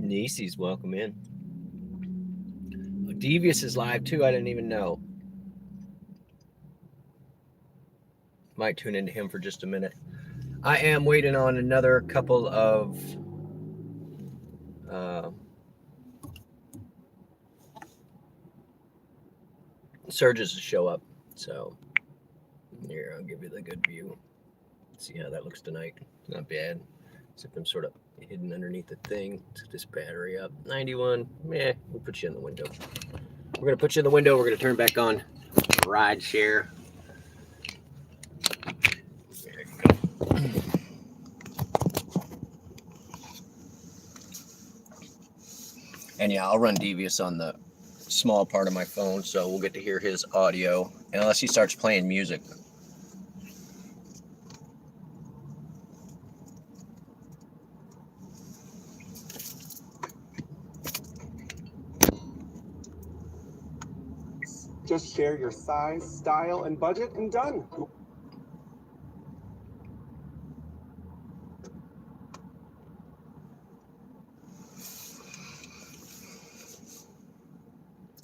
Niecy's welcome in. Devious is live too. I didn't even know. Might tune into him for just a minute. I am waiting on another couple of surges to show up. So here, I'll give you the good view. See how that looks tonight. Not bad. Except I'm sort of hidden underneath the thing. Set this battery up. 91. Meh. We'll put you in the window. We're going to put you in the window. We're going to turn back on ride share. There you go. And yeah, I'll run Devious on the small part of my phone, so we'll get to hear his audio, unless he starts playing music. Just share your size, style, and budget, and done.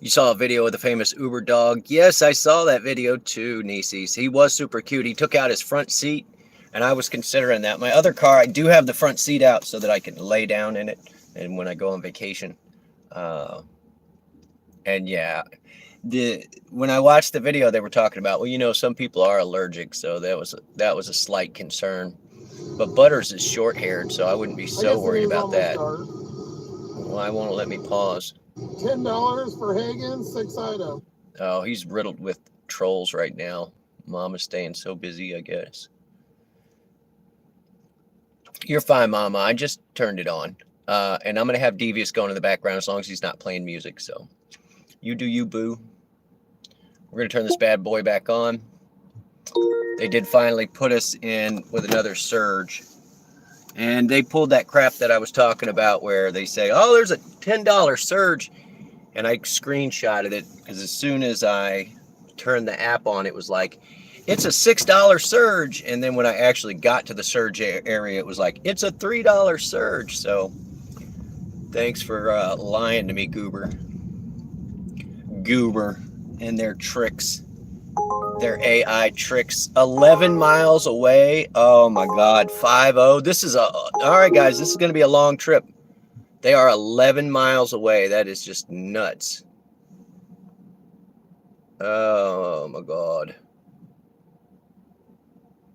You saw a video of the famous Uber dog. Yes, I saw that video too, Nieces. He was super cute. He took out his front seat, and I was considering that. My other car, I do have the front seat out so that I can lay down in it and when I go on vacation. And yeah, when I watched the video, they were talking about, well, some people are allergic, so that was a slight concern. But Butters is short-haired, so I wouldn't be so worried about that. Why won't it let me pause? $10 for Hagen, 6 items. Oh, he's riddled with trolls right now. Mom is staying so busy, I guess. You're fine, Mama. I just turned it on. And I'm going to have Devious going in the background as long as he's not playing music. So you do you, boo. We're going to turn this bad boy back on. They did finally put us in with another surge. And they pulled that crap that I was talking about where they say, oh, there's a $10 surge. And I screenshotted it because as soon as I turned the app on, it was like, it's a $6 surge. And then when I actually got to the surge area, it was like, it's a $3 surge. So thanks for lying to me, Goober and their tricks. Their AI tricks. 11 miles away. Oh my God. 5-0. This is all right, guys. This is going to be a long trip. They are 11 miles away. That is just nuts. Oh my God.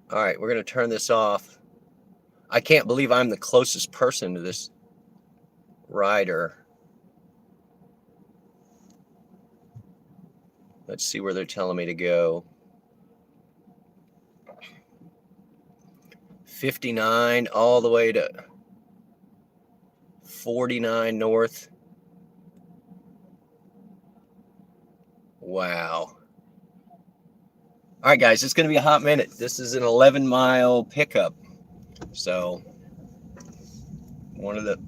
All right, we're going to turn this off. I can't believe I'm the closest person to this rider. Let's see where they're telling me to go. 59 all the way to 49 north. Wow. All right, guys, it's going to be a hot minute. This is an 11-mile pickup. So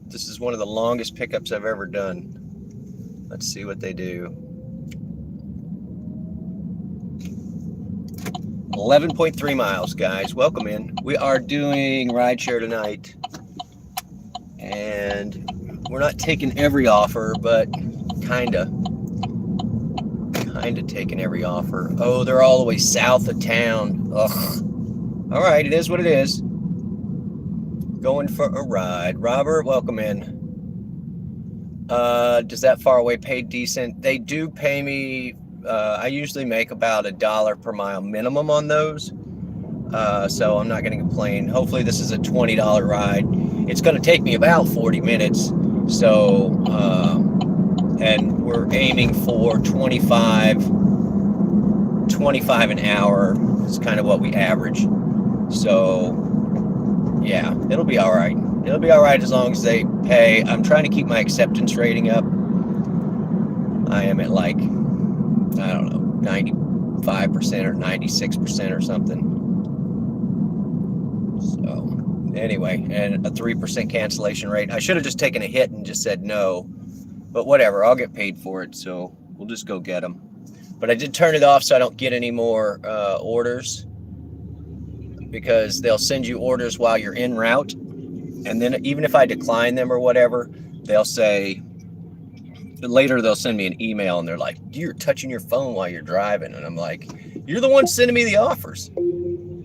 this is one of the longest pickups I've ever done. Let's see what they do. 11.3 miles, guys. Welcome in. We are doing rideshare tonight. And we're not taking every offer, but kinda taking every offer. Oh, they're all the way south of town. Ugh. All right, it is what it is. Going for a ride. Robert, welcome in. Does that far away pay decent? They do pay me. I usually make about $1 per mile minimum on those. So I'm not going to complain. Hopefully this is a $20 ride. It's going to take me about 40 minutes. So, and we're aiming for 25 an hour. It's kind of what we average. So yeah, it'll be all right. It'll be all right as long as they pay. I'm trying to keep my acceptance rating up. I am at like, I don't know, 95% or 96% or something. So anyway, and a 3% cancellation rate. I should have just taken a hit and just said no, but whatever, I'll get paid for it. So we'll just go get them. But I did turn it off so I don't get any more orders, because they'll send you orders while you're en route. And then even if I decline them or whatever, they'll say, later they'll send me an email and they're like, you're touching your phone while you're driving. And I'm like, you're the one sending me the offers.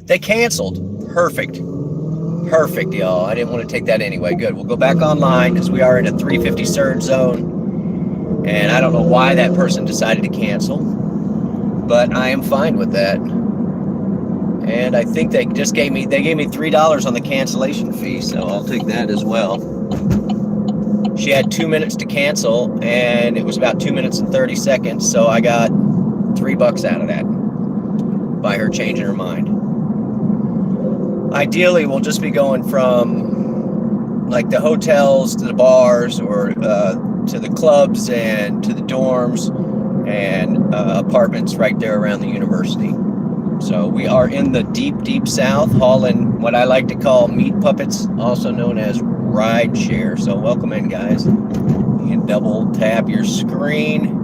They canceled. Perfect, y'all. I didn't want to take that anyway. Good. We'll go back online because we are in a 350 surge zone. And I don't know why that person decided to cancel, but I am fine with that. And I think they gave me $3 on the cancellation fee, so I'll take that as well. She had 2 minutes to cancel, and it was about 2 minutes and 30 seconds, so I got $3 out of that by her changing her mind. Ideally, we'll just be going from like the hotels to the bars, or to the clubs and to the dorms and apartments right there around the university. So we are in the deep south, hauling what I like to call meat puppets, also known as ride share. So welcome in, guys. You can double tap your screen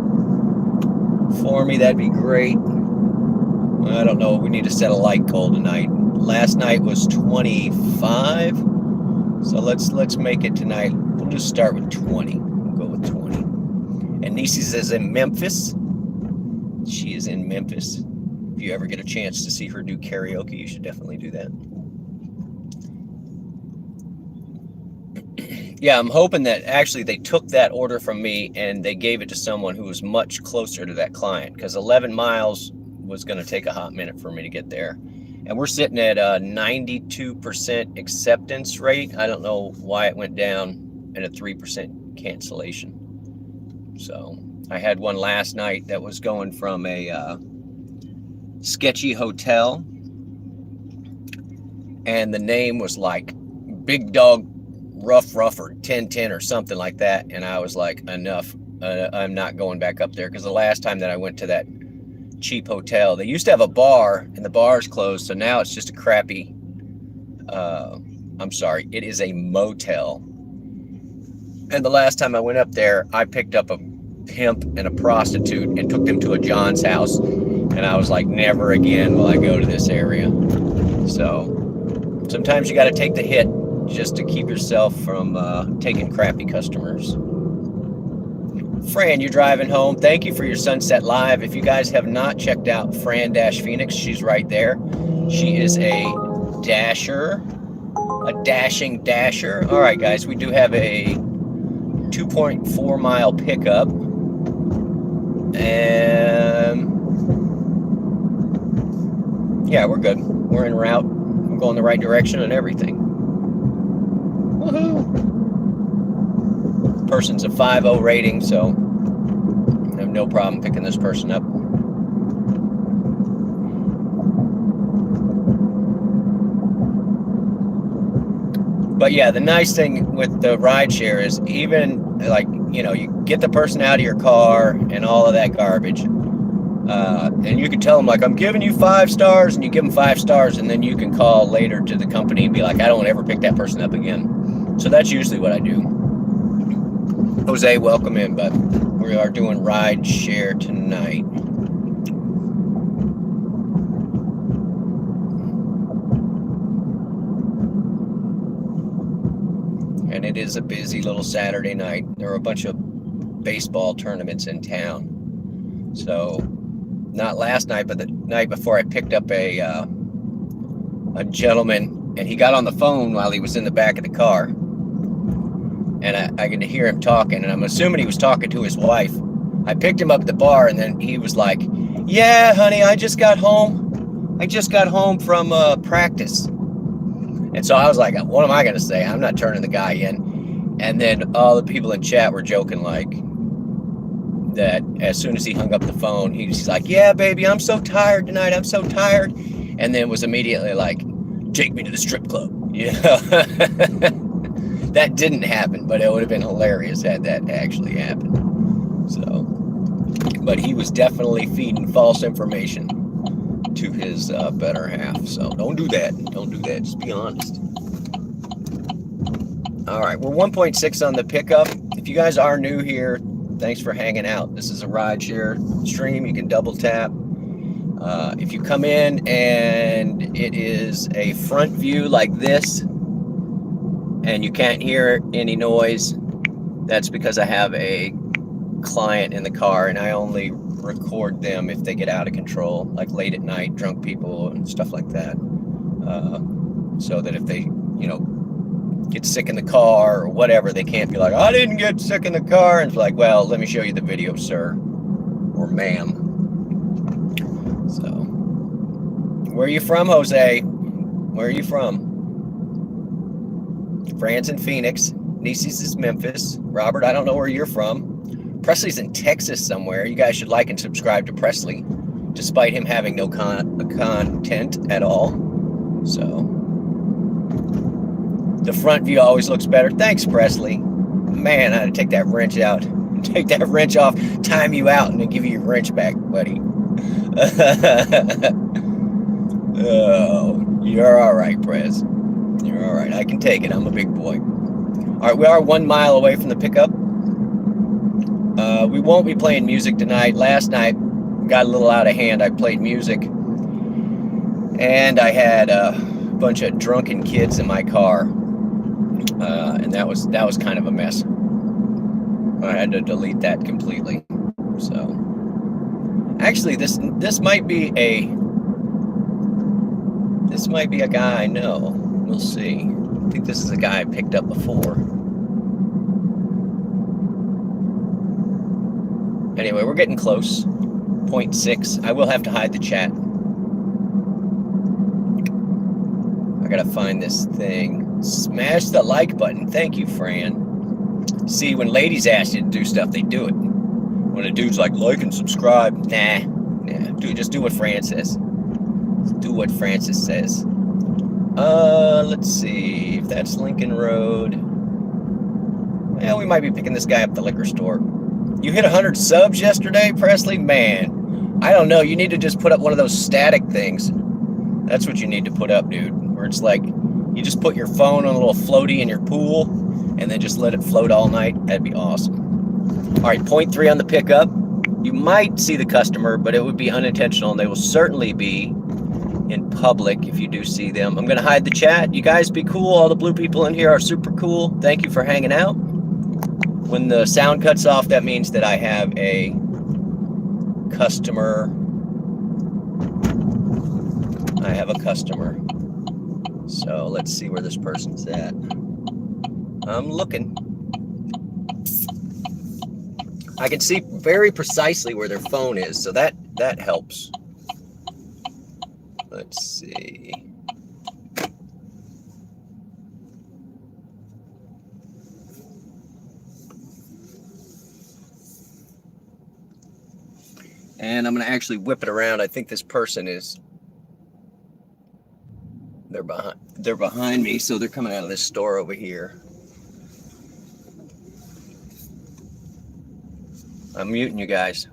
for me. That'd be great. I don't know. We need to set a light goal tonight. Last night was 25. So let's make it tonight. We'll just start with 20. We'll go with 20. And Nieces is in Memphis. She is in Memphis. If you ever get a chance to see her do karaoke, you should definitely do that. Yeah, I'm hoping that actually they took that order from me and they gave it to someone who was much closer to that client, because 11 miles was going to take a hot minute for me to get there. And we're sitting at a 92% acceptance rate. I don't know why it went down and a 3% cancellation. So I had one last night that was going from a sketchy hotel, and the name was like Big Dog Rough or 1010 or something like that, and I was like, enough. I'm not going back up there, because the last time that I went to that cheap hotel, they used to have a bar and the bar's closed, so now it's just a crappy it is a motel. And the last time I went up there, I picked up a pimp and a prostitute and took them to a John's house, and I was like, never again will I go to this area. So sometimes you got to take the hit just to keep yourself from taking crappy customers. Fran, you're driving home. Thank you for your Sunset Live. If you guys have not checked out Fran-Phoenix, she's right there. She is a dasher, a dashing dasher. All right, guys, we do have a 2.4 mile pickup. And yeah, we're good. We're en route. We're going the right direction and everything. Woohoo! Person's a 5.0 rating, so I have no problem picking this person up. But yeah, the nice thing with the rideshare is, even like, you know, you get the person out of your car and all of that garbage, and you can tell them like, I'm giving you 5 stars, and you give them 5 stars, and then you can call later to the company and be like, I don't want to ever pick that person up again. So that's usually what I do. Jose, welcome in, but we are doing ride share tonight. And it is a busy little Saturday night. There are a bunch of baseball tournaments in town. So not last night, but the night before, I picked up a gentleman, and he got on the phone while he was in the back of the car. And I could hear him talking, and I'm assuming he was talking to his wife. I picked him up at the bar, and then he was like, yeah, honey, I just got home. I just got home from practice. And so I was like, what am I going to say? I'm not turning the guy in. And then all the people in chat were joking like that as soon as he hung up the phone, he's like, yeah, baby, I'm so tired tonight. I'm so tired. And then was immediately like, take me to the strip club. Yeah. That didn't happen, but it would have been hilarious had that actually happened. So, but he was definitely feeding false information to his better half. So don't do that. Don't do that. Just be honest. All right, we're 1.6 on the pickup. If you guys are new here, thanks for hanging out. This is a rideshare stream. You can double tap. If you come in and it is a front view like this, and you can't hear any noise, That's because I have a client in the car and I only record them if they get out of control, like late at night, drunk people and stuff like that. So that if they, get sick in the car or whatever, they can't be like, I didn't get sick in the car. And it's like, well, let me show you the video, sir or ma'am. So, where are you from, Jose? Where are you from? Fran's in Phoenix. Nieces is Memphis. Robert, I don't know where you're from. Presley's in Texas somewhere. You guys should like and subscribe to Presley, despite him having no content at all. So, the front view always looks better. Thanks, Presley. Man, I had to take that wrench out. Take that wrench off, time you out, and then give you your wrench back, buddy. Oh, you're all right, Prez. You're all right. I can take it. I'm a big boy. All right, we are 1 mile away from the pickup. We won't be playing music tonight. Last night got a little out of hand. I played music, and I had a bunch of drunken kids in my car, and that was kind of a mess. I had to delete that completely. So, actually, this might be a guy I know. We'll see. I think this is a guy I picked up before. Anyway, we're getting close. 0.6. I will have to hide the chat. I gotta find this thing. Smash the like button. Thank you, Fran. See, when ladies ask you to do stuff, they do it. When a dude's like and subscribe, nah. Dude, just do what Fran says. Do what Francis says. Let's see if that's Lincoln Road. Well, we might be picking this guy up at the liquor store. You hit 100 subs yesterday, Presley? Man, I don't know. You need to just put up one of those static things. That's what you need to put up, dude. Where it's like you just put your phone on a little floaty in your pool and then just let it float all night. That'd be awesome. All right, 0.3 on the pickup. You might see the customer, but it would be unintentional, and they will certainly be in public if you do see them. I'm going to hide the chat. You guys be cool. All the blue people in here are super cool. Thank you for hanging out. When the sound cuts off, that means that I have a customer. I have a customer. So let's see where this person's at. I'm looking. I can see very precisely where their phone is, so that helps. Let's see. And I'm going to actually whip it around. I think this person is, they're behind me, so they're coming out of this store over here. I'm muting you guys.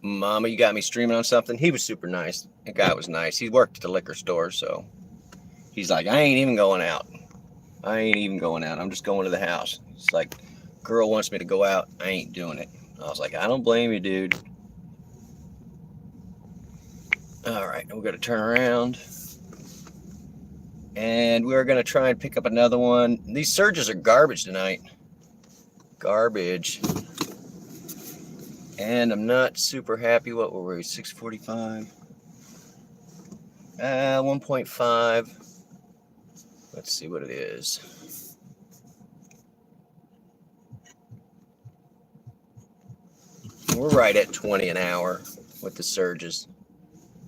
Mama, you got me streaming on something? He was super nice. The guy was nice. He worked at the liquor store, so he's like, I ain't even going out. I ain't even going out. I'm just going to the house. It's like, girl wants me to go out. I ain't doing it. I was like, I don't blame you, dude. All right, we're going to turn around. And we're going to try and pick up another one. These surges are garbage tonight. Garbage. And I'm not super happy. What were we? 645. 1.5. Let's see what it is. We're right at 20 an hour with the surges.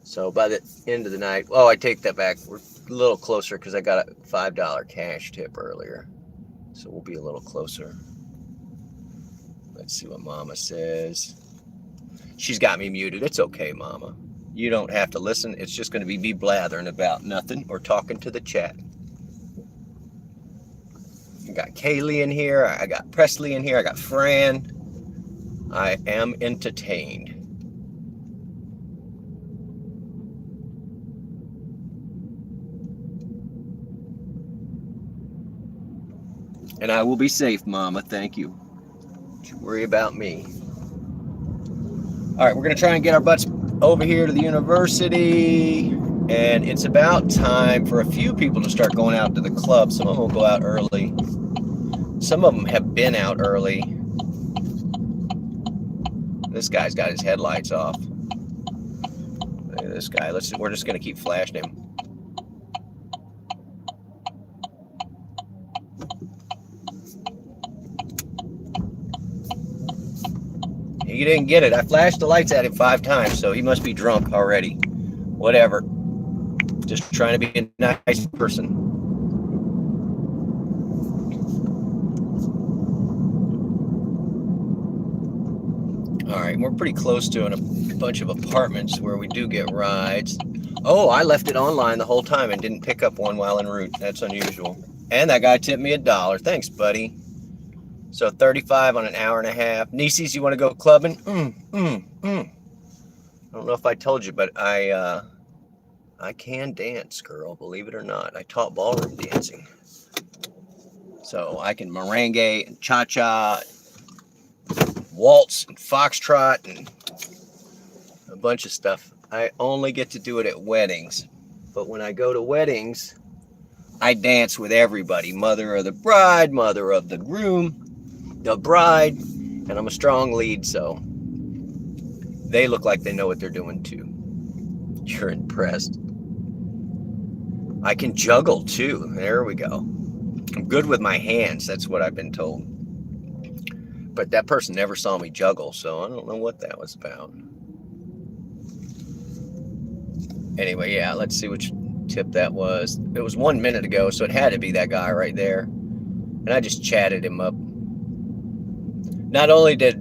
So by the end of the night, oh, I take that back. We're a little closer because I got a $5 cash tip earlier. So we'll be a little closer. Let's see what Mama says. She's got me muted. It's okay, Mama. You don't have to listen. It's just going to be me blathering about nothing or talking to the chat. I got Kaylee in here. I got Presley in here. I got Fran. I am entertained. And I will be safe, Mama. Thank you. Don't you worry about me. All right, we're going to try and get our butts over here to the university. And it's about time for a few people to start going out to the club. Some of them will go out early. Some of them have been out early. This guy's got his headlights off. Look at this guy. We're just going to keep flashing him. He didn't get it. I flashed the lights at him 5 times, so he must be drunk already. Whatever. Just trying to be a nice person. All right, we're pretty close to a bunch of apartments where we do get rides. Oh, I left it online the whole time and didn't pick up one while en route. That's unusual. And that guy tipped me $1. Thanks, buddy. So 35 on an hour and a half. Nieces, you want to go clubbing? I don't know if I told you, but I can dance, girl. Believe it or not. I taught ballroom dancing. So I can merengue and cha-cha, waltz and foxtrot and a bunch of stuff. I only get to do it at weddings. But when I go to weddings, I dance with everybody. Mother of the bride, mother of the groom, the bride, and I'm a strong lead, so they look like they know what they're doing too. You're impressed. I can juggle too. There we go. I'm good with my hands. That's what I've been told. But that person never saw me juggle, so I don't know what that was about. Anyway, yeah, let's see which tip that was. It was 1 minute ago, so it had to be that guy right there. And I just chatted him up. Not only did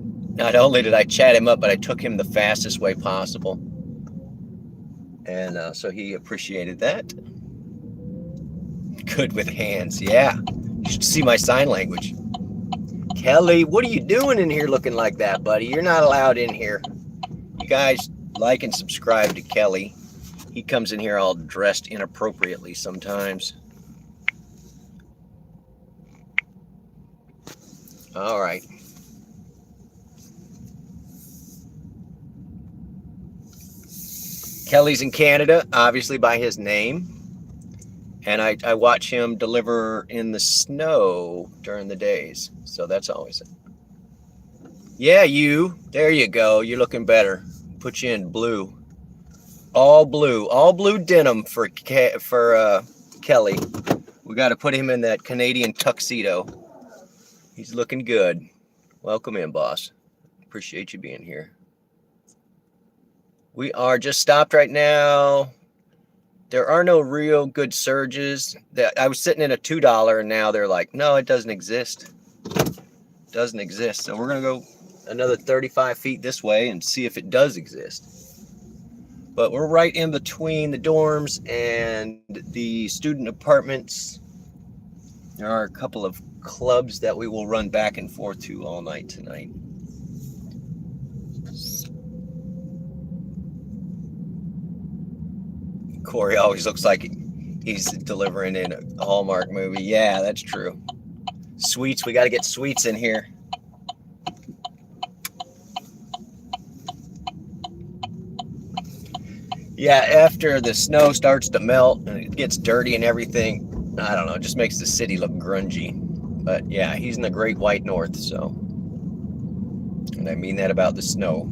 I chat him up, but I took him the fastest way possible. And so he appreciated that. Good with hands, yeah. You should see my sign language. Kelly, what are you doing in here looking like that, buddy? You're not allowed in here. You guys like and subscribe to Kelly. He comes in here all dressed inappropriately sometimes. All right. Kelly's in Canada, obviously by his name. And I watch him deliver in the snow during the days. So that's always it. Yeah, you. There you go. You're looking better. Put you in blue. All blue denim for Kelly. We got to put him in that Canadian tuxedo. He's looking good. Welcome in, boss. Appreciate you being here. We are just stopped right now. There are no real good surges. I was sitting in a $2 and now they're like, no, it doesn't exist. Doesn't exist. So we're going to go another 35 feet this way and see if it does exist. But we're right in between the dorms and the student apartments. There are a couple of clubs that we will run back and forth to all night tonight. Corey always looks like he's delivering in a Hallmark movie. Yeah, that's true. Sweets, we got to get sweets in here. Yeah, after the snow starts to melt and it gets dirty and everything, I don't know, it just makes the city look grungy. But yeah, he's in the Great White North, so. And I mean that about the snow.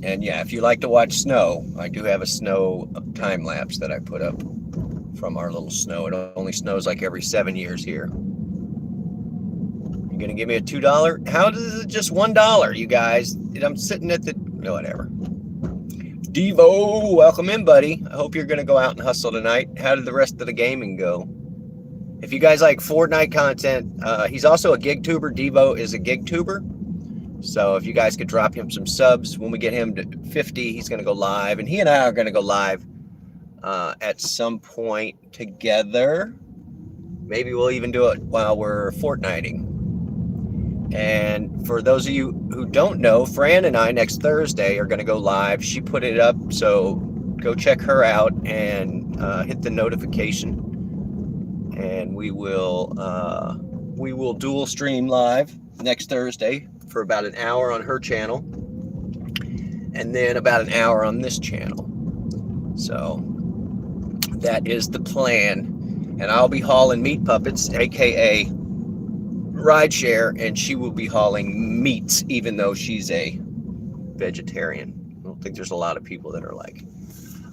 And yeah, if you like to watch snow, I do have a snow time lapse that I put up from our little snow. It only snows like every 7 years here. You gonna give me a $2? How does it just $1, you guys? I'm sitting at the, whatever. Devo, welcome in, buddy. I hope you're gonna go out and hustle tonight. How did the rest of the gaming go? If you guys like Fortnite content, he's also a gig tuber. Devo is a gig tuber. So if you guys could drop him some subs, when we get him to 50, he's going to go live. And he and I are going to go live at some point together. Maybe we'll even do it while we're Fortniting. And for those of you who don't know, Fran and I next Thursday are going to go live. She put it up, so go check her out and hit the notification. And we will dual stream live next Thursday for about an hour on her channel and then about an hour on this channel. So that is the plan. And I'll be hauling meat puppets, aka rideshare, and she will be hauling meats, even though she's a vegetarian. I don't think there's a lot of people that are like,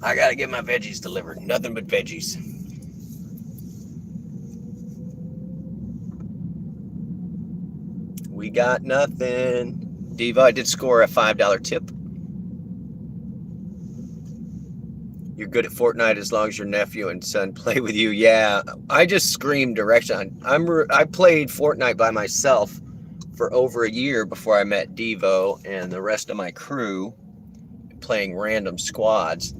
I gotta get my veggies delivered. Nothing but veggies. We got nothing. Diva, I did score a $5 tip. You're good at Fortnite as long as your nephew and son play with you. Yeah, I just screamed direction. I played Fortnite by myself for over a year before I met Devo and the rest of my crew, playing random squads.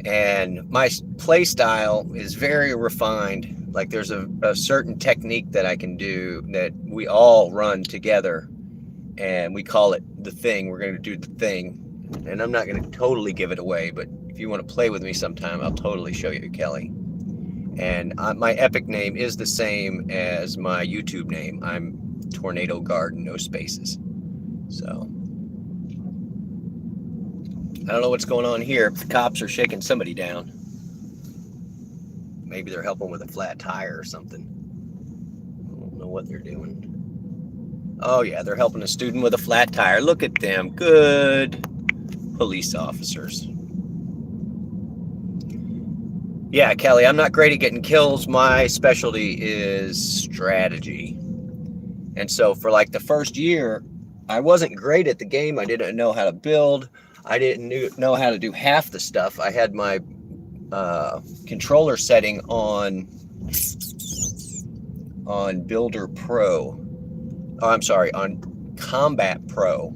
And my play style is very refined. Like there's a certain technique that I can do that we all run together, and we call it the thing. We're going to do the thing, and I'm not going to totally give it away, but if you want to play with me sometime, I'll totally show you, Kelly. And my epic name is the same as my YouTube name. I'm Tornado Garden, no spaces. So I don't know what's going on here. The cops are shaking somebody down. Maybe they're helping with a flat tire or something. I don't know what they're doing. Oh yeah, they're helping a student with a flat tire. Look at them. Good police officers. Yeah, Kelly, I'm not great at getting kills. My specialty is strategy. And so for like the first year, I wasn't great at the game. I didn't know how to build. I didn't know how to do half the stuff. I had my controller setting on Builder Pro. Oh, I'm sorry, on Combat Pro.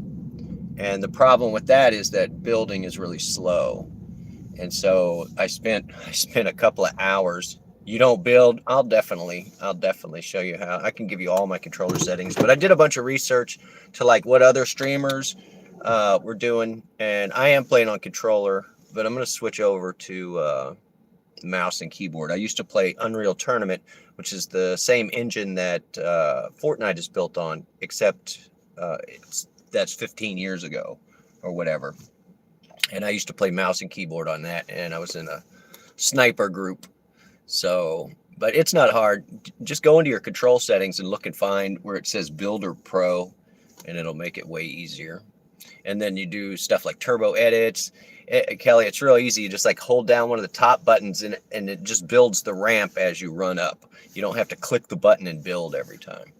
And the problem with that is that building is really slow. And so I spent a couple of hours. You don't build, I'll definitely show you how. I can give you all my controller settings, but I did a bunch of research to like what other streamers were doing, and I am playing on controller, but I'm going to switch over to mouse and keyboard. I used to play Unreal Tournament, which is the same engine that Fortnite is built on, except that's 15 years ago or whatever. And I used to play mouse and keyboard on that, and I was in a sniper group. So, but it's not hard. Just go into your control settings and look and find where it says Builder Pro, and it'll make it way easier. And then you do stuff like turbo edits. Kelly, it's real easy. You just like hold down one of the top buttons and it just builds the ramp as you run up. You don't have to click the button and build every time.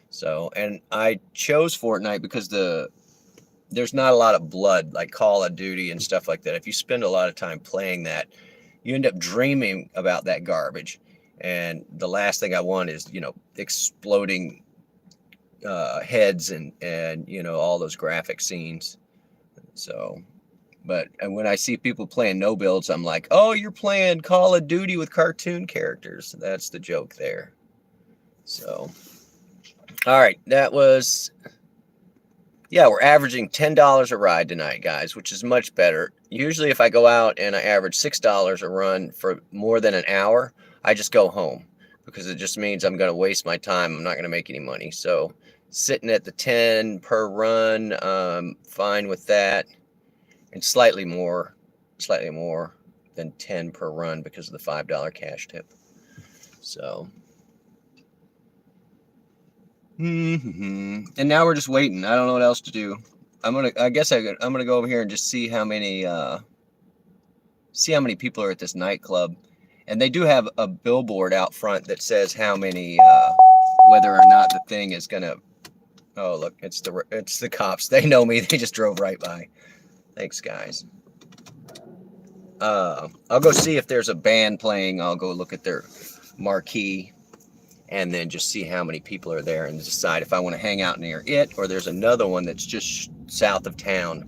So, and I chose Fortnite because there's not a lot of blood like Call of Duty and stuff like that. If you spend a lot of time playing that, you end up dreaming about that garbage. And the last thing I want is, exploding heads and all those graphic scenes. So, and when I see people playing no builds, I'm like, oh, you're playing Call of Duty with cartoon characters. That's the joke there. So, all right, that was Yeah, we're averaging $10 a ride tonight, guys, which is much better. Usually if I go out and I average $6 a run for more than an hour, I just go home because it just means I'm going to waste my time. I'm not going to make any money. So sitting at the 10 per run, fine with that, and slightly more than 10 per run because of the $5 cash tip. So and now we're just waiting. I don't know what else to do. I'm gonna go over here and just see how many people are at this nightclub, and they do have a billboard out front that says how many, whether or not the thing is gonna. Oh look, it's the cops. They know me. They just drove right by. Thanks, guys. I'll go see if there's a band playing. I'll go look at their marquee, and then just see how many people are there and decide if I want to hang out near it, or there's another one that's just south of town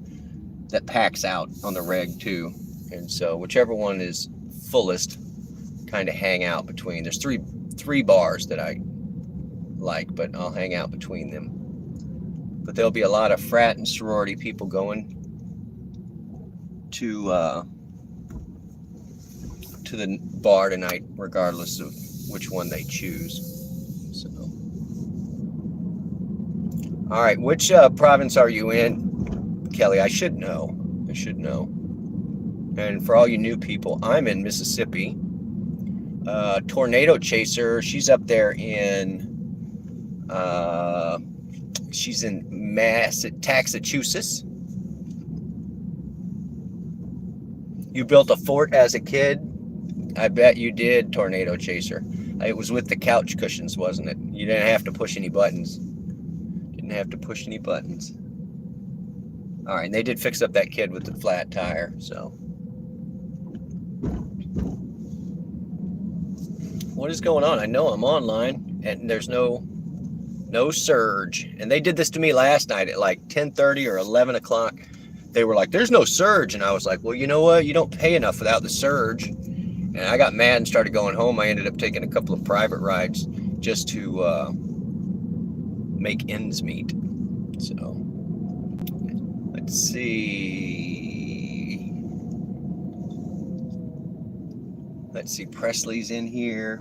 that packs out on the reg too. And so whichever one is fullest, kind of hang out between. There's three bars that I like, but I'll hang out between them. But there'll be a lot of frat and sorority people going to the bar tonight, regardless of which one they choose. So, all right, which province are you in, Kelly? I should know. And for all you new people, I'm in Mississippi. Tornado Chaser, she's up there in she's in Massachusetts. You built a fort as a kid? I bet you did, Tornado Chaser. It was with the couch cushions, wasn't it? You didn't have to push any buttons. All right, and they did fix up that kid with the flat tire, so. What is going on? I know I'm online, and there's no surge. And they did this to me last night at like 10:30 or 11 o'clock. They were like, there's no surge. And I was like, well, you know what? You don't pay enough without the surge. And I got mad and started going home. I ended up taking a couple of private rides just to make ends meet. So let's see. Presley's in here.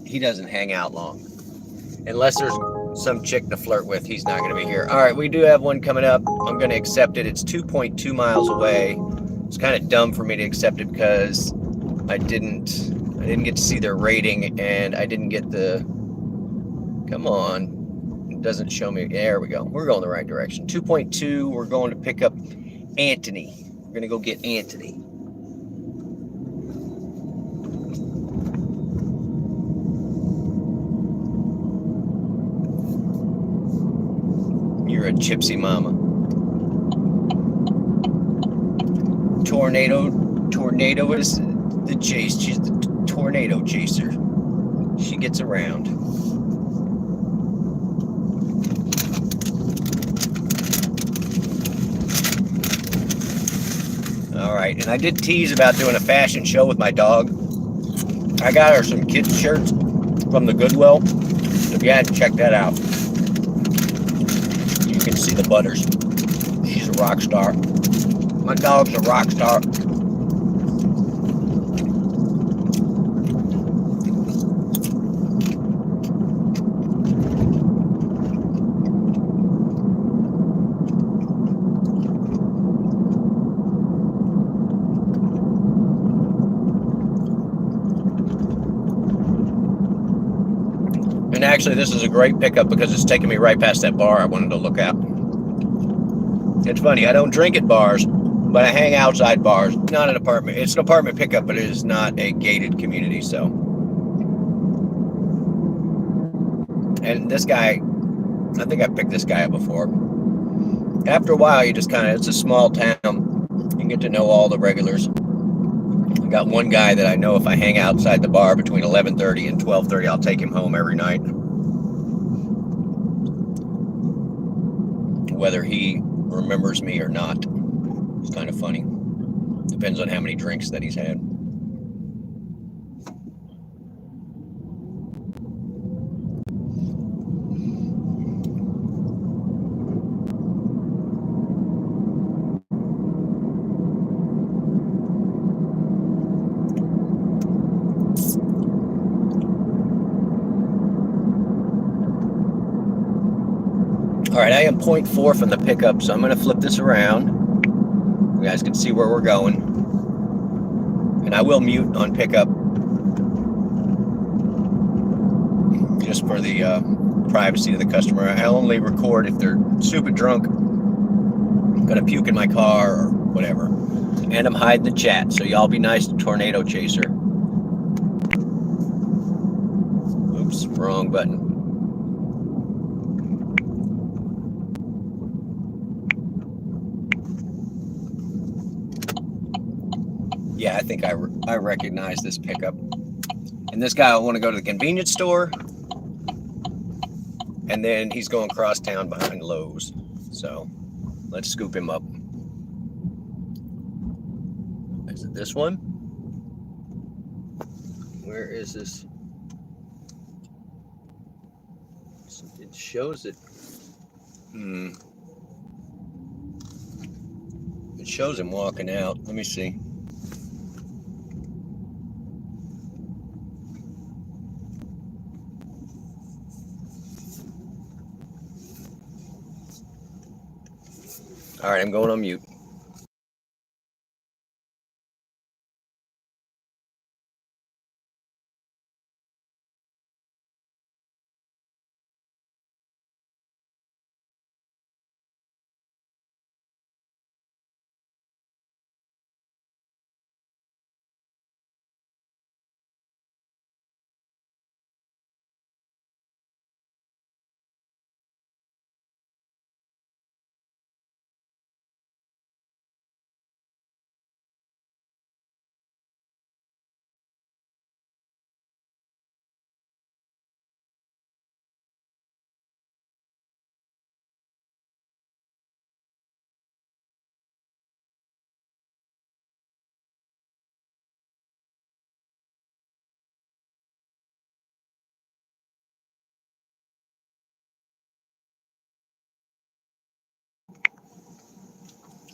He doesn't hang out long. Unless there's some chick to flirt with, he's not going to be here. All right, we do have one coming up. I'm going to accept it. It's 2.2 miles away. It's kind of dumb for me to accept it because I didn't get to see their rating, and I didn't get the. Come on, it doesn't show me. There we go. We're going the right direction. 2.2. We're going to pick up Anthony. We're going to go get Anthony. You're a gypsy mama. Tornado is the chase. She's the tornado chaser. She gets around. All right, and I did tease about doing a fashion show with my dog. I got her some kids shirts from the Goodwill. So if you hadn't checked that out, you can see the Butters. She's a rock star. My dog's a rock star. And actually, this is a great pickup because it's taking me right past that bar I wanted to look at. It's funny, I don't drink at bars, but I hang outside bars. Not an apartment. It's an apartment pickup, but it is not a gated community, so. And this guy, I think I picked this guy up before. After a while, you just it's a small town. You get to know all the regulars. I got one guy that I know if I hang outside the bar between 11:30 and 12:30, I'll take him home every night. Whether he remembers me or not. It's kind of funny. Depends on how many drinks that he's had. All right, I am 0.4 from the pickup, so I'm going to flip this around. You guys can see where we're going. And I will mute on pickup just for the privacy of the customer. I'll only record if they're stupid drunk, gonna puke in my car or whatever. And I'm hiding the chat, so y'all be nice to Tornado Chaser. Oops, wrong button. Yeah, I think I recognize this pickup. And this guy will want to go to the convenience store, and then he's going cross town behind Lowe's. So let's scoop him up. Is it this one? Where is this? It shows it. It shows him walking out. Let me see. All right, I'm going on mute.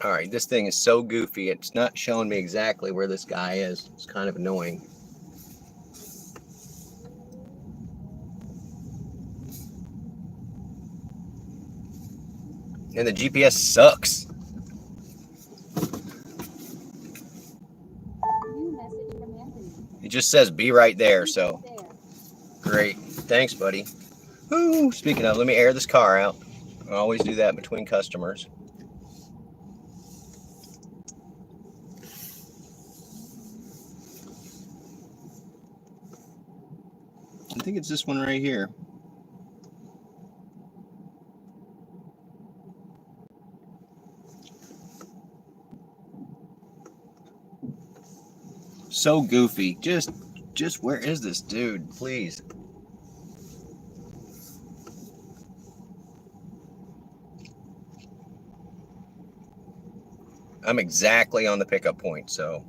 All right, this thing is so goofy. It's not showing me exactly where this guy is. It's kind of annoying. And the GPS sucks. It just says be right there, so great. Thanks, buddy. Ooh, speaking of, let me air this car out. I always do that between customers. I think it's this one right here. So goofy. Just where is this dude? Please. I'm exactly on the pickup point, so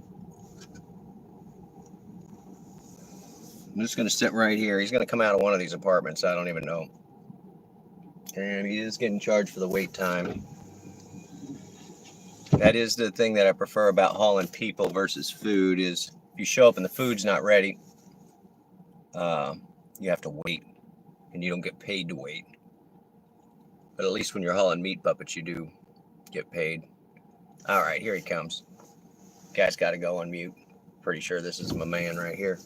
I'm just going to sit right here. He's going to come out of one of these apartments. I don't even know. And he is getting charged for the wait time. That is the thing that I prefer about hauling people versus food is if you show up and the food's not ready, you have to wait, and you don't get paid to wait. But at least when you're hauling meat puppets, you do get paid. All right, here he comes. Guy's got to go on mute. Pretty sure this is my man right here.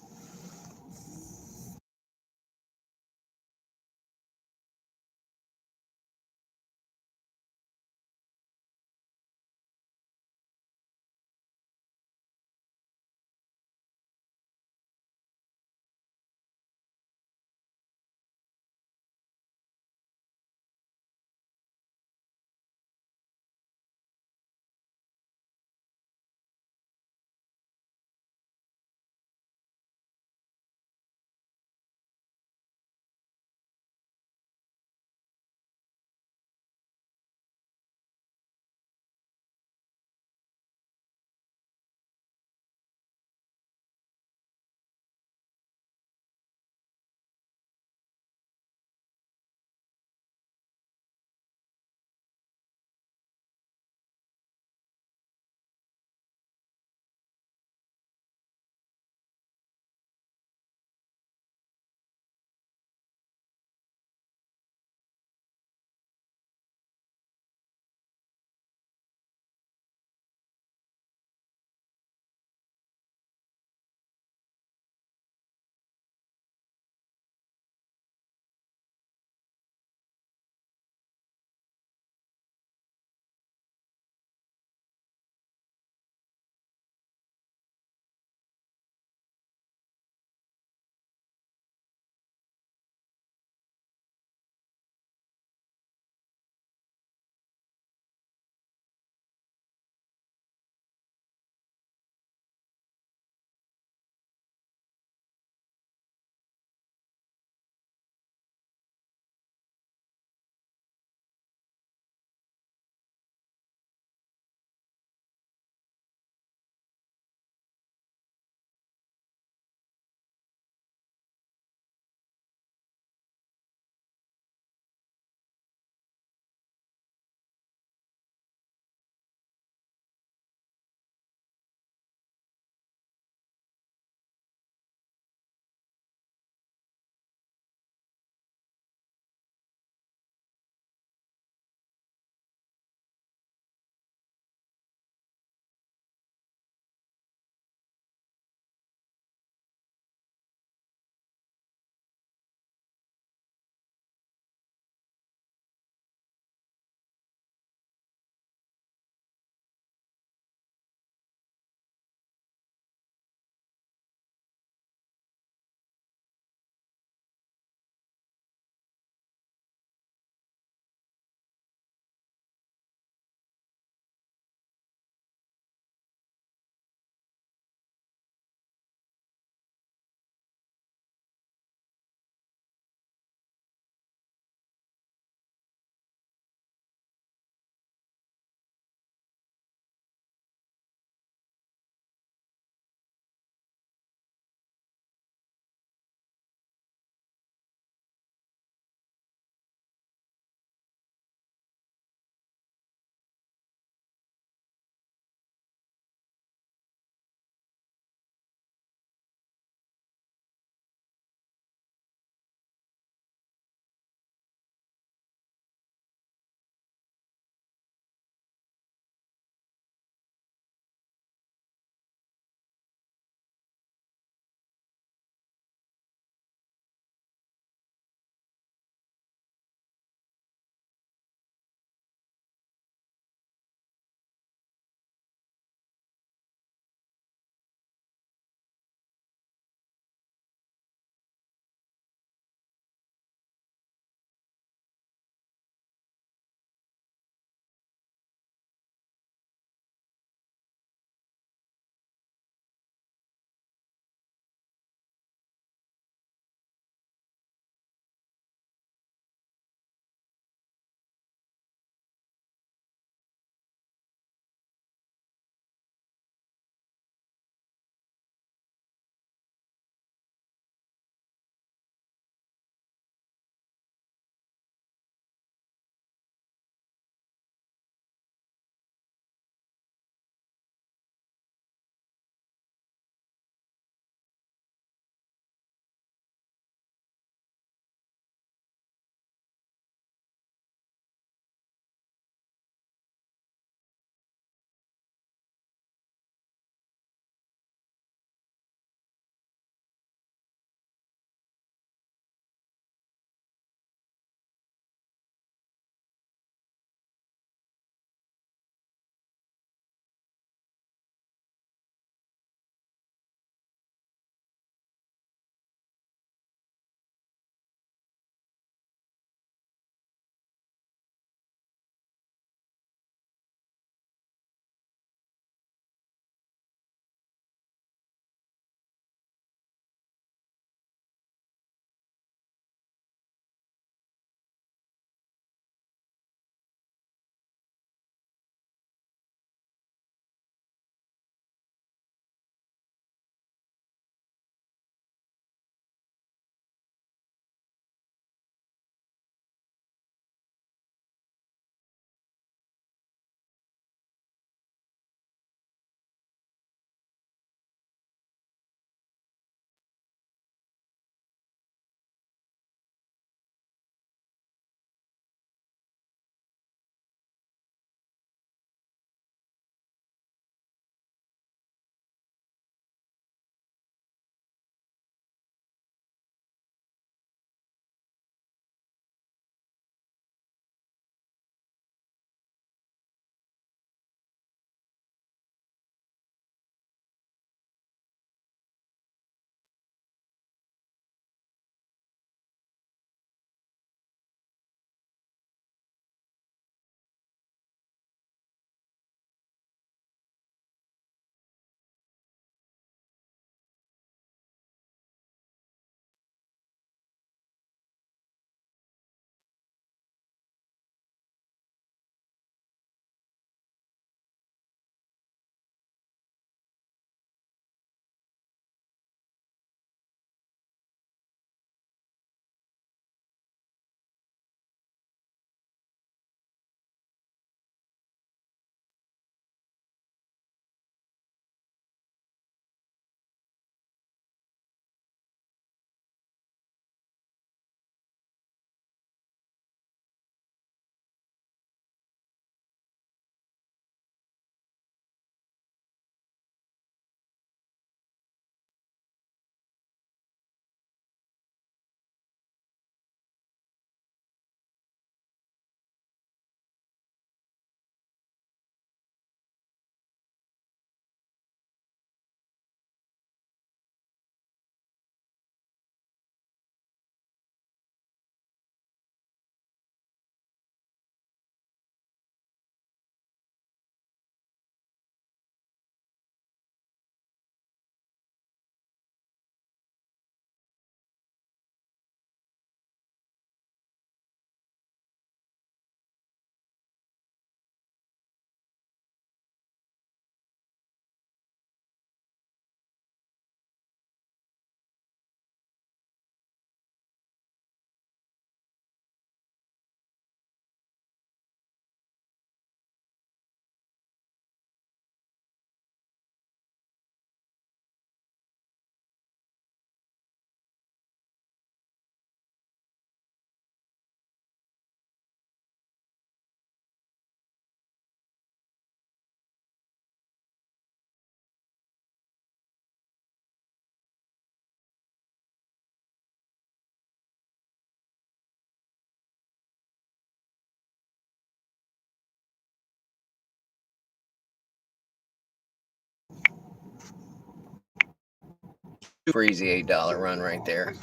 super easy $8 run right there.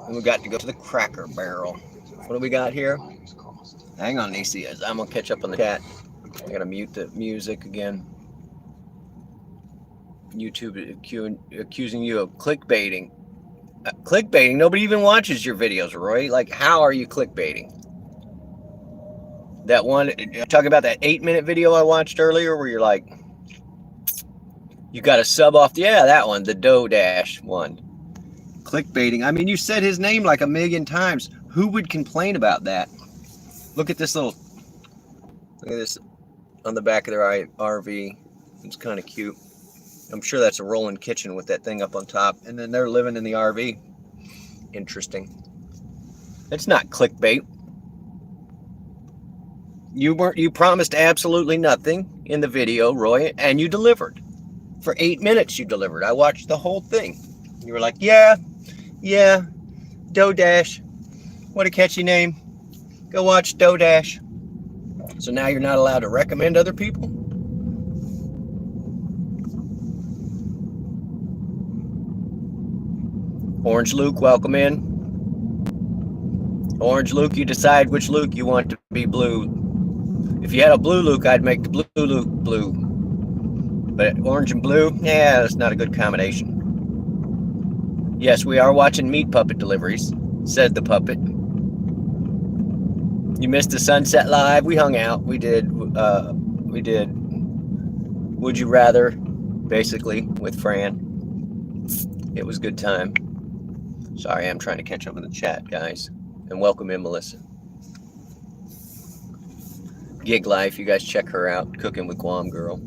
And we got to go to the Cracker Barrel. What do we got here? Hang on, Nisi. I'm gonna catch up on the chat. I gotta mute the music again. YouTube accusing you of clickbaiting. Clickbaiting? Nobody even watches your videos, Roy. Like, how are you clickbaiting? That one, talking about that 8-minute video I watched earlier where you're like, you got to sub off. Yeah, that one, the DoDash one. Clickbaiting. I mean, you said his name like 1,000,000 times. Who would complain about that? Look at this look at this on the back of their RV. It's kind of cute. I'm sure that's a rolling kitchen with that thing up on top. And then they're living in the RV. Interesting. It's not clickbait. You promised absolutely nothing in the video, Roy, and you delivered. For 8 minutes you delivered. I watched the whole thing. You were like, yeah, DoDash. What a catchy name. Go watch DoDash. So now you're not allowed to recommend other people? Orange Luke, welcome in. Orange Luke, you decide which Luke you want to be blue. If you had a blue Luke, I'd make the blue Luke blue. But orange and blue, yeah, that's not a good combination. Yes, we are watching meat puppet deliveries, said the puppet. You missed the Sunset Live. We hung out. We did Would You Rather, basically, with Fran. It was a good time. Sorry, I'm trying to catch up with the chat, guys. And welcome in, Melissa. Gig Life, you guys check her out. Cooking with Guam Girl.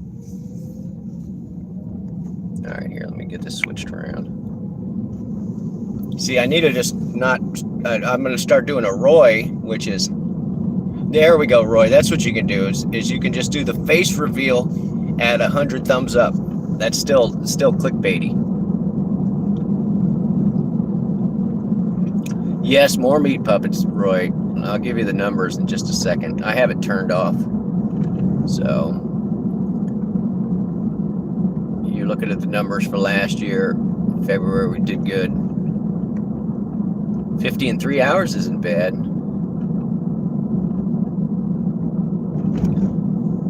All right, here, let me get this switched around. See, I need to just not, I'm going to start doing a Roy, which is, there we go, Roy. That's what you can do, is you can just do the face reveal at 100 thumbs up. That's still clickbaity. Yes, more meat puppets, Roy. I'll give you the numbers in just a second. I have it turned off. So, you're looking at the numbers for last year. February, we did good. 50 in 3 hours isn't bad.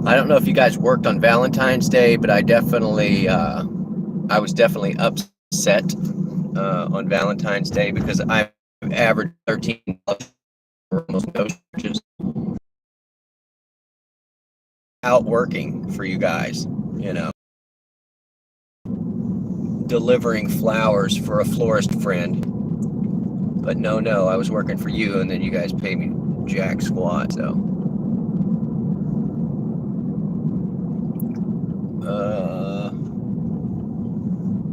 I don't know if you guys worked on Valentine's Day, but I was definitely upset on Valentine's Day because I averaged 13 almost no charges out working for you guys, delivering flowers for a florist friend. But no, I was working for you, and then you guys pay me jack squat, so.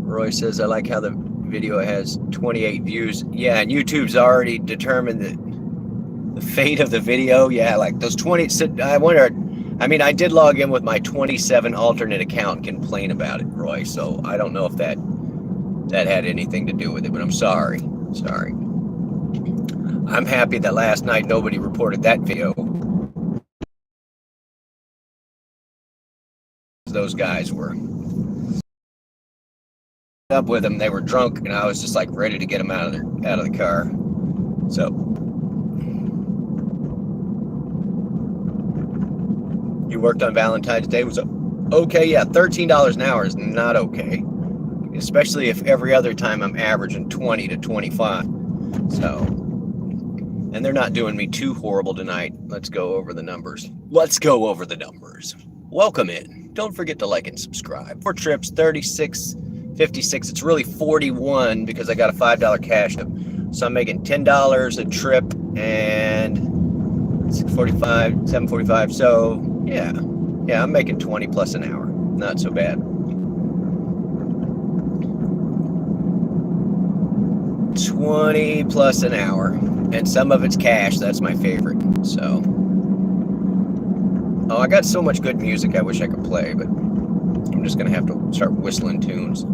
Roy says, I like how the video has 28 views. Yeah, and YouTube's already determined the fate of the video. Yeah, like those 20, I wonder, I mean, I did log in with my 27 alternate account and complain about it, Roy, so I don't know if that had anything to do with it, but I'm sorry. I'm happy that last night nobody reported that video. Those guys were up with them. They were drunk, and I was just like ready to get them out of the car. So you worked on Valentine's Day. Was okay? Yeah, $13 an hour is not okay, especially if every other time I'm averaging 20 to 25. So, and they're not doing me too horrible tonight. Let's go over the numbers. Welcome in. Don't forget to like and subscribe. 4 trips, 36.56. It's really 41 because I got a $5 cash tip. So I'm making $10 a trip and 645, 745. So yeah, I'm making 20 plus an hour. Not so bad. 20 plus an hour, and some of it's cash. That's my favorite. So, I got so much good music I wish I could play, but I'm just gonna have to start whistling tunes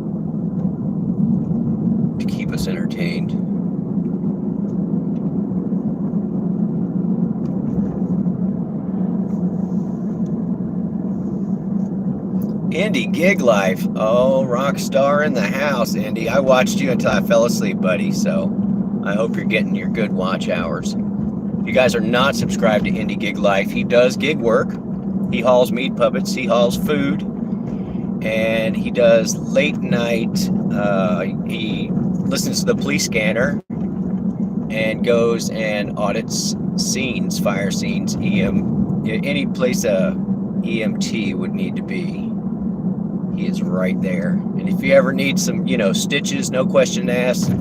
to keep us entertained. Indy Gig Life. Oh, rock star in the house, Indy. I watched you until I fell asleep, buddy. So I hope you're getting your good watch hours. If you guys are not subscribed to Indy Gig Life, he does gig work. He hauls meat puppets. He hauls food. And he does late night. He listens to the police scanner and goes and audits scenes, fire scenes, any place a EMT would need to be. He is right there. And if you ever need some, stitches, no question asked,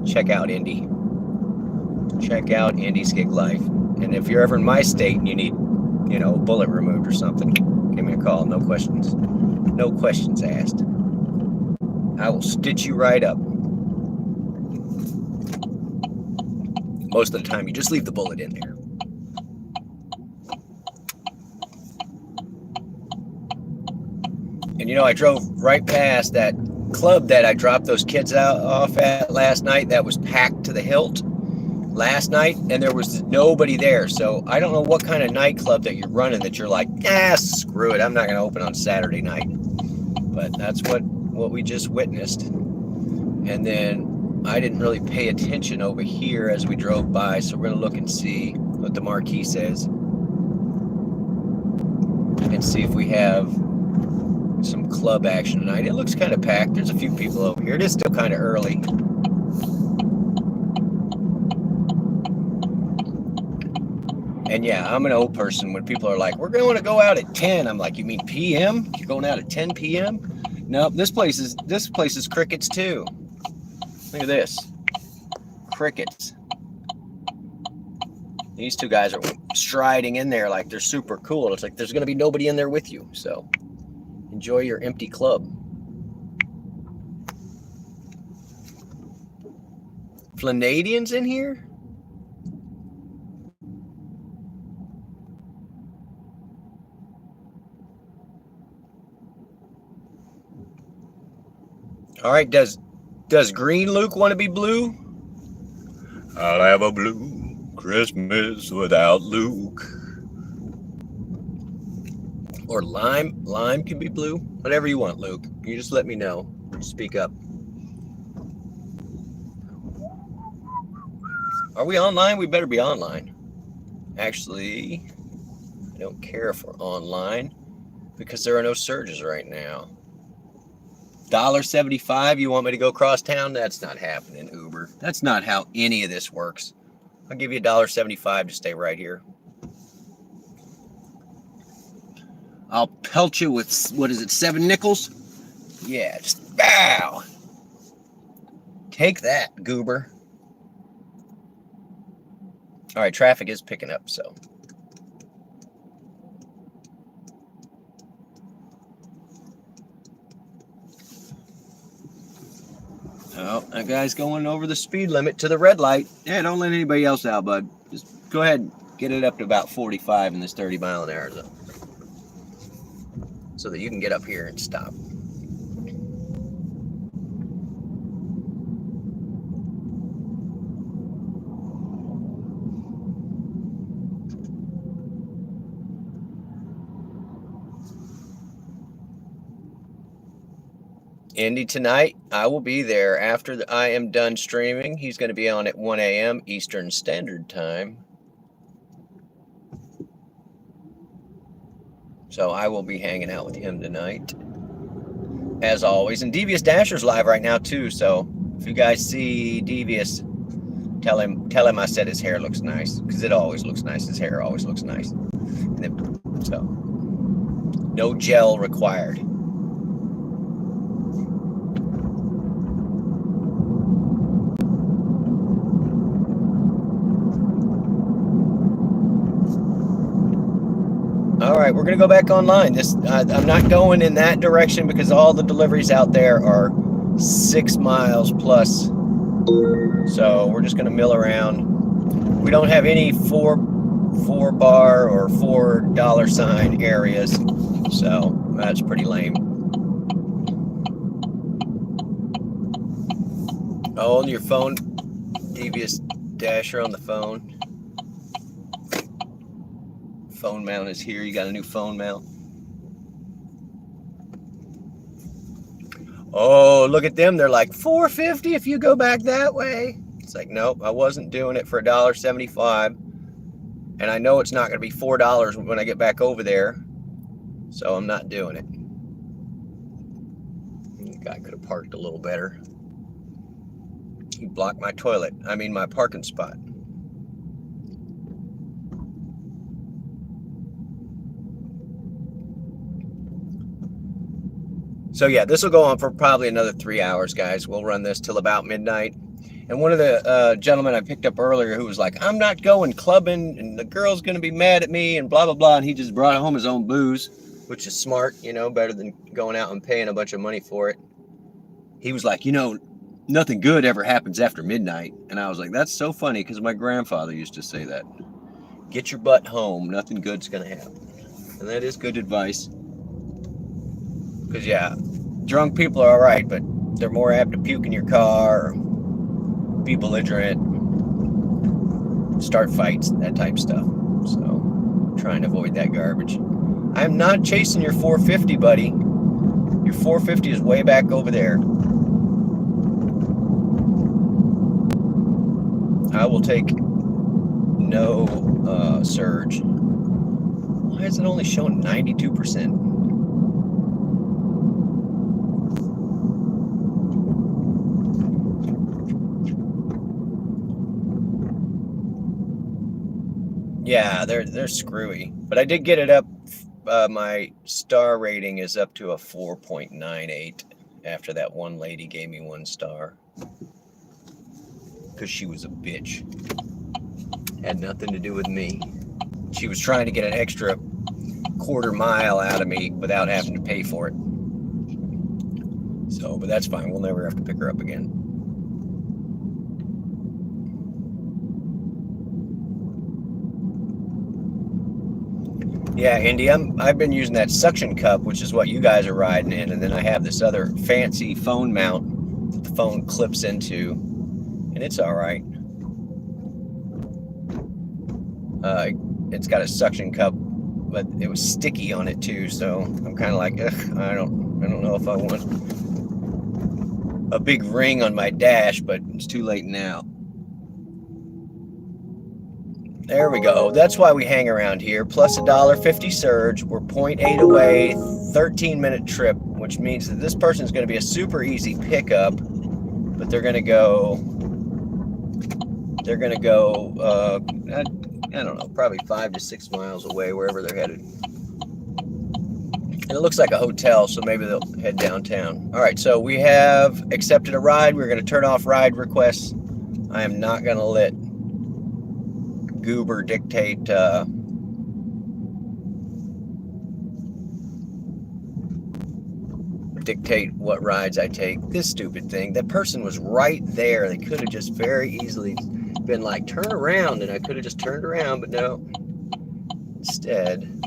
check out Indy. Check out Indy's Gig Life. And if you're ever in my state and you need, a bullet removed or something, give me a call. No questions. No questions asked. I will stitch you right up. Most of the time, you just leave the bullet in there. And I drove right past that club that I dropped those kids off at last night. That was packed to the hilt last night, and there was nobody there. So I don't know what kind of nightclub that you're running that you're like, screw it, I'm not going to open on Saturday night. But that's what we just witnessed. And then I didn't really pay attention over here as we drove by, so we're going to look and see what the marquee says and see if we have some club action tonight. It looks kind of packed. There's a few people over here. It is still kind of early. And yeah, I'm an old person. When people are like, we're going to go out at 10, I'm like, you mean PM? You're going out at 10 PM? Nope, this place is crickets too. Look at this. Crickets. These two guys are striding in there like they're super cool. It's like there's going to be nobody in there with you. So enjoy your empty club. Flanagan's in here? All right, does Green Luke want to be blue? I'll have a blue Christmas without Luke. Or lime. Lime can be blue. Whatever you want, Luke. You just let me know. Speak up. Are we online? We better be online. Actually, I don't care if we're online because there are no surges right now. $1.75, you want me to go cross town? That's not happening, Uber. That's not how any of this works. I'll give you $1.75 to stay right here. I'll pelt you with, 7 nickels? Yeah, just bow. Take that, goober. All right, traffic is picking up, so. Oh, that guy's going over the speed limit to the red light. Yeah, don't let anybody else out, bud. Just go ahead and get it up to about 45 in this 30-mile-an-hour zone, so that you can get up here and stop. Indy tonight, I will be there after I am done streaming. He's going to be on at 1 a.m. Eastern Standard Time. So I will be hanging out with him tonight, as always. And Devious Dasher's live right now too. So if you guys see Devious, tell him I said his hair looks nice, because it always looks nice. His hair always looks nice. So no gel required. All right, we're going to go back online. I'm not going in that direction because all the deliveries out there are 6 miles plus. So we're just going to mill around. We don't have any four bar or $4 sign areas. So that's pretty lame. Oh, on your phone, Devious Dasher on the phone. Phone mount is here. You got a new phone mount. Oh, look at them. They're like $4.50 if you go back that way. It's like, nope, I wasn't doing it for $1.75. And I know it's not going to be $4 when I get back over there. So I'm not doing it. The guy could have parked a little better. He blocked my my parking spot. So yeah, this will go on for probably another 3 hours, guys. We'll run this till about midnight. And one of the gentlemen I picked up earlier who was like, I'm not going clubbing and the girl's going to be mad at me and blah, blah, blah. And he just brought home his own booze, which is smart, better than going out and paying a bunch of money for it. He was like, nothing good ever happens after midnight. And I was like, that's so funny because my grandfather used to say that. Get your butt home. Nothing good's going to happen. And that is good advice. Because, yeah, drunk people are all right, but they're more apt to puke in your car or be belligerent, start fights, that type of stuff. So, trying to avoid that garbage. I'm not chasing your $4.50, buddy. Your $4.50 is way back over there. I will take no surge. Why is it only showing 92%? Yeah, they're screwy. But I did get it up. My star rating is up to a 4.98 after that one lady gave me 1 star. Because she was a bitch. Had nothing to do with me. She was trying to get an extra quarter mile out of me without having to pay for it. So, but that's fine. We'll never have to pick her up again. Yeah, Indy, I've been using that suction cup, which is what you guys are riding in, and then I have this other fancy phone mount that the phone clips into, and it's all right. It's got a suction cup, but it was sticky on it too, so I'm kind of like, ugh, I don't know if I want a big ring on my dash, but it's too late now. There we go. That's why we hang around here. Plus $1.50 surge. We're 0.8 away, 13-minute trip, which means that this person's going to be a super easy pickup, but they're going to go, I don't know, probably 5 to 6 miles away, wherever they're headed. And it looks like a hotel, so maybe they'll head downtown. All right, so we have accepted a ride. We're going to turn off ride requests. I am not going to let Goober dictate what rides I take. This stupid thing. That person was right there. They could have just very easily been like, turn around, and I could have just turned around, but no. Instead,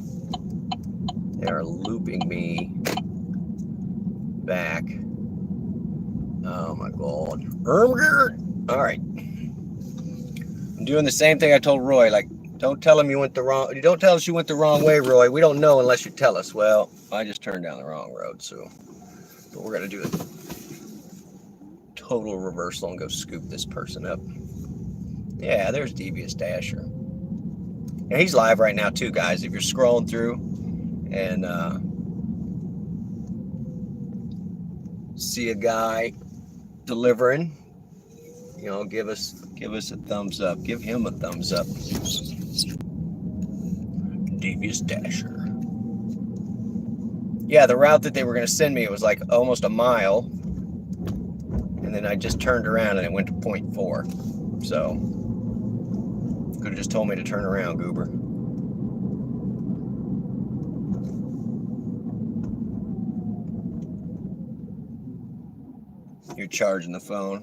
they are looping me back. Oh my God. All right. I'm doing the same thing I told Roy. Like, don't tell us you went the wrong way, Roy. We don't know unless you tell us. Well, I just turned down the wrong road, so but we're gonna do a total reversal and go scoop this person up. Yeah, there's Devious Dasher. And he's live right now too, guys. If you're scrolling through and see a guy delivering, give us a thumbs up. Give him a thumbs up. Devious Dasher. Yeah, the route that they were going to send me, it was like almost a mile. And then I just turned around and it went to 0.4. So, could have just told me to turn around, Goober. You're charging the phone.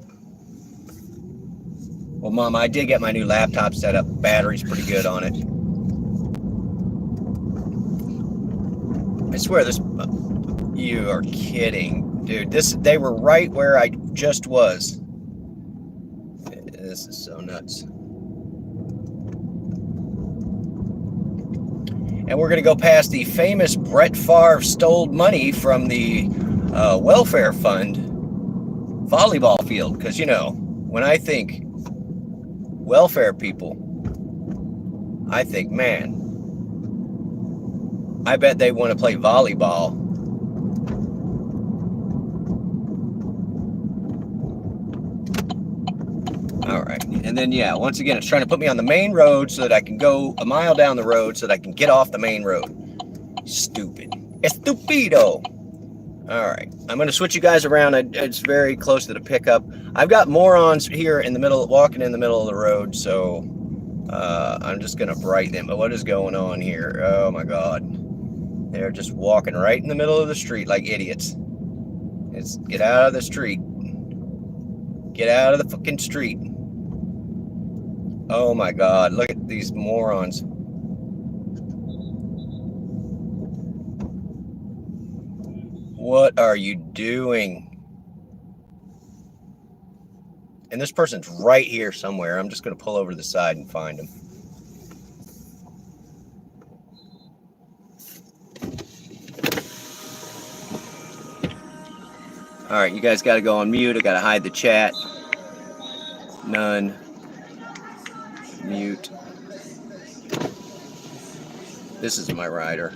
Well, Mom, I did get my new laptop set up. Battery's pretty good on it. I swear this... You are kidding. Dude, they were right where I just was. This is so nuts. And we're going to go past the famous Brett Favre stole money from the welfare fund volleyball field, because when I think welfare people, I think, man, I bet they want to play volleyball. All right, and then yeah, once again, it's trying to put me on the main road so that I can go a mile down the road so that I can get off the main road. Stupid. Estupido. All right, I'm going to switch you guys around. It's very close to the pickup. I've got morons here in the middle, walking in the middle of the road, so I'm just going to bright them. But what is going on here? Oh my God. They're just walking right in the middle of the street like idiots. Get out of the street. Get out of the fucking street. Oh my God, look at these morons. What are you doing? And this person's right here somewhere. I'm just going to pull over to the side and find him. All right, you guys got to go on mute. I got to hide the chat. None. Mute. This is my rider.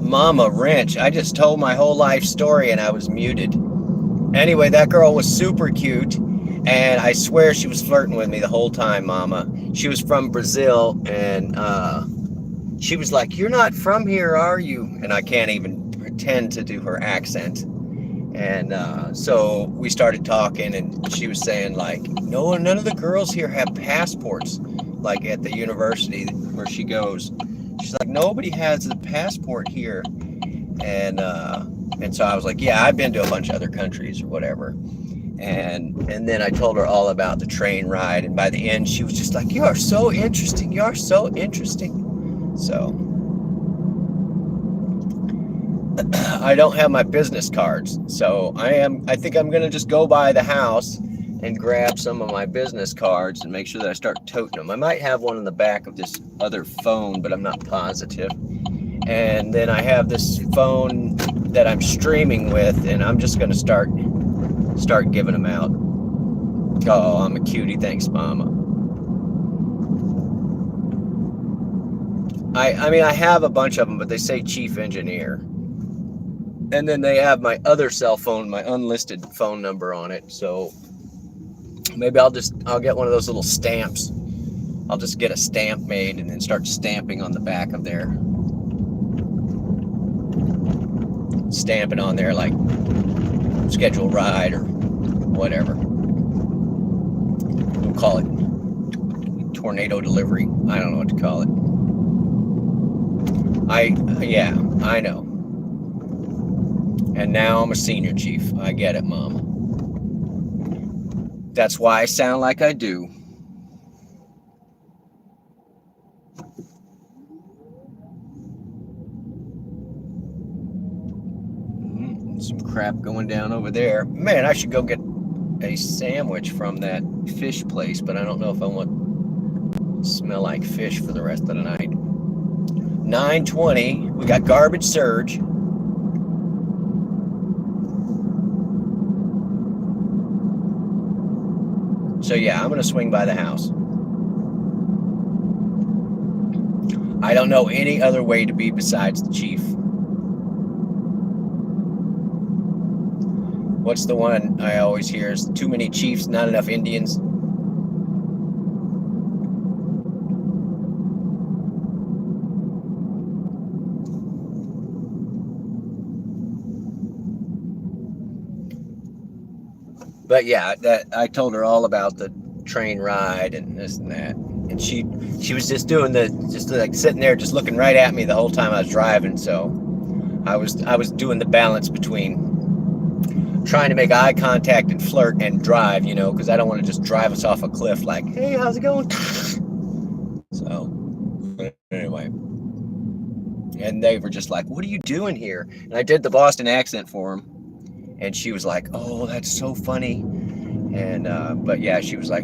Mama Wrench. I just told my whole life story and I was muted. Anyway, that girl was super cute. And I swear she was flirting with me the whole time, Mama. She was from Brazil. And she was like, "You're not from here, are you?" And I can't even pretend to do her accent. And so we started talking, and she was saying, like, "No, none of the girls here have passports, like at the university where she goes." She's like, "Nobody has a passport here." And so I was like, "Yeah, I've been to a bunch of other countries or whatever." And then I told her all about the train ride. And by the end, she was just like, "You are so interesting. You are so interesting." So I don't have my business cards, so I think I'm gonna just go by the house and grab some of my business cards and make sure that I start toting them. I might have one in the back of this other phone, but I'm not positive. And then I have this phone that I'm streaming with, and I'm just gonna start giving them out. Oh, I'm a cutie. Thanks, Mama. I mean, I have a bunch of them, but they say chief engineer. And then they have my other cell phone, my unlisted phone number on it. So maybe I'll get one of those little stamps. I'll just get a stamp made and then start stamping on the back of there. Stamping on there like schedule ride or whatever. We'll call it tornado delivery. I don't know what to call it. Yeah, I know. And now I'm a senior chief. I get it, Mom. That's why I sound like I do. Some crap going down over there. Man, I should go get a sandwich from that fish place, but I don't know if I want to smell like fish for the rest of the night. 9:20. We got garbage surge. So yeah, I'm gonna swing by the house. I don't know any other way to be besides the chief. What's the one I always hear is too many chiefs, not enough Indians. But yeah, that I told her all about the train ride and this and that, and she was just doing like sitting there, just looking right at me the whole time I was driving. So I was doing the balance between trying to make eye contact and flirt and drive, because I don't want to just drive us off a cliff like, "Hey, how's it going?" So anyway, and they were just like, "What are you doing here?" And I did the Boston accent for them. And she was like, "Oh, that's so funny." And but yeah, she was like,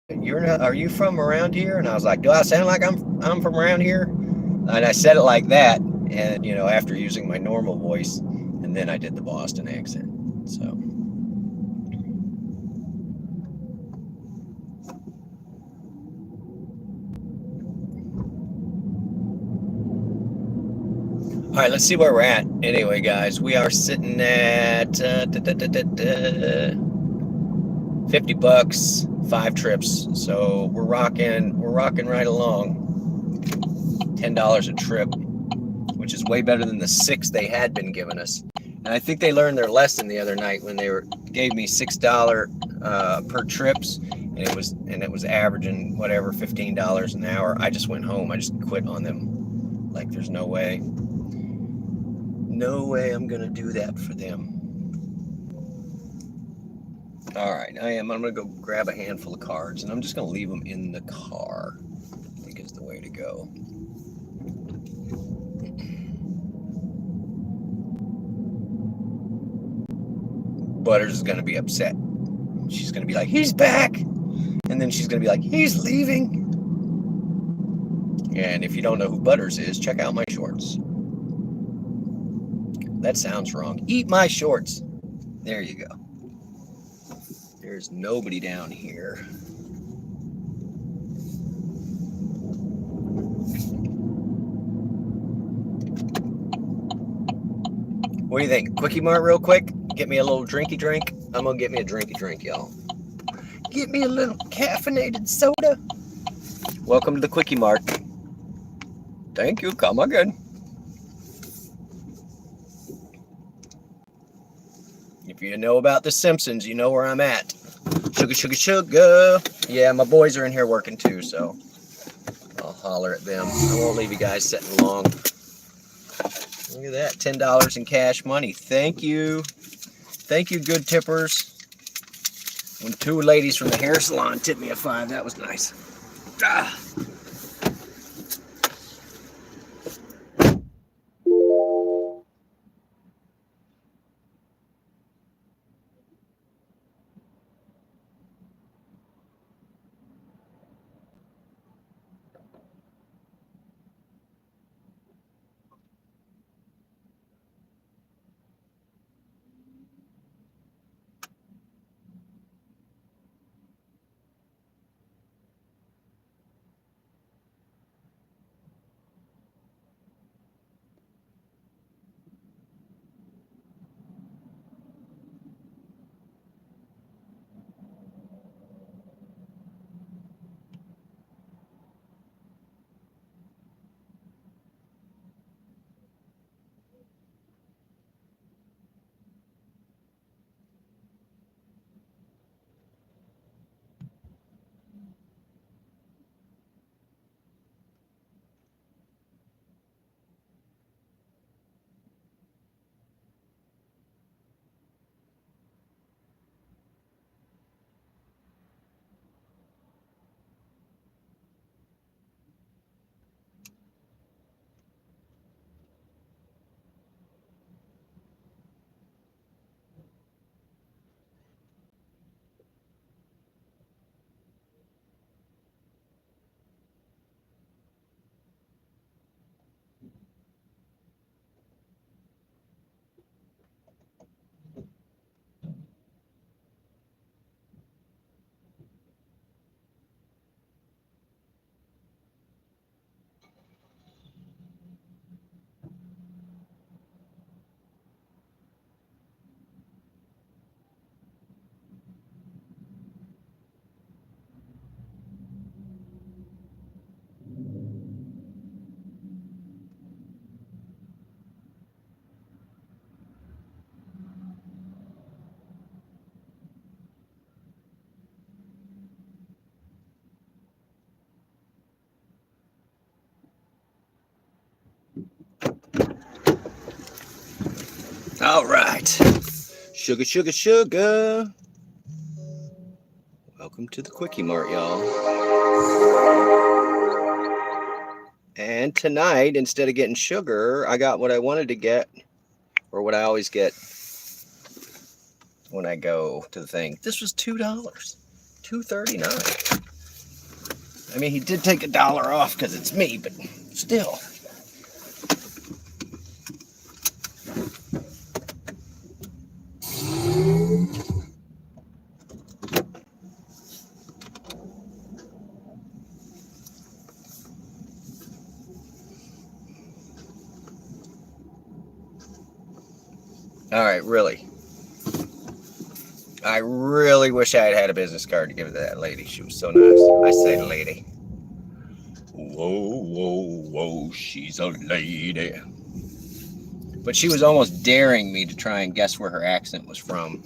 are you from around here?" And I was like, "Do I sound like I'm from around here?" And I said it like that, and after using my normal voice, and then I did the Boston accent. So all right, let's see where we're at. Anyway, guys, we are sitting at $50, 5 trips. So we're rocking right along. $10 a trip, which is way better than the 6 they had been giving us. And I think they learned their lesson the other night when they gave me $6 per trips, and it was averaging whatever $15 an hour. I just went home. I just quit on them. Like, there's no way. No way I'm gonna do that for them. All right, I'm gonna go grab a handful of cards, and I'm just gonna leave them in the car. I think is the way to go. Butters is gonna be upset. She's gonna be like, "He's back," and then she's gonna be like, "He's leaving." And if you don't know who Butters is, check out my shorts. That sounds wrong. Eat my shorts. There you go. There's nobody down here. What do you think? Quickie Mart real quick? Get me a little drinky drink. I'm gonna get me a drinky drink, y'all. Get me a little caffeinated soda. Welcome to the Quickie Mart. Thank you. Come again. If you know about The Simpsons, you know where I'm at. Sugar, sugar, sugar. Yeah, my boys are in here working too, so I'll holler at them. I won't leave you guys sitting long. Look at that, $10 in cash money. Thank you. Thank you, good tippers. When 2 ladies from the hair salon tipped me a $5, that was nice. Ah. All right. Sugar, sugar, sugar. Welcome to the Quickie Mart, y'all. And tonight, instead of getting sugar, I got what I wanted to get, or what I always get when I go to the thing. This was $2, $2.39. I mean, he did take $1 off because it's me, but still. All right, really. I really wish I had had a business card to give to that lady. She was so nice. I say lady. Whoa, whoa, whoa, she's a lady. But she was almost daring me to try and guess where her accent was from.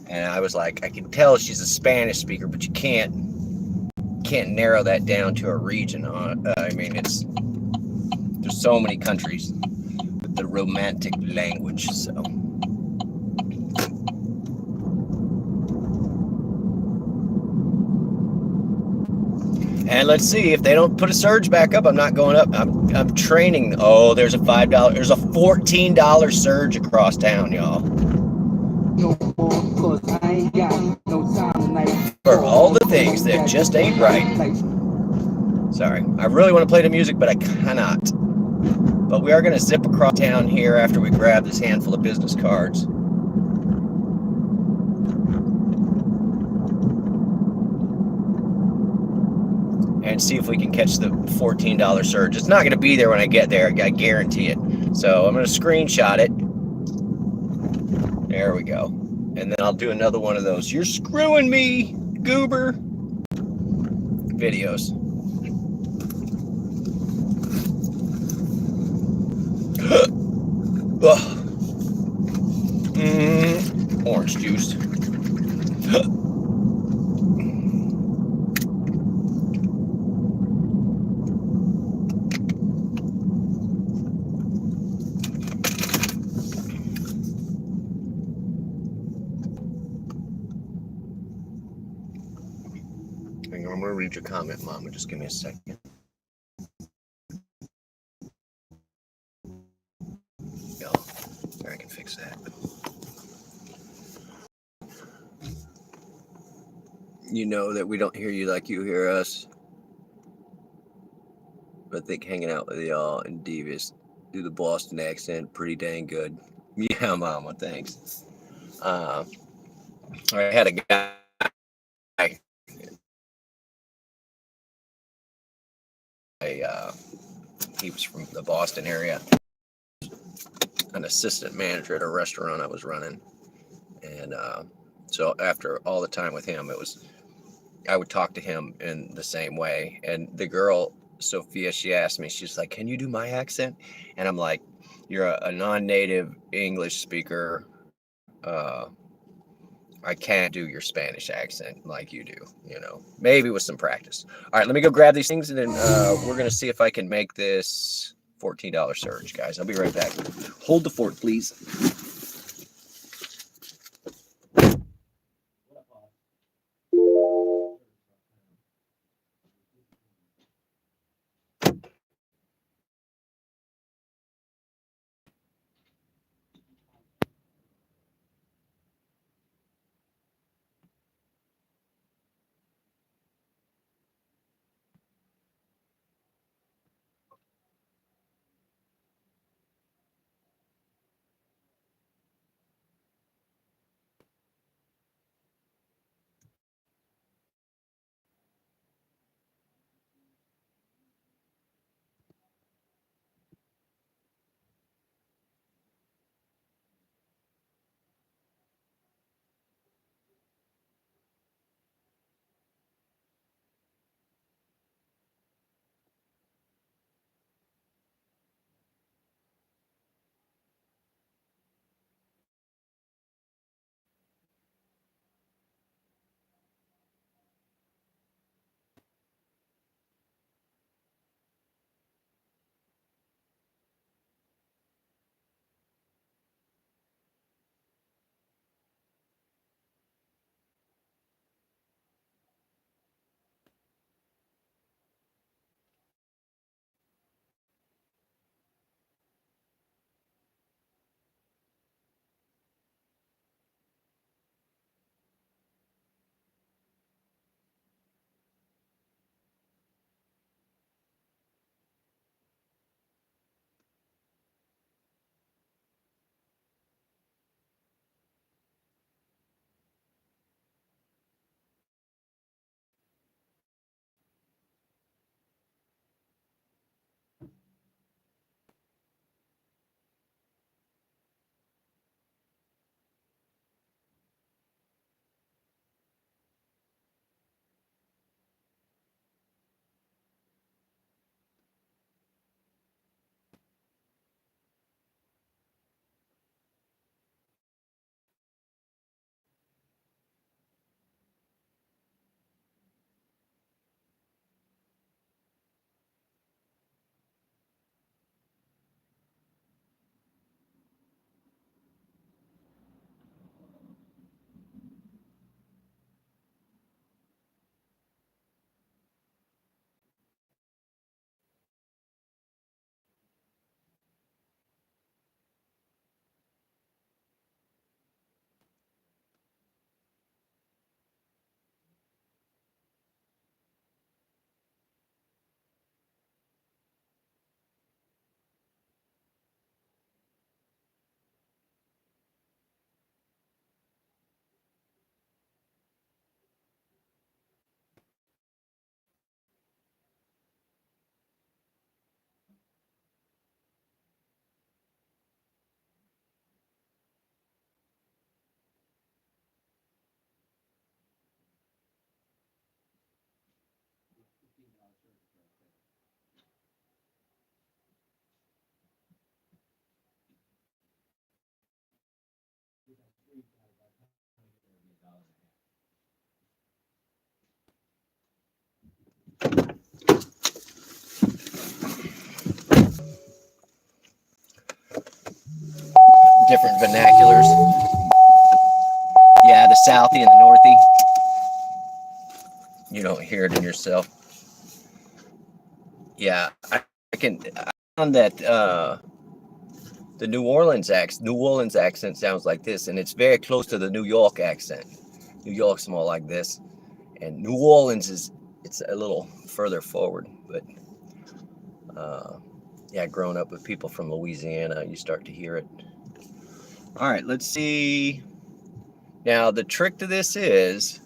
And I was like, I can tell she's a Spanish speaker, but you can't narrow that down to a region. I mean, there's so many countries with the romantic language, so. And let's see, if they don't put a surge back up, I'm not going up. I'm training. Oh, there's a $5. There's a $14 surge across town, y'all. For all the things that just ain't right. Sorry, I really want to play the music, but I cannot. But we are going to zip across town here after we grab this handful of business cards. And see if we can catch the $14 surge. It's not going to be there when I get there. I guarantee it. So I'm going to screenshot it. There we go. And then I'll do another one of those "you're screwing me, goober" videos. Orange juice. Hang on, I'm gonna read your comment, Mama. Just give me a second. Go. There, I can fix that. You know that we don't hear you like you hear us. But I think hanging out with y'all and Devious do the Boston accent pretty dang good. Yeah, Mama, thanks. I had a guy. He was from the Boston area, an assistant manager at a restaurant I was running, and so after all the time with him, I would talk to him in the same way. And the girl Sophia, she asked me, she's like, "Can you do my accent?" And I'm like, "You're a non-native English speaker. I can't do your Spanish accent like you do, maybe with some practice." All right, let me go grab these things, and then we're going to see if I can make this $14 surge, guys. I'll be right back. Hold the fort, please. different vernaculars. Yeah, the Southie and the Northie. You don't hear it in yourself. Yeah, I found that the New Orleans accent sounds like this, and it's very close to the New York accent. New York's more like this, and New Orleans it's a little further forward. But yeah, growing up with people from Louisiana, you start to hear it. All right, let's see. Now the trick to this is,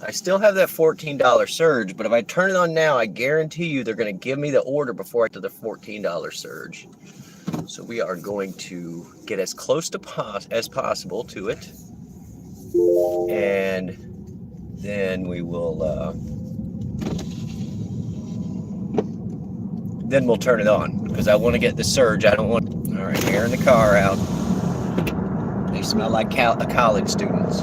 I still have that $14 surge, but if I turn it on now, I guarantee you they're going to give me the order before I get to the $14 surge. So we are going to get as close to as possible to it, and then we will then we'll turn it on, because I want to get the surge. I don't want. All right, airing the car out. They smell like college students.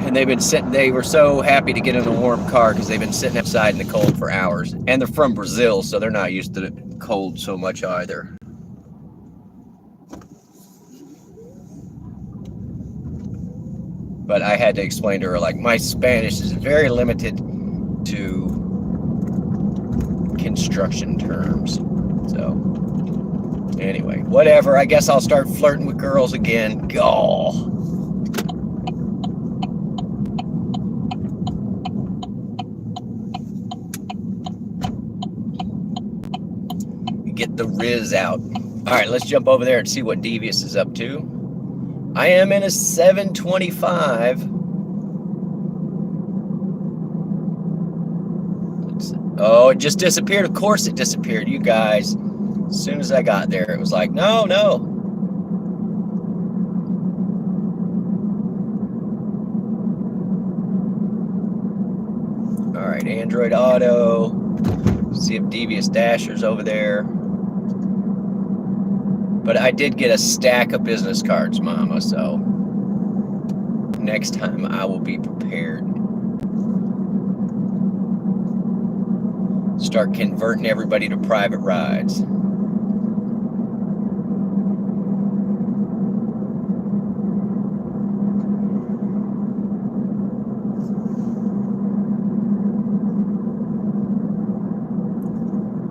And they've been sitting, they were so happy to get in a warm car because they've been sitting outside in the cold for hours. And they're from Brazil, so they're not used to the cold so much either. But I had to explain to her, like, my Spanish is very limited to construction terms. So, anyway, whatever. I guess I'll start flirting with girls again. Gah. Get the Riz out. All right, let's jump over there and see what Devious is up to. I am in a 725. Oh, it just disappeared. Of course it disappeared, you guys. As soon as I got there, it was like, no. All right, Android Auto. See if Devious Dasher's over there. But I did get a stack of business cards, Mama, so next time I will be prepared. Start converting everybody to private rides. All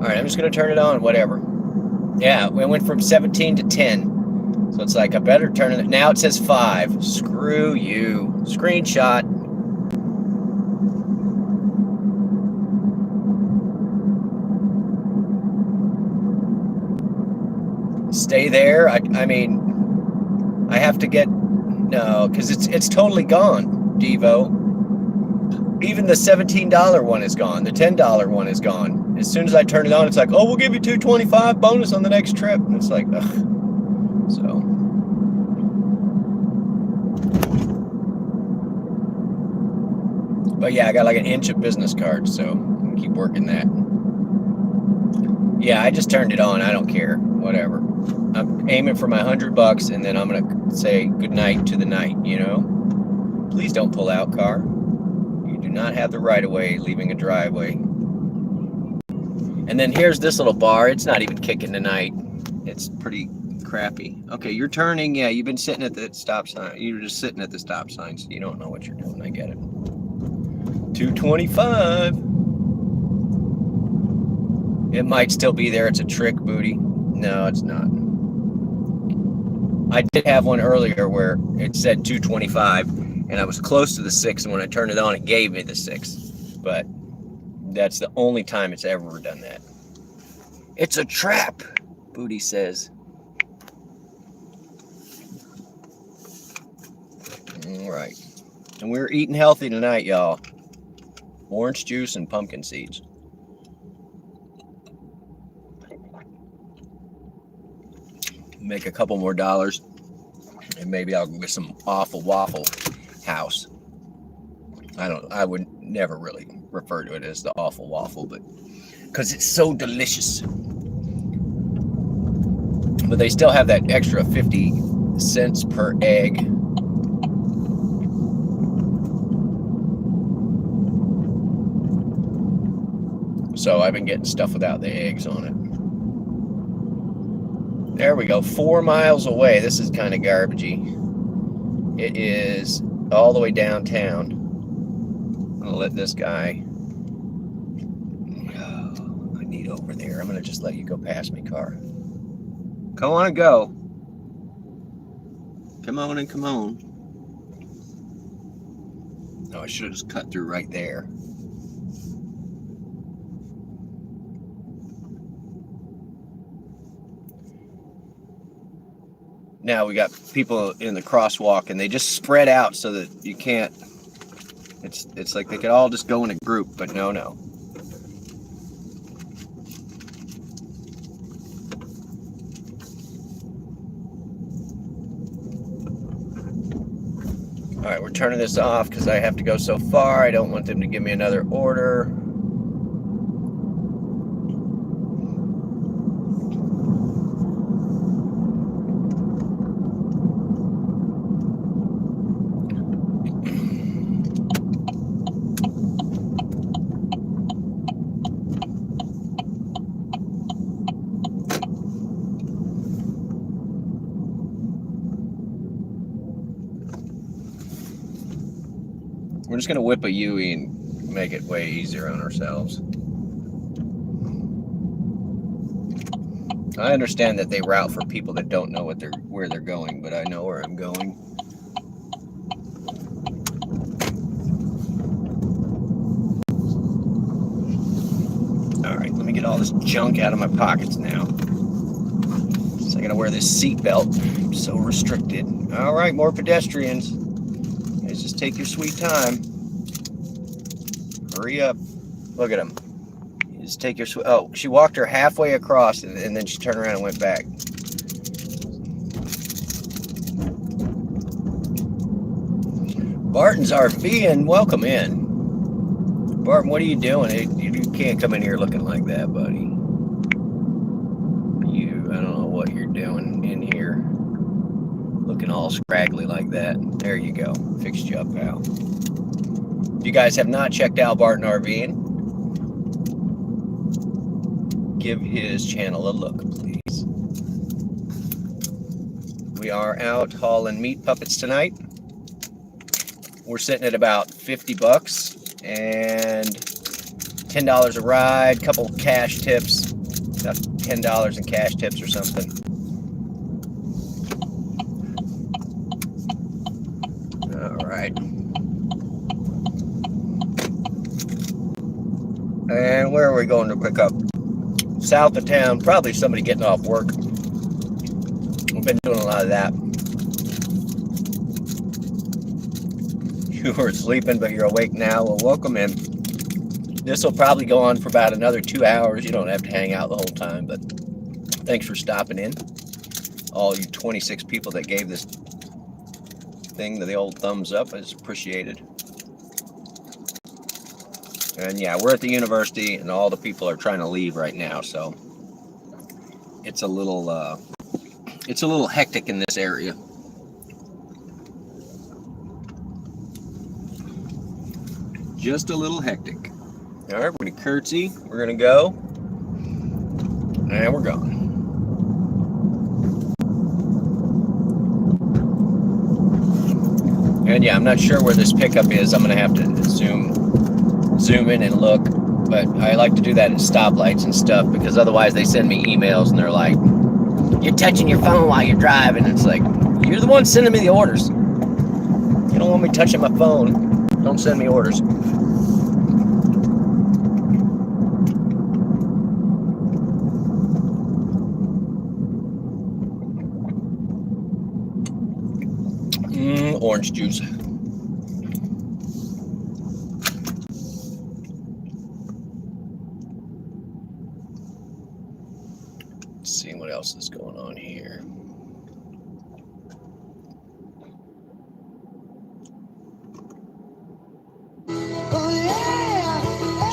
right, I'm just going to turn it on, whatever. Yeah, we went from 17 to 10. So it's like, I better turn it. Now it says 5. Screw you. Screenshot. Stay there. I mean, I have to get, no, because it's totally gone, Devo. Even the $17 one is gone. The $10 one is gone. As soon as I turn it on, it's like, oh, we'll give you $225 bonus on the next trip. And it's like, ugh. So. But yeah, I got like an inch of business cards, so I'm gonna keep working that. Yeah, I just turned it on. I don't care. Whatever. I'm aiming for my $100, and then I'm gonna say goodnight to the night, you know? Please don't pull out, car. You do not have the right of way leaving a driveway. And then here's this little bar. It's not even kicking tonight. It's pretty crappy. Okay, you're turning. Yeah, you've been sitting at the stop sign. You're just sitting at the stop sign, so you don't know what you're doing. I get it. 225. It might still be there. It's a trick, Booty. No, it's not. I did have one earlier where it said 225, and I was close to the 6, and when I turned it on, it gave me the 6. But that's the only time it's ever done that. It's a trap, Booty says. All right. And we're eating healthy tonight, y'all. Orange juice and pumpkin seeds. Make a couple more dollars, and maybe I'll get some Awful Waffle House. I would never really refer to it as the Awful Waffle, but because it's so delicious. But they still have that extra 50 cents per egg. So I've been getting stuff without the eggs on it. There we go. 4 miles away. This is kind of garbagey. It is all the way downtown. I'm going to let this guy... Oh, I need over there. I'm going to just let you go past me, car. Come on and go. Come on and come on. Oh, I should have just cut through right there. Now we got people in the crosswalk and they just spread out so that you can't, it's like they could all just go in a group, but no. All right, we're turning this off because I have to go so far. I don't want them to give me another order. We're just gonna whip a Yui and make it way easier on ourselves. I understand that they route for people that don't know where they're going, but I know where I'm going. All right, let me get all this junk out of my pockets now. So I gotta wear this seat belt. I'm so restricted. All right, more pedestrians. Just take your sweet time. Hurry up. Look at them. Just take your sweet... Oh, she walked her halfway across and then she turned around and went back. Barton's RV and welcome in. Barton, what are you doing? You can't come in here looking like that, buddy. I don't know what you're doing in here. Looking all scraggly like that. There you go. Fixed you up, pal. If you guys have not checked out Barton RVing, give his channel a look, please. We are out hauling meat puppets tonight. We're sitting at about $50 and $10 a ride, couple cash tips, about $10 in cash tips or something. Right. And where are we going to pick up? South of town, probably somebody getting off work. We've been doing a lot of that. You were sleeping, but you're awake now. Well, welcome in. This will probably go on for about another 2 hours. You don't have to hang out the whole time, but thanks for stopping in. All you 26 people that gave this thing the old thumbs up is appreciated. And yeah, we're at the university and all the people are trying to leave right now, so it's a little hectic in this area. Just a little hectic. All right, we're gonna curtsy, we're gonna go, and we're gone. And yeah, I'm not sure where this pickup is. I'm gonna have to zoom in and look, but I like to do that at stoplights and stuff because otherwise they send me emails and they're like, "You're touching your phone while you're driving." It's like, you're the one sending me the orders. You don't want me touching my phone. Don't send me orders. Orange juice. Let's see what else is going on here.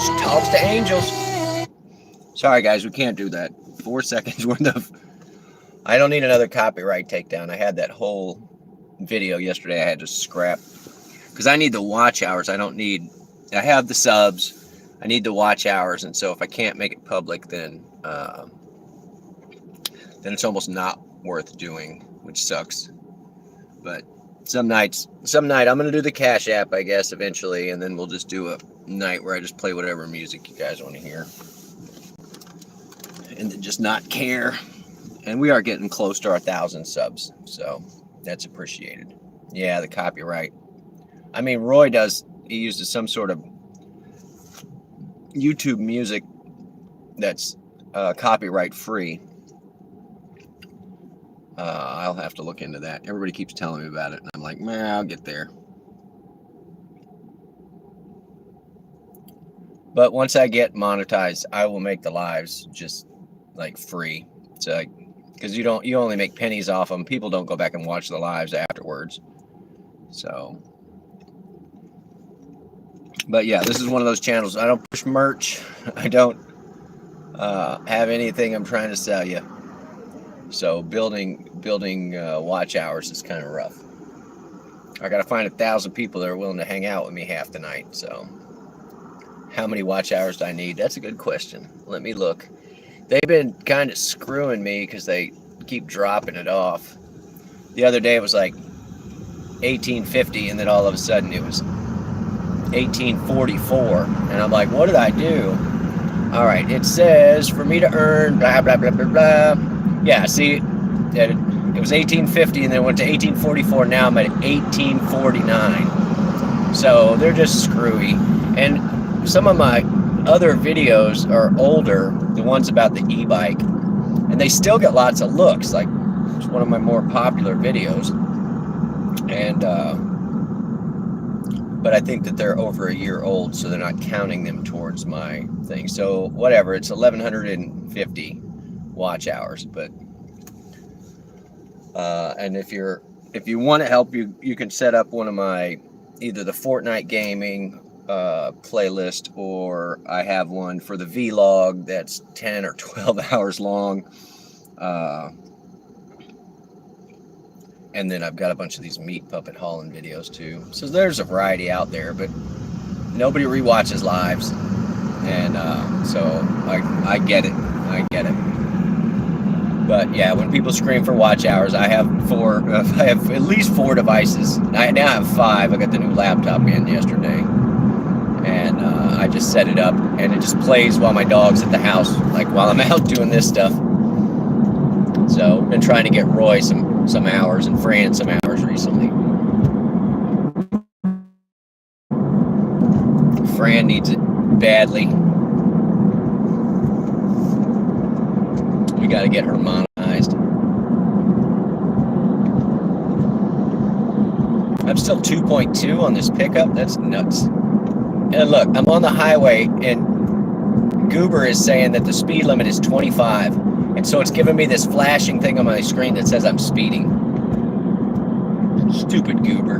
She talks to angels. Sorry guys, we can't do that. 4 seconds worth of... I don't need another copyright takedown. I had that whole video yesterday I had to scrap because I need the watch hours. I have the subs, I need the watch hours, and so if I can't make it public, then then it's almost not worth doing, which sucks. But some night I'm gonna do the Cash App, I guess, eventually, and then we'll just do a night where I just play whatever music you guys want to hear, and then just not care. And we are getting close to our 1,000 subs, so that's appreciated. Yeah, the copyright. I mean, Roy he uses some sort of YouTube music that's copyright free. I'll have to look into that. Everybody keeps telling me about it, and I'm like, man, I'll get there. But once I get monetized, I will make the lives just like free. It's like, because you only make pennies off them. People don't go back and watch the lives afterwards. So, but yeah, this is one of those channels. I don't push merch. I don't have anything I'm trying to sell you. So building watch hours is kind of rough. I got to find 1,000 people that are willing to hang out with me half the night. So how many watch hours do I need? That's a good question. Let me look. They've been kind of screwing me because they keep dropping it off. The other day it was like 1850, and then all of a sudden it was 1844, and I'm like, what did I do? All right, it says for me to earn blah blah blah blah blah. Yeah, see, it was 1850, and then it went to 1844. Now I'm at 1849. So they're just screwy. And some of my other videos are older, the ones about the e-bike, and they still get lots of looks. Like, it's one of my more popular videos. And but I think that they're over a year old, so they're not counting them towards my thing. So whatever, it's 1,150 watch hours. But and if you want to help, you can set up one of my, either the Fortnite gaming playlist, or I have one for the vlog that's 10 or 12 hours long. And then I've got a bunch of these meat puppet hauling videos too. So there's a variety out there, but nobody rewatches lives. And so I get it. I get it. But yeah, when people scream for watch hours, I have at least 4 devices. I now have 5. I got the new laptop in yesterday. And I just set it up, and it just plays while my dog's at the house, like while I'm out doing this stuff. So I've been trying to get Roy some hours and Fran some hours recently. Fran needs it badly. We got to get her monetized. I'm still 2.2 on this pickup. That's nuts. And look, I'm on the highway, and Goober is saying that the speed limit is 25. And so it's giving me this flashing thing on my screen that says I'm speeding. Stupid Goober.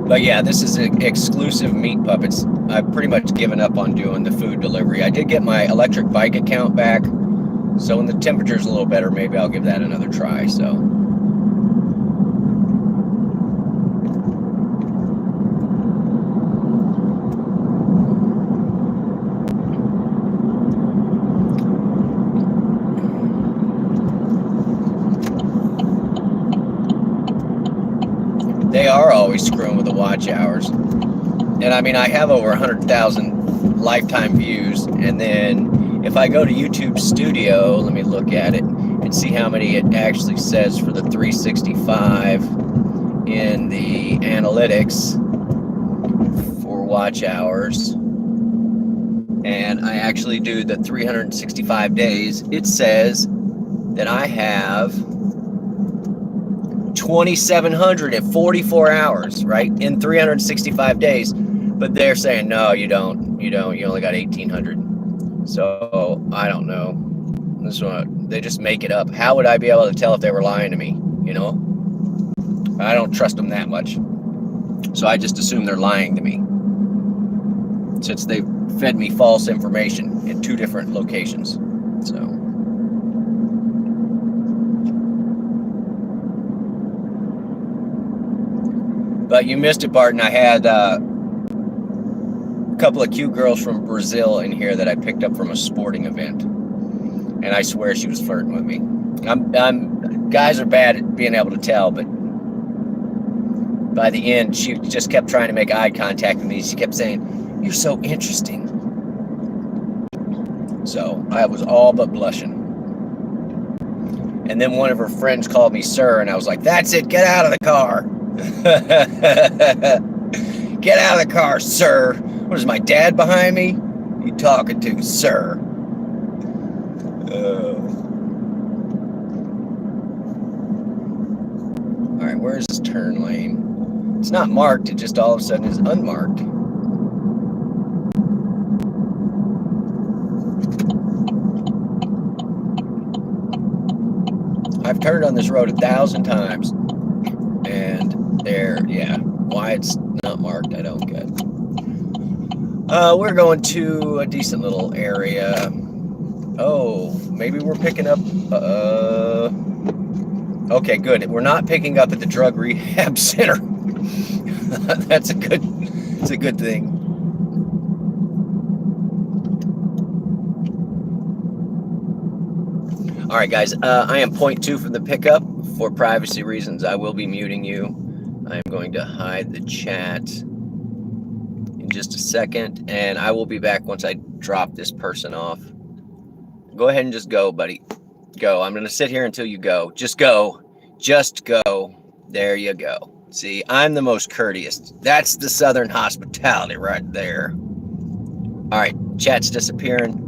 But yeah, this is exclusive Meat Puppets. I've pretty much given up on doing the food delivery. I did get my electric bike account back. So when the temperature's a little better, maybe I'll give that another try. So. They are always screwing with the watch hours. And I mean, I have over 100,000 lifetime views. And then if I go to YouTube Studio, let me look at it and see how many it actually says for the 365 in the analytics for watch hours. And I actually do the 365 days. It says that I have 2,744 hours, right, in 365 days. But they're saying, no, you don't. You only got 1,800. So I don't know. This one, they just make it up. How would I be able to tell if they were lying to me? You know, I don't trust them that much. So I just assume they're lying to me, since they've fed me false information in 2 different locations. So. But you missed it, Barton. I had a couple of cute girls from Brazil in here that I picked up from a sporting event, and I swear she was flirting with me. Guys are bad at being able to tell, but by the end, she just kept trying to make eye contact with me. She kept saying, "You're so interesting." So I was all but blushing. And then one of her friends called me sir, and I was like, "That's it, get out of the car." Get out of the car, sir. What is my dad behind me? You talking to, sir? All right, where's this turn lane? It's not marked, it just all of a sudden is unmarked. I've turned on this road 1,000 times, and yeah, why it's not marked, I don't get. We're going to a decent little area. Oh, maybe we're picking up, okay, good. We're not picking up at the drug rehab center. It's a good thing. All right, guys, I am 0.2 from the pickup. For privacy reasons, I will be muting you. I'm going to hide the chat in just a second, and I will be back once I drop this person off. Go ahead and just go, buddy. Go. I'm going to sit here until you go. Just go. Just go. There you go. See, I'm the most courteous. That's the Southern hospitality right there. All right, chat's disappearing.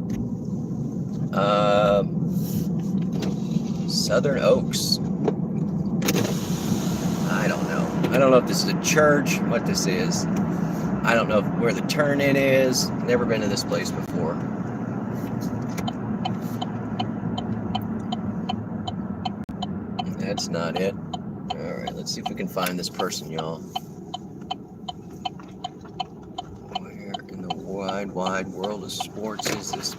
Southern Oaks. I don't know. I don't know if this is a church, what this is. I don't know where the turn-in is. Never been to this place before. That's not it. All right, let's see if we can find this person, y'all. Where in the wide, wide world of sports is this?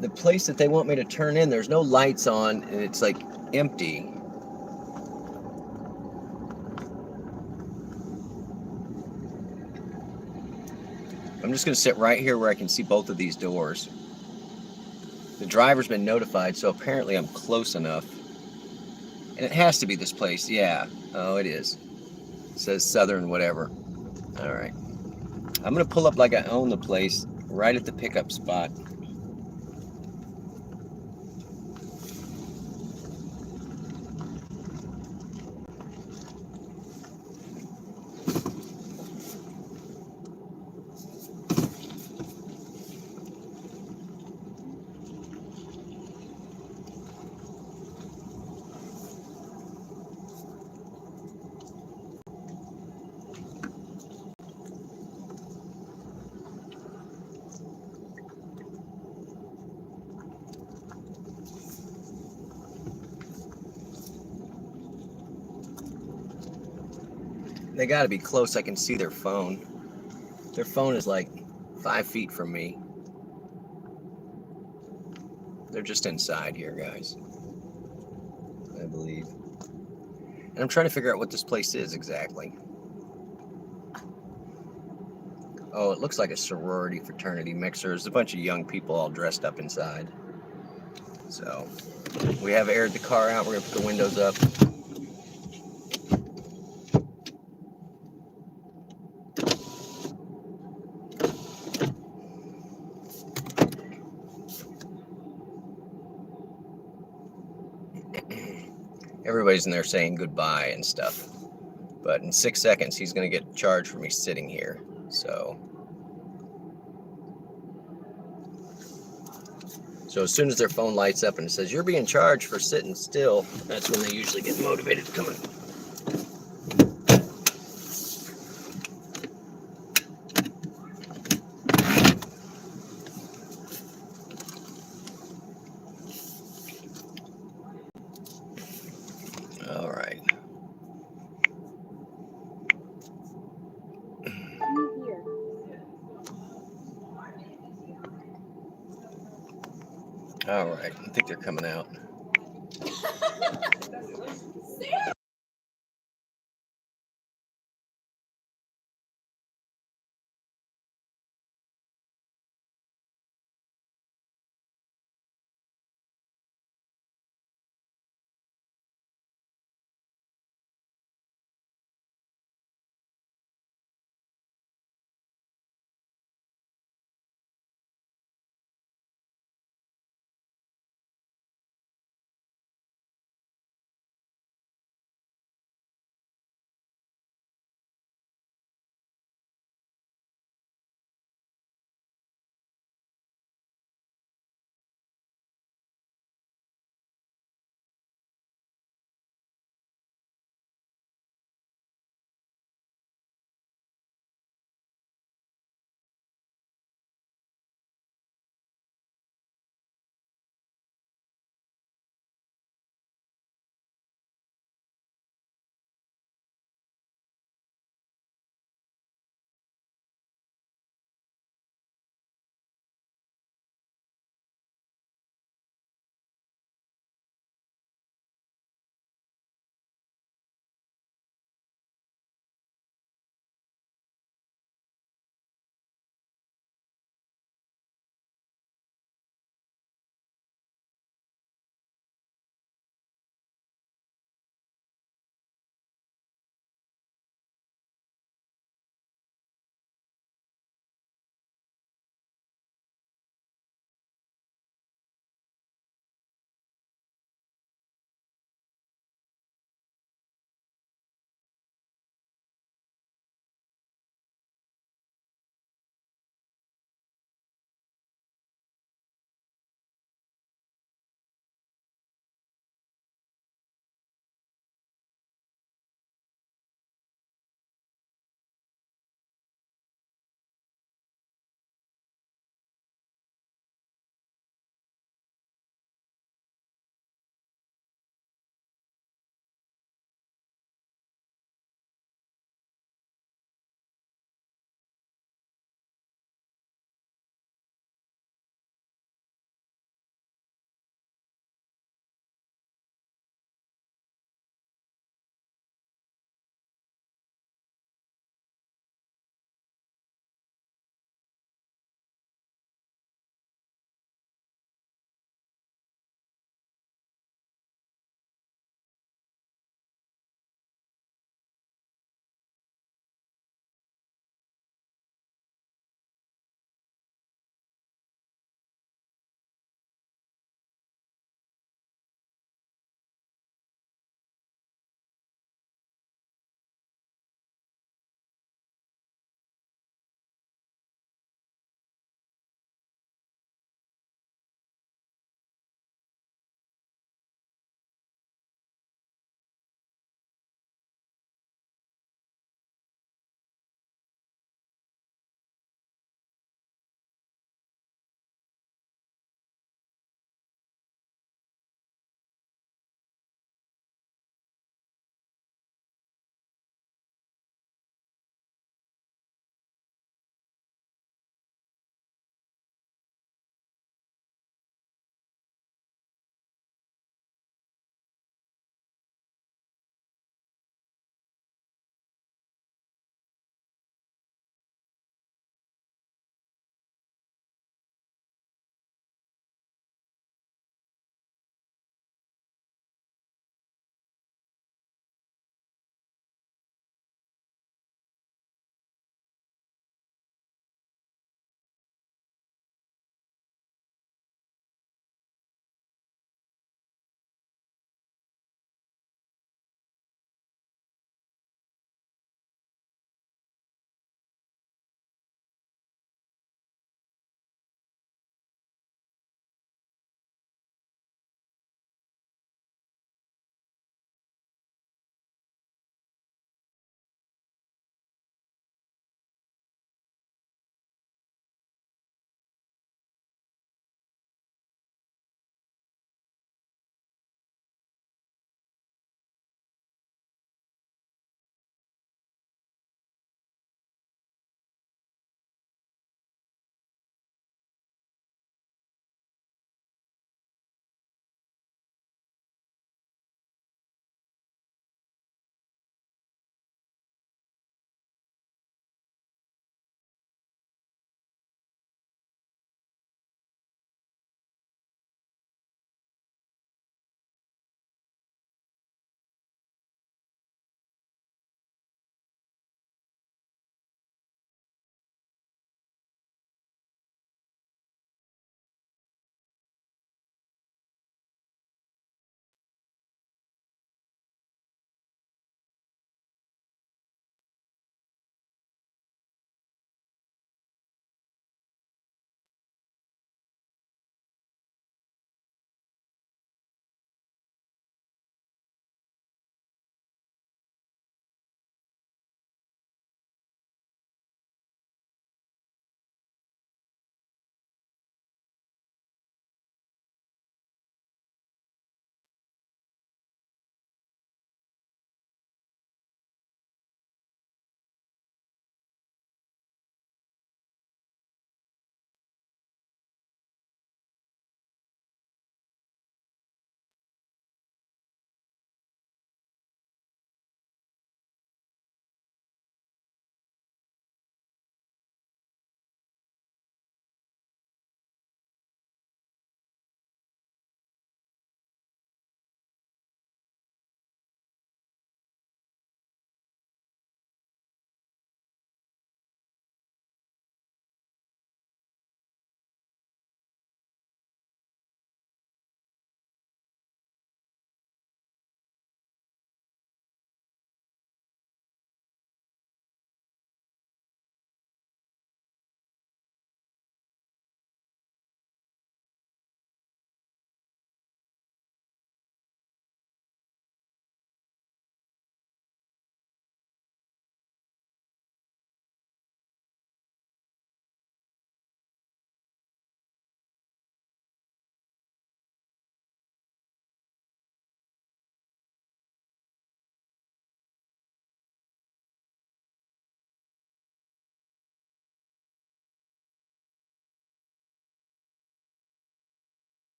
The place that they want me to turn in, there's no lights on, and it's like empty. I'm just going to sit right here where I can see both of these doors. The driver's been notified, so apparently I'm close enough. And it has to be this place, yeah. Oh, it is. It says Southern whatever. All right. I'm going to pull up like I own the place right at the pickup spot. They got to be close. I can see their phone. Their phone is like 5 feet from me. They're just inside here, guys, I believe. And I'm trying to figure out what this place is exactly. Oh, it looks like a sorority fraternity mixer. There's a bunch of young people all dressed up inside. So we have aired the car out. We're going to put the windows up. Everybody's in there saying goodbye and stuff. But in 6 seconds, he's going to get charged for me sitting here. So as soon as their phone lights up and it says, "You're being charged for sitting still," that's when they usually get motivated to come in. All right. All right, I think they're coming out.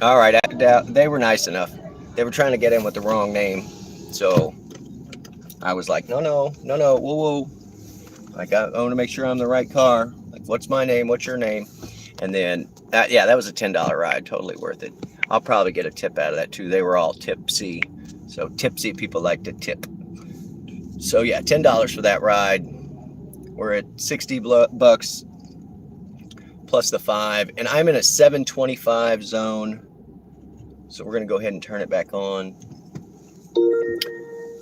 All right, they were nice enough. They were trying to get in with the wrong name, so I was like, no, no, no, no, whoa, whoa. Like, I want to make sure I'm the right car. Like, what's my name? What's your name? And then, yeah, that was a $10 ride. Totally worth it. I'll probably get a tip out of that too. They were all tipsy. So tipsy people like to tip. So yeah, $10 for that ride. We're at 60 bucks plus the 5. And I'm in a 725 zone. So we're going to go ahead and turn it back on.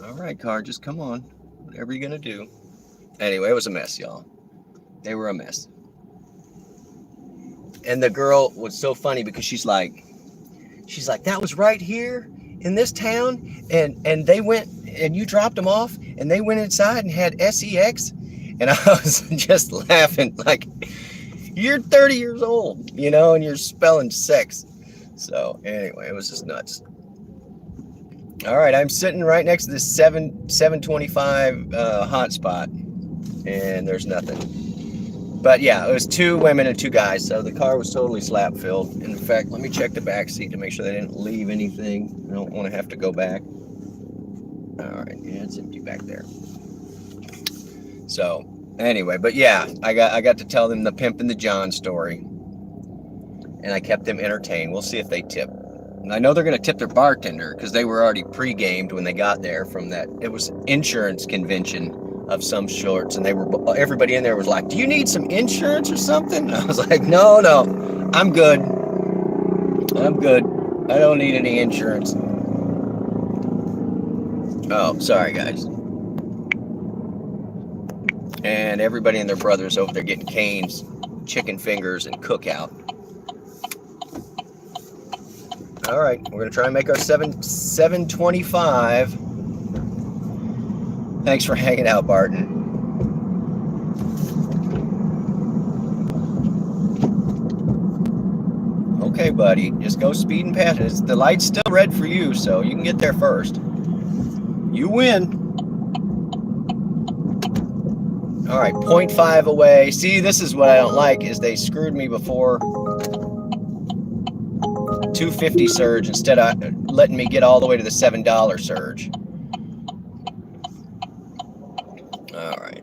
All right, car, just come on. Whatever you're going to do. Anyway, it was a mess, y'all. They were a mess. And the girl was so funny because she's like, that was right here in this town, and they went, and you dropped them off, and they went inside and had sex. And I was just laughing, like, you're 30 years old, you know, and you're spelling sex. So anyway, it was just nuts. All right, I'm sitting right next to this 725 hotspot, and there's nothing. But yeah, it was 2 women and 2 guys, so the car was totally slap filled. In fact, let me check the back seat to make sure they didn't leave anything. I don't want to have to go back. All right, yeah, it's empty back there. So anyway, but yeah, I got to tell them the Pimp and the John story, and I kept them entertained. We'll see if they tip. And I know they're going to tip their bartender because they were already pre-gamed when they got there from that. It was insurance convention of some sorts, and everybody in there was like, do you need some insurance or something? And I was like, no, I'm good. I don't need any insurance. Oh, sorry guys. And everybody and their brothers over there getting canes, chicken fingers, and cookout. All right, we're gonna try and make our 725. Thanks for hanging out, Barton. Okay, buddy, just go speeding past it. The light's still red for you, so you can get there first. You win. All right, 0.5 away. See, this is what I don't like, is they screwed me before. 250 surge instead of letting me get all the way to the $7 surge. All right.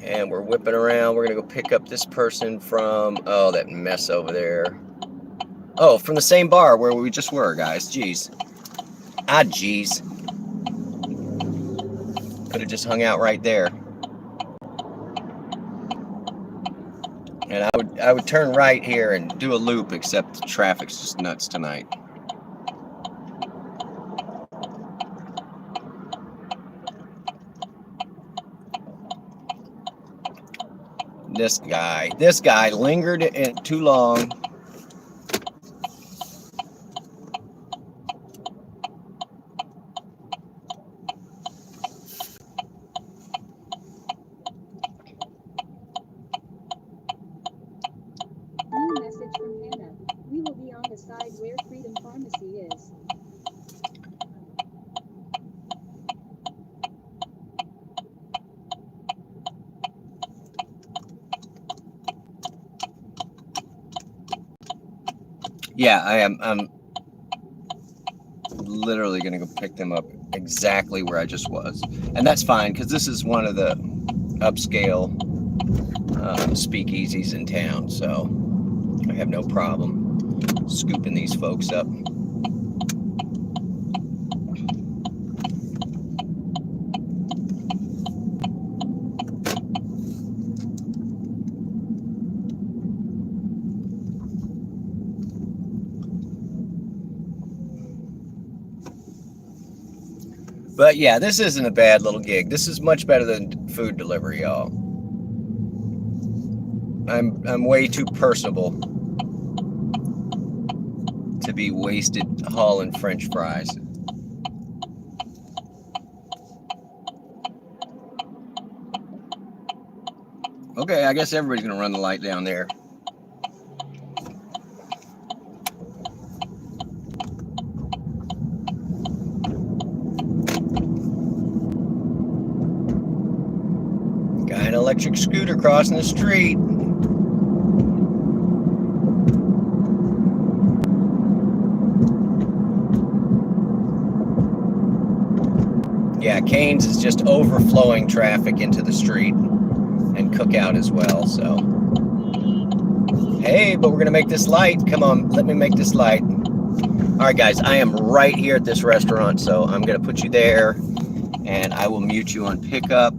And we're whipping around. We're going to go pick up this person from, oh, that mess over there. Oh, from the same bar where we just were, guys. Jeez. Jeez. Could have just hung out right there. And I would turn right here and do a loop, except the traffic's just nuts tonight. This guy lingered in too long. New message from Hannah. We will be on the side where Freedom Pharmacy is. Yeah, I'm literally gonna go pick them up exactly where I just was, and that's fine because this is one of the upscale speakeasies in town, so I have no problem scooping these folks up. But yeah, this isn't a bad little gig. This is much better than food delivery, y'all. I'm way too personable to be wasted hauling French fries. Okay, I guess everybody's gonna run the light down there. Got an electric scooter crossing the street. Yeah, Canes is just overflowing traffic into the street, and Cookout as well. So, hey, but we're gonna make this light. Come on, let me make this light. All right, guys, I am right here at this restaurant, so I'm gonna put you there, and I will mute you on pickup.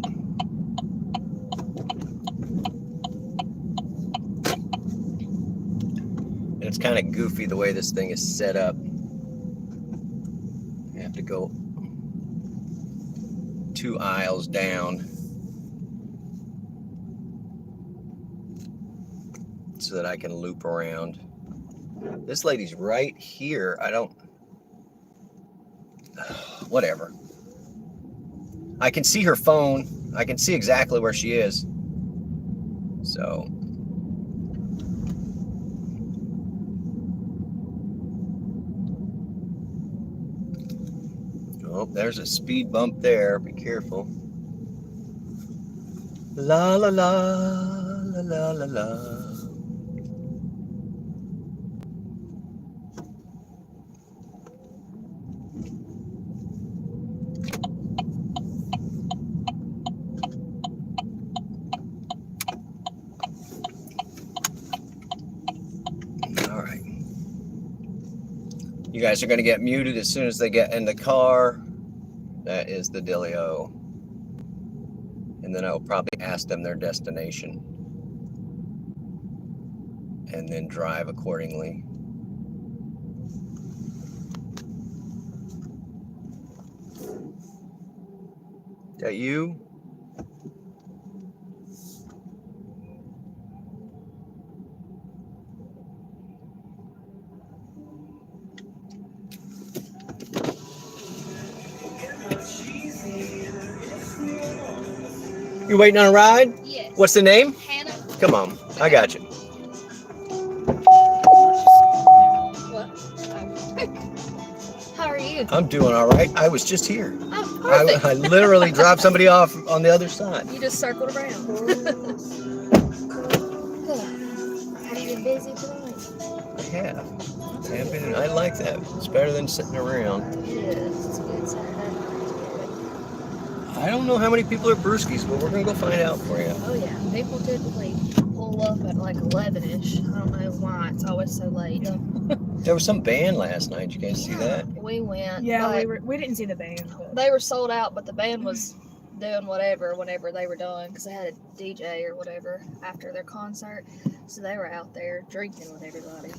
And it's kind of goofy the way this thing is set up. I have to go 2 aisles down so that I can loop around. This lady's right here. I don't... Whatever. I can see her phone. I can see exactly where she is. So... Oh, there's a speed bump there. Be careful. La la la la la la la. All right. You guys are going to get muted as soon as they get in the car. That is the dealio. And then I will probably ask them their destination and then drive accordingly. Is that you? You waiting on a ride? Yes. What's the name? Hannah? Come on, I got you. What? How are you? I'm doing all right. I was just here. Oh, perfect. I literally dropped somebody off on the other side. You just circled around. Have you been busy tonight? I have. I like that. It's better than sitting around. Yes, it's a good Saturday. I don't know how many people are brewskis, but we're gonna go find out for you. Oh yeah, people typically pull up at like 11ish. I don't know why it's always so late. There was some band last night. Did you guys see that? We went. Yeah, but we didn't see the band. But they were sold out, but the band was doing whatever whenever they were done because they had a DJ or whatever after their concert. So they were out there drinking with everybody.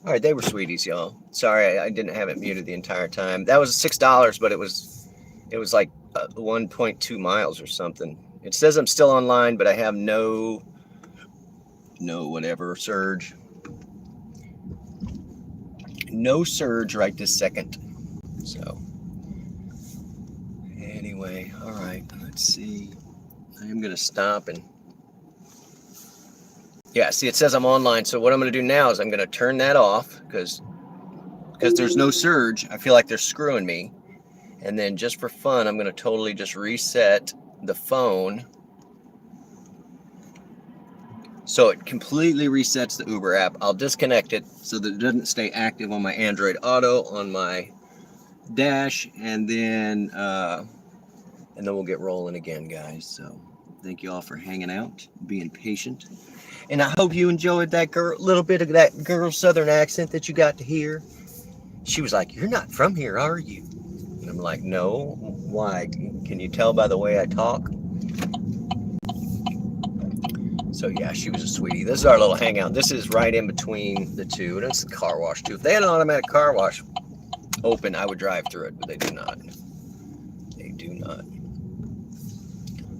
All right, they were sweeties, y'all. Sorry, I didn't have it muted the entire time. That was $6, but it was like 1.2 miles or something. It says I'm still online, but I have no whatever surge. No surge right this second. So anyway, all right, let's see. I am gonna stop and yeah, see it says I'm online. So what I'm gonna do now is I'm gonna turn that off because there's no surge. I feel like they're screwing me. And then just for fun, I'm gonna totally just reset the phone. So it completely resets the Uber app. I'll disconnect it so that it doesn't stay active on my Android Auto on my dash, and then we'll get rolling again, guys. So thank you all for hanging out, being patient, and I hope you enjoyed that little bit of that girl's southern accent that you got to hear. She was like, "You're not from here, are you?" And I'm like, "No. Why? Can you tell by the way I talk?" So yeah, she was a sweetie. This is our little hangout. This is right in between the two. And it's a car wash too. If they had an automatic car wash open, I would drive through it, but they do not. They do not.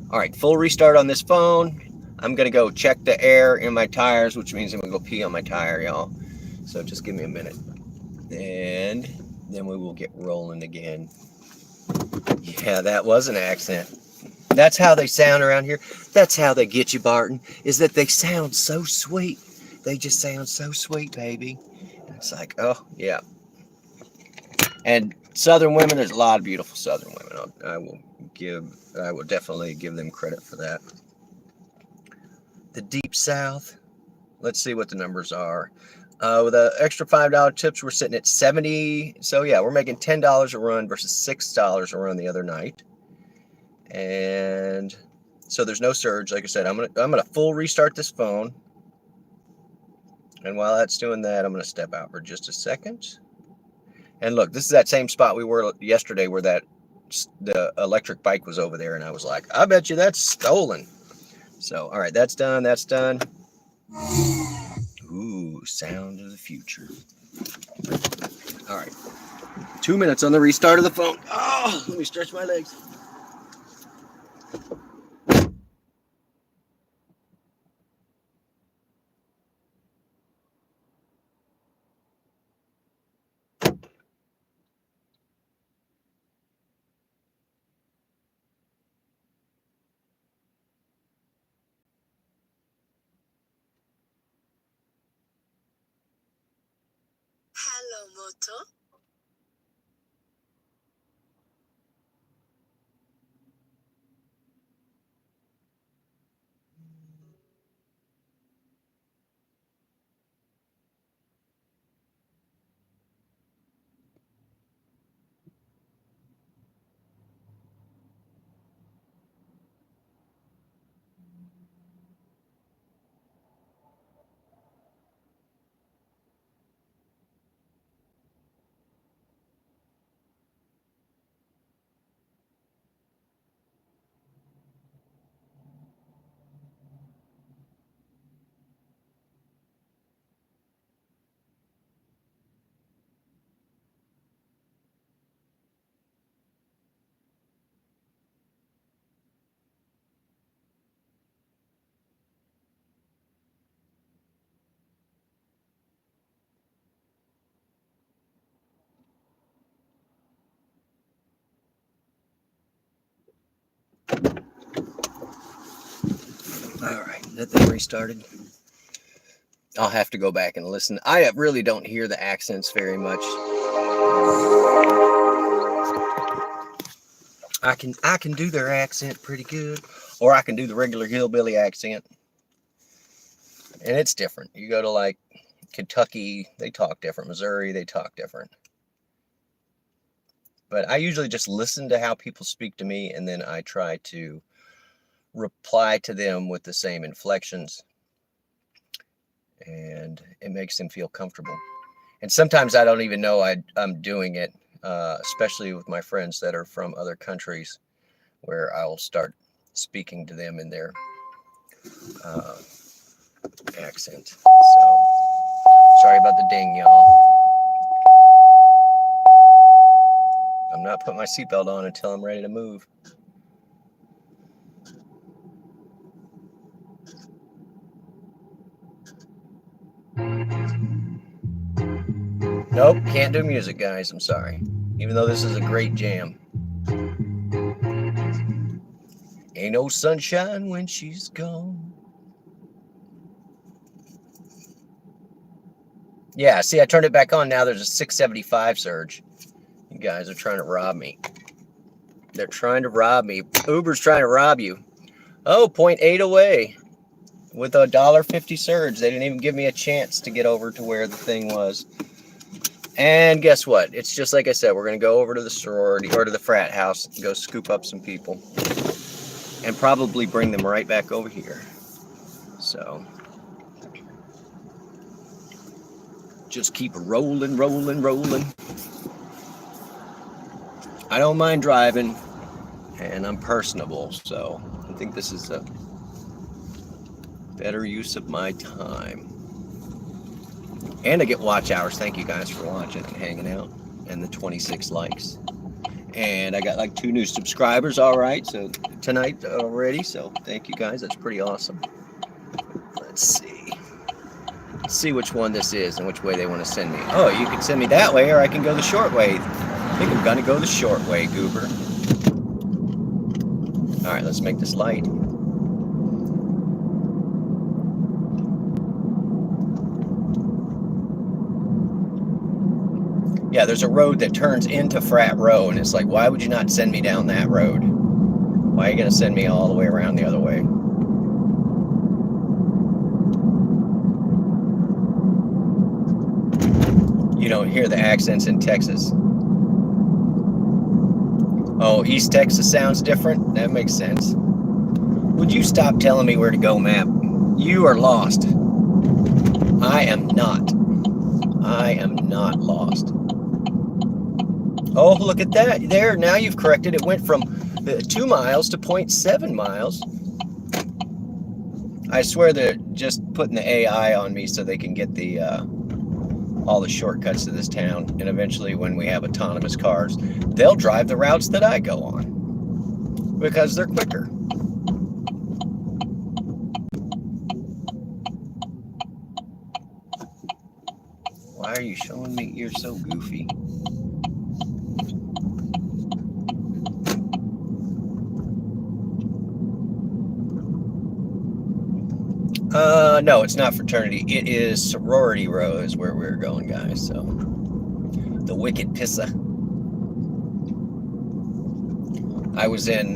All right, full restart on this phone. I'm gonna go check the air in my tires, which means I'm gonna go pee on my tire, y'all. So just give me a minute. And then we will get rolling again. Yeah, that was an accent. That's how they sound around here. That's how they get you, Barton, is that they sound so sweet. They just sound so sweet, baby. It's like, oh, yeah. And Southern women, there's a lot of beautiful Southern women. I will definitely give them credit for that. The Deep South, let's see what the numbers are. With the extra $5 tips, we're sitting at 70. So yeah, we're making $10 a run versus $6 a run the other night. And so there's no surge. Like I said, I'm gonna full restart this phone. And while that's doing that, I'm gonna step out for just a second. And look, this is that same spot we were yesterday where the electric bike was over there, and I was like, I bet you that's stolen. So all right, that's done. That's done. Ooh, sound of the future. All right, 2 minutes on the restart of the phone. Oh, let me stretch my legs. Hello, Moto. All right, that thing restarted. I'll have to go back and listen. I really don't hear the accents very much. I can do their accent pretty good, or I can do the regular hillbilly accent, and it's different. You go to like Kentucky, they talk different. Missouri, they talk different. But I usually just listen to how people speak to me, and then I try to reply to them with the same inflections, and it makes them feel comfortable. And sometimes I don't even know I'm doing it, especially with my friends that are from other countries, where I'll start speaking to them in their accent. So Sorry about the ding, y'all. I'm not putting my seatbelt on until I'm ready to move. Nope, can't do music, guys. I'm sorry. Even though this is a great jam. Ain't no sunshine when she's gone. Yeah, see, I turned it back on. Now there's a 675 surge. You guys are trying to rob me. They're trying to rob me. Uber's trying to rob you. Oh, 0.8 away with a $1.50 surge. They didn't even give me a chance to get over to where the thing was. And guess what? It's just like I said. We're going to go over to the sorority or to the frat house and go scoop up some people. And probably bring them right back over here. So just keep rolling, rolling, rolling. I don't mind driving, and I'm personable, so I think this is a better use of my time. And I get watch hours. Thank you guys for watching and hanging out, and the 26 likes. And I got like 2 new subscribers, all right, so tonight already, so thank you guys. That's pretty awesome. Let's see. Let's see which one this is and which way they want to send me. Oh, you can send me that way, or I can go the short way. I think I'm gonna go the short way, Goober. All right, let's make this light. Yeah, there's a road that turns into Frat Row, and it's like, why would you not send me down that road? Why are you gonna send me all the way around the other way? You don't hear the accents in Texas. Oh, East Texas sounds different? That makes sense. Would you stop telling me where to go, map? You are lost. I am not. I am not lost. Oh, look at that. There, now you've corrected. It went from 2 miles to 0.7 miles. I swear they're just putting the AI on me so they can get the all the shortcuts to this town. And eventually, when we have autonomous cars, they'll drive the routes that I go on because they're quicker. Why are you showing me? You're so goofy. No, it's not fraternity. It is sorority row is where we're going, guys. So, the Wicked Pissa. I was in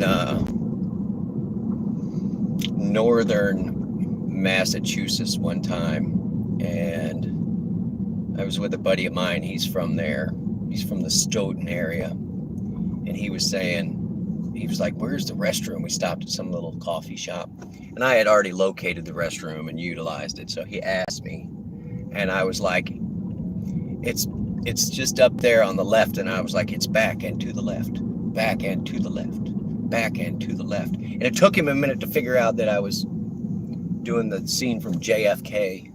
northern Massachusetts one time, and I was with a buddy of mine. He's from there. He's from the Stoughton area, and he was saying, he was like, where's the restroom? We stopped at some little coffee shop, and I had already located the restroom and utilized it. So he asked me, and I was like, it's just up there on the left. And I was like, it's back and to the left, back and to the left, back and to the left. And it took him a minute to figure out that I was doing the scene from JFK.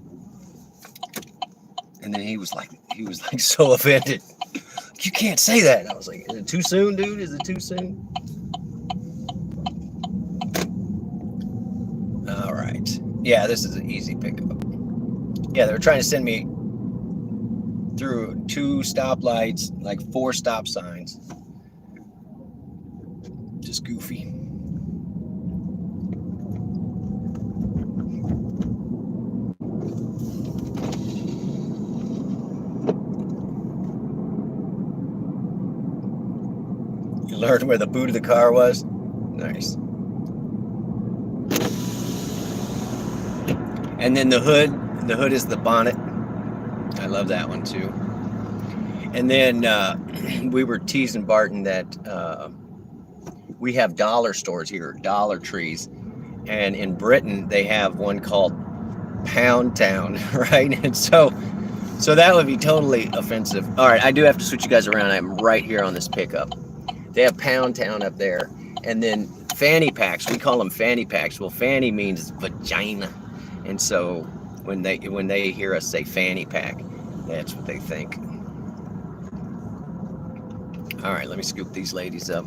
And then he was like so offended. You can't say that. I was like, is it too soon, dude? Is it too soon? All right. Yeah, this is an easy pickup. Yeah, they were trying to send me through 2 stoplights, like 4 stop signs. Just goofy. You learned where the boot of the car was? Nice. And then the hood is the bonnet. I love that one too. And then we were teasing Barton that we have dollar stores here, Dollar Trees. And in Britain, they have one called Pound Town, right? And so that would be totally offensive. All right, I do have to switch you guys around. I'm right here on this pickup. They have Pound Town up there. And then fanny packs, we call them fanny packs. Well, fanny means vagina. And so when they hear us say fanny pack. That's what they think. All right, let me scoop these ladies up.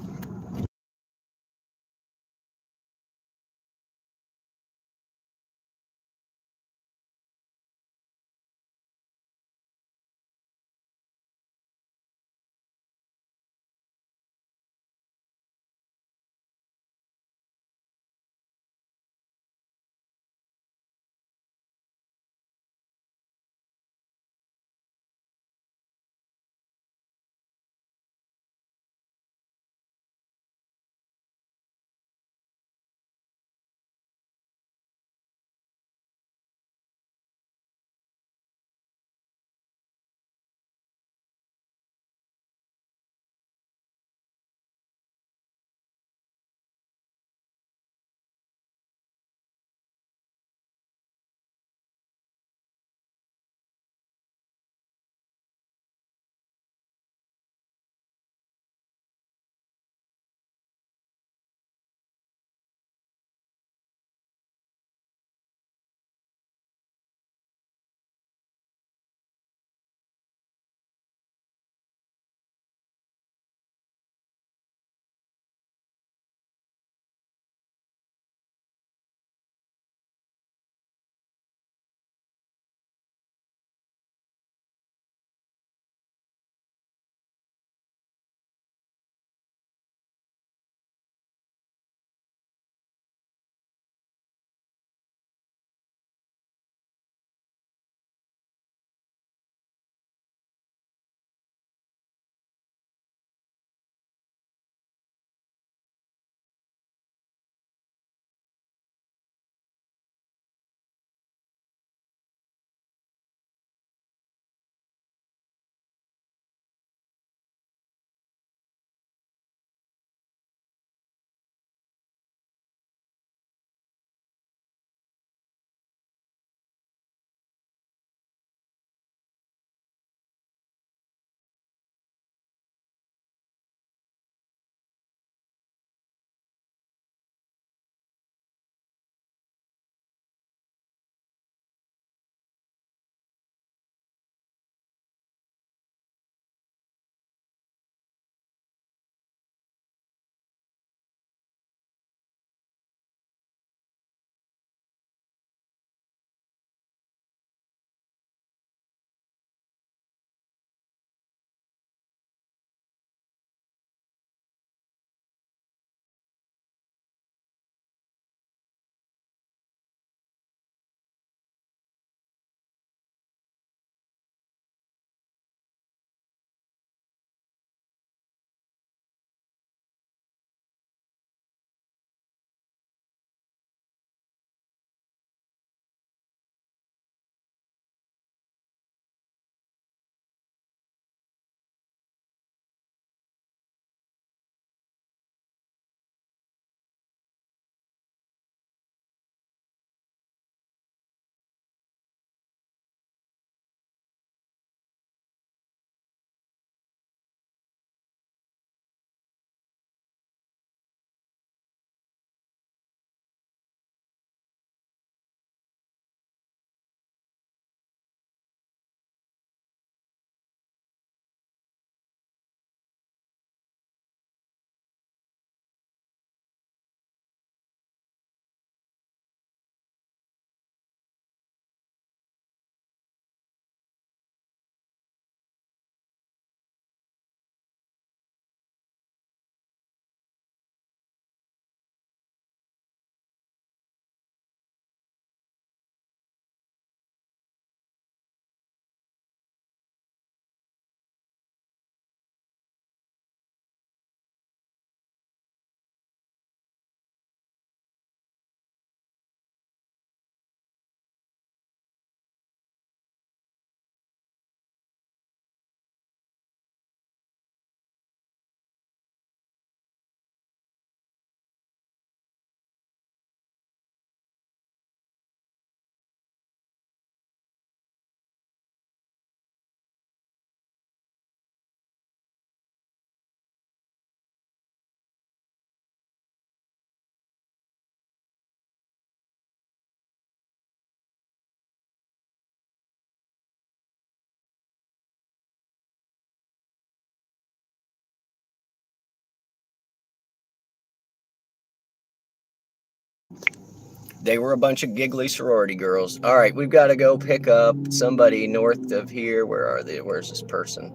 They were a bunch of giggly sorority girls. All right, we've got to go pick up somebody north of here. Where are they? Where's this person?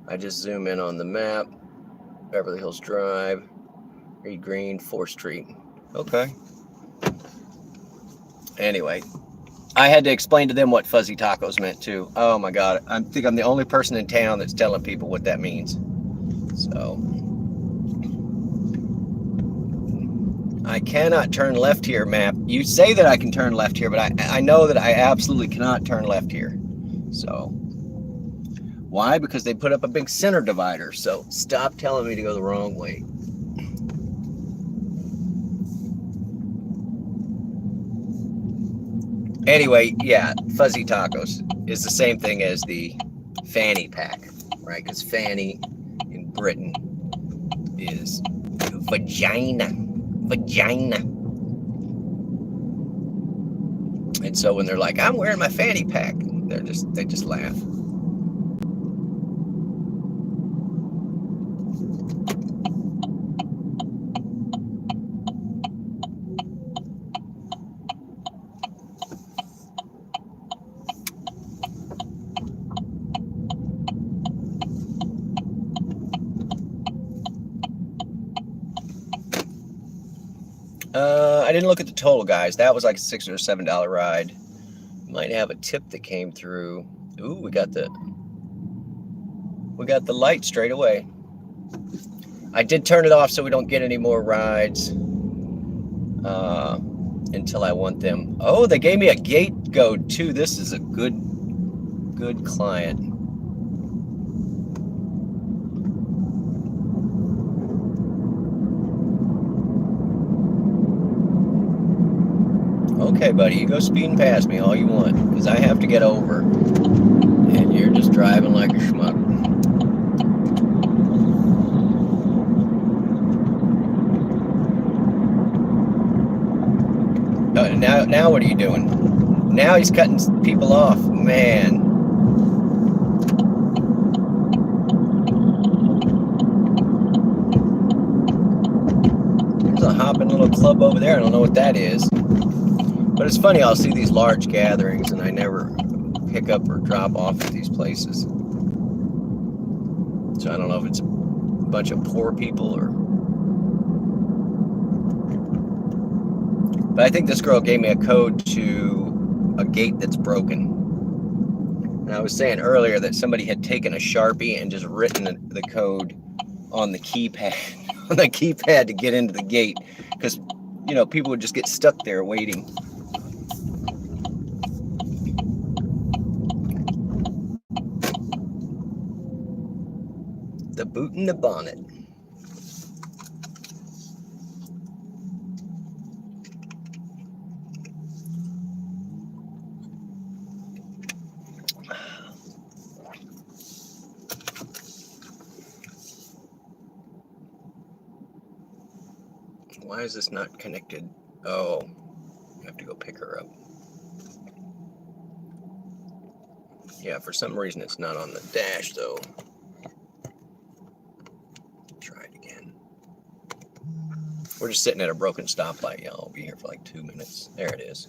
I just zoom in on the map. Beverly Hills Drive, Reed Green, 4th Street. Okay. Anyway, I had to explain to them what fuzzy tacos meant too. Oh my God, I think I'm the only person in town that's telling people what that means. So, I cannot turn left here, map. You say that I can turn left here, but I know that I absolutely cannot turn left here. So, why? Because they put up a big center divider. So, stop telling me to go the wrong way. Anyway, yeah, fuzzy tacos is the same thing as the fanny pack, right? Because fanny in Britain is vagina. Vagina. And so when they're like, I'm wearing my fanny pack, they just laugh. I didn't look at the total, guys. That was like a $6 or $7 ride. Might have a tip that came through. Ooh, we got the light straight away. I did turn it off so we don't get any more rides until I want them. Oh, they gave me a gate code too. This is a good client. Okay, buddy, you go speeding past me all you want, because I have to get over, and you're just driving like a schmuck. Now what are you doing? Now he's cutting people off, man. There's a hopping little club over there. I don't know what that is. But it's funny, I'll see these large gatherings and I never pick up or drop off at these places. So I don't know if it's a bunch of poor people or... But I think this girl gave me a code to a gate that's broken. And I was saying earlier that somebody had taken a Sharpie and just written the code on the keypad, to get into the gate. Because, you know, people would just get stuck there waiting. The boot in the bonnet. Why is this not connected? Oh, I have to go pick her up. Yeah, for some reason it's not on the dash though. Try it again. We're just sitting at a broken stoplight, y'all. I'll be here for like 2 minutes. There it is.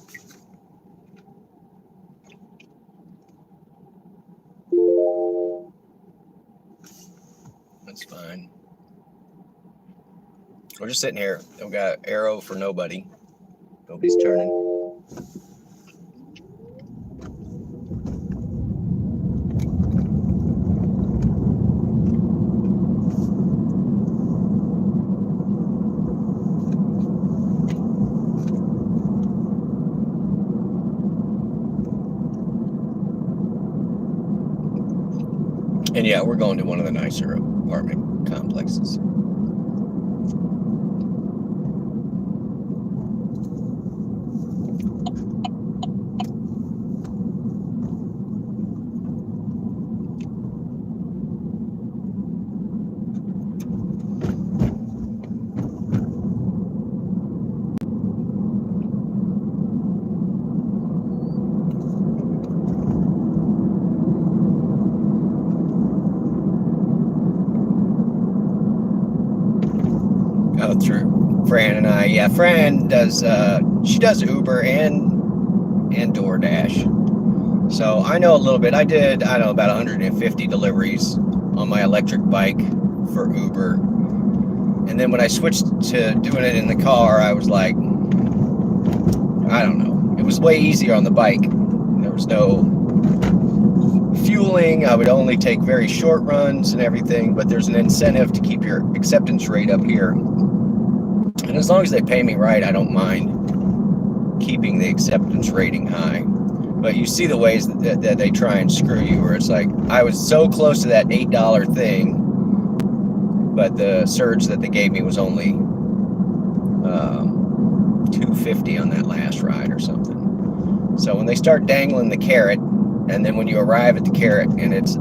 That's fine. We're just sitting here. We've got arrow for nobody. Nobody's turning. And yeah, we're going to one of the nicer apartment complexes. Fran and I. Yeah, Fran does. She does Uber and DoorDash. So I know a little bit. I did, I don't know, about 150 deliveries on my electric bike for Uber. And then when I switched to doing it in the car, I was like, I don't know. It was way easier on the bike. There was no fueling. I would only take very short runs and everything, but there's an incentive to keep your acceptance rate up here. And as long as they pay me right, I don't mind keeping the acceptance rating high. But you see the ways that they try and screw you, where it's like, I was so close to that $8 thing, but the surge that they gave me was only $2.50 on that last ride or something. So when they start dangling the carrot, and then when you arrive at the carrot and it's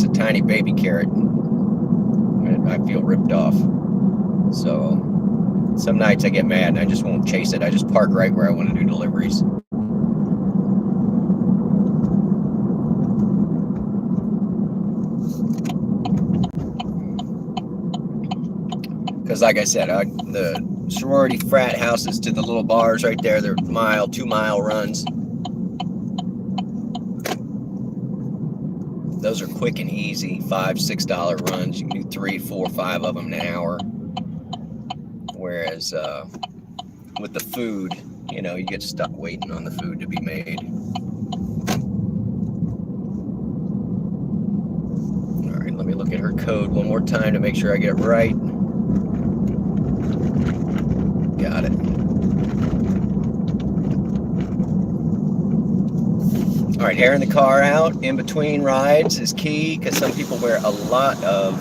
a tiny baby carrot, I feel ripped off. So some nights I get mad and I just won't chase it. I just park right where I want to do deliveries. Because like I said, the sorority frat houses to the little bars right there, they're 2-mile runs. Those are quick and easy, $5-6 runs. You can do 3, 4, 5 of them in an hour. Whereas with the food, you know, you get stuck waiting on the food to be made. All right, let me look at her code one more time to make sure I get it right. Got it. All right, airing the car out in between rides is key, because some people wear a lot of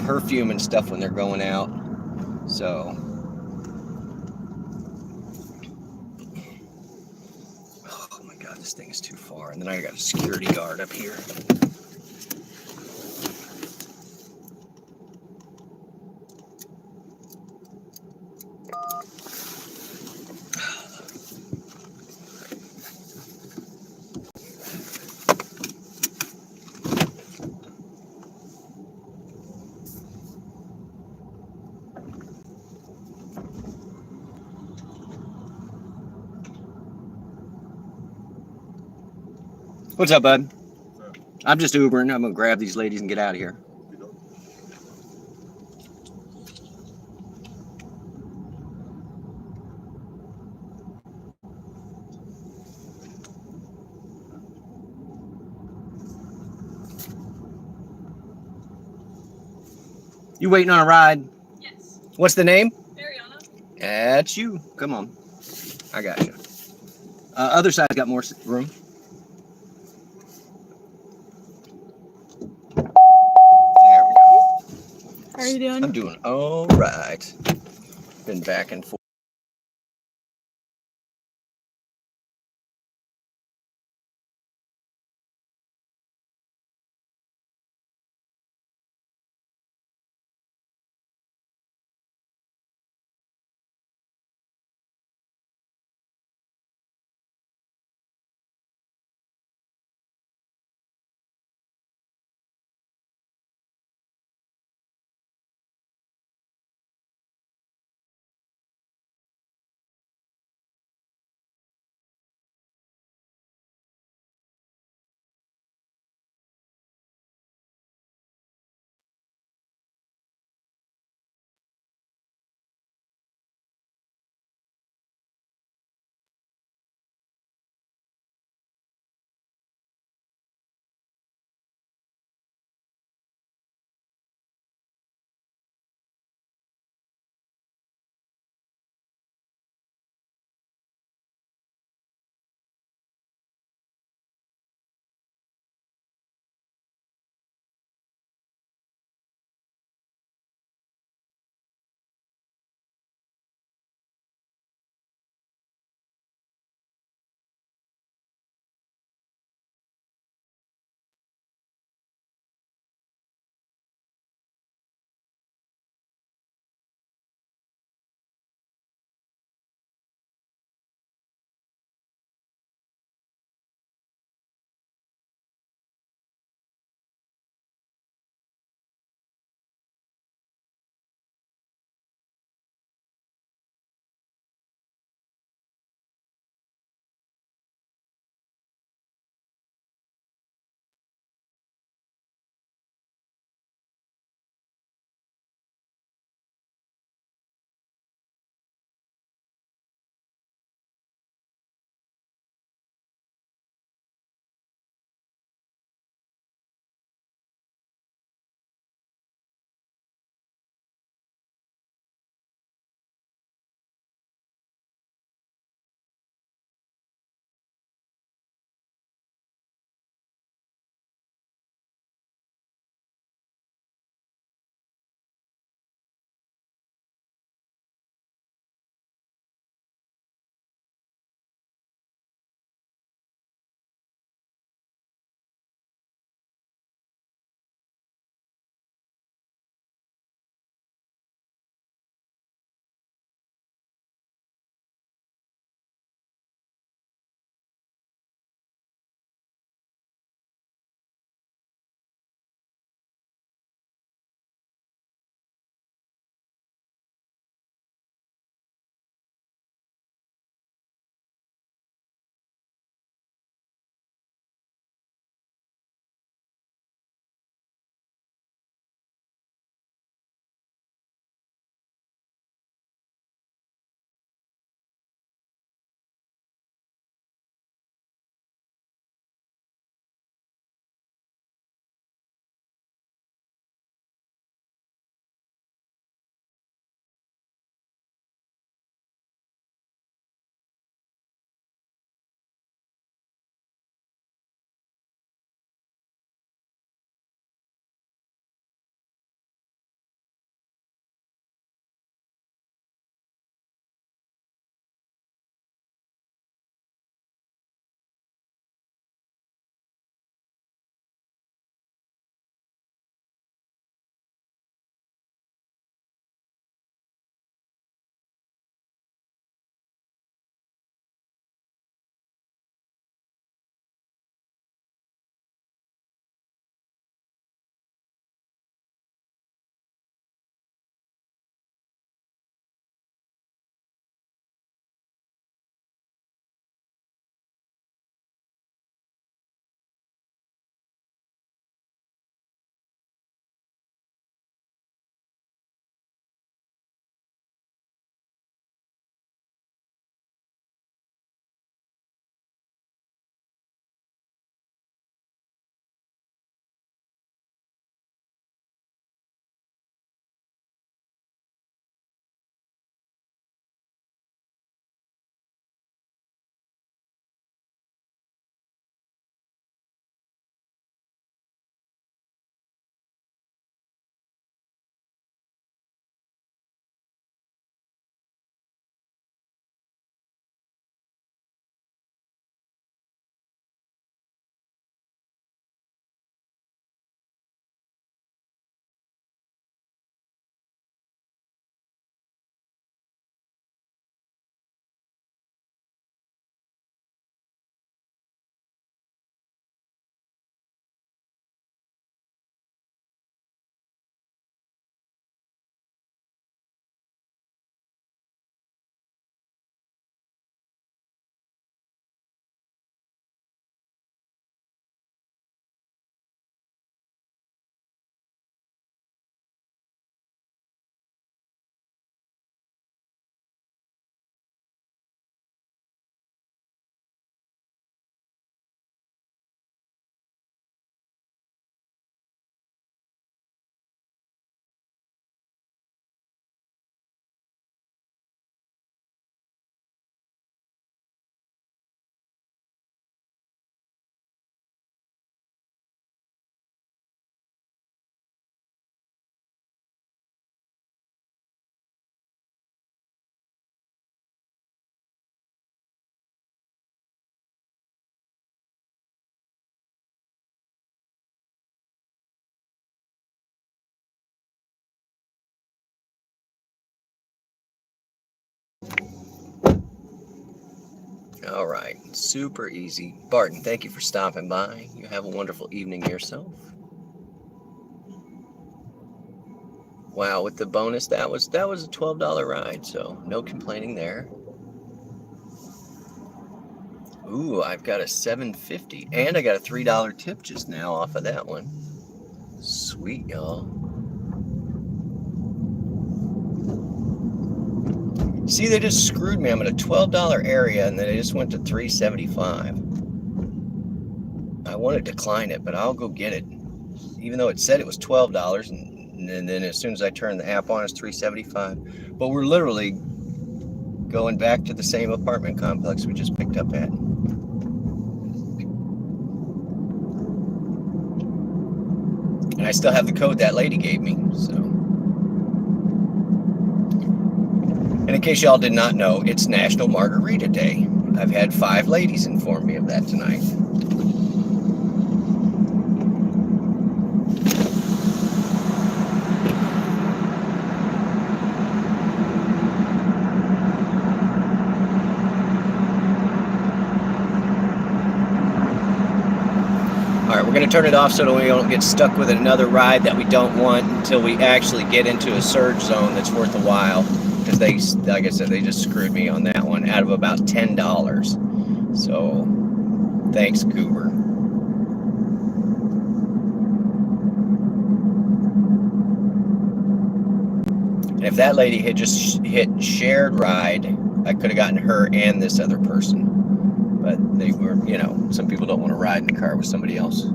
perfume and stuff when they're going out. So, oh my God, this thing is too far. And then I got a security guard up here. What's up, bud? I'm just Ubering. I'm gonna grab these ladies and get out of here. You waiting on a ride? Yes. What's the name? Ariana. That's you. Come on. I got you. Other side's got more room. There we go. How are you doing? I'm doing all right. Been back and forth. All right, super easy. Barton, thank you for stopping by. You have a wonderful evening yourself. Wow, with the bonus, that was a $12 ride, so no complaining there. Ooh, I've got a $7.50, and I got a $3 tip just now off of that one. Sweet, y'all. See, they just screwed me. I'm at a $12 area, and then they just went to $3.75. I want to decline it, but I'll go get it. Even though it said it was $12, and then as soon as I turn the app on, it's $3.75. But we're literally going back to the same apartment complex we just picked up at. And I still have the code that lady gave me, so. And in case y'all did not know, it's National Margarita Day. I've had 5 ladies inform me of that tonight. We're going to turn it off so that we don't get stuck with another ride that we don't want until we actually get into a surge zone that's worth a while. Because they, like I said, they just screwed me on that one out of about $10. So, thanks, Goober. And if that lady had just hit shared ride, I could have gotten her and this other person. But they were, you know, some people don't want to ride in the car with somebody else.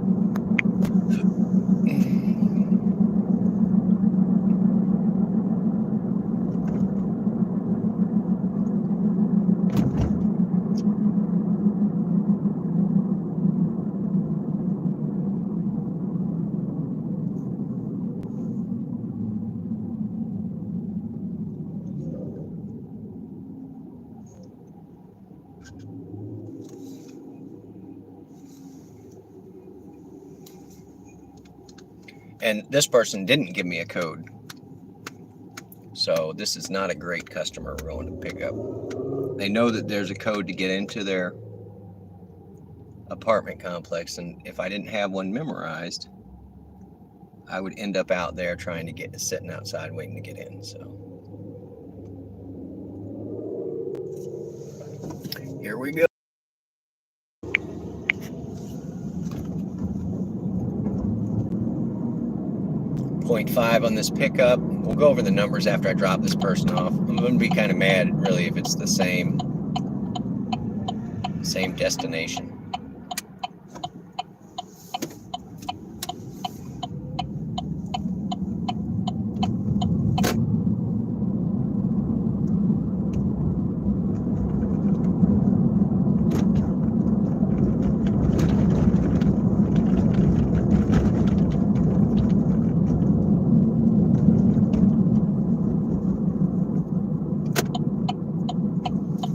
And this person didn't give me a code. So this is not a great customer we're going to pick up. They know that there's a code to get into their apartment complex. And if I didn't have one memorized, I would end up out there trying to get, sitting outside waiting to get in. So here we go. 0.5 on this pickup. We'll go over the numbers after I drop this person off. I'm going to be kind of mad, really, if it's the same destination.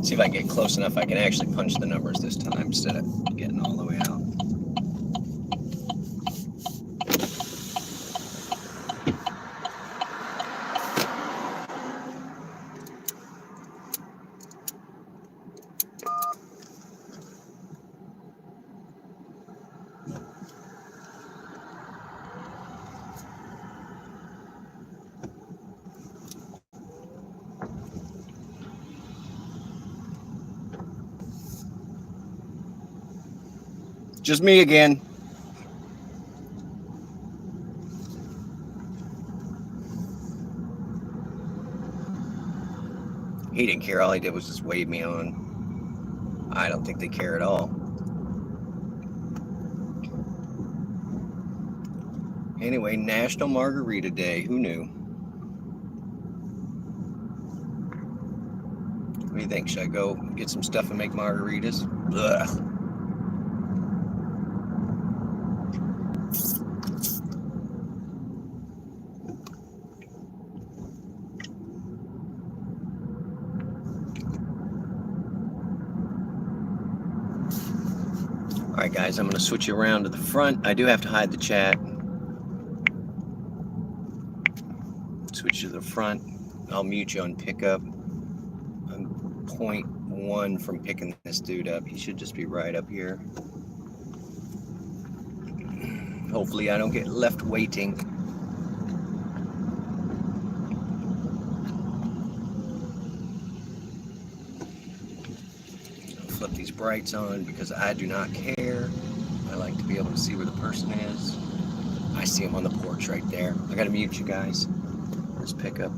See if I can get close enough I can actually punch the numbers this time instead of getting all the way out. Just me again. He didn't care. All he did was just wave me on. I don't think they care at all. Anyway, National Margarita Day. Who knew? What do you think? Should I go get some stuff and make margaritas? Ugh. All right, guys, I'm going to switch you around to the front. I do have to hide the chat. Switch to the front. I'll mute you on pickup. I'm 0.1 one from picking this dude up. He should just be right up here. Hopefully I don't get left waiting. I'll flip these brights on because I do not care. I like to be able to see where the person is. I see him on the porch right there. I gotta mute you guys. Let's pick up.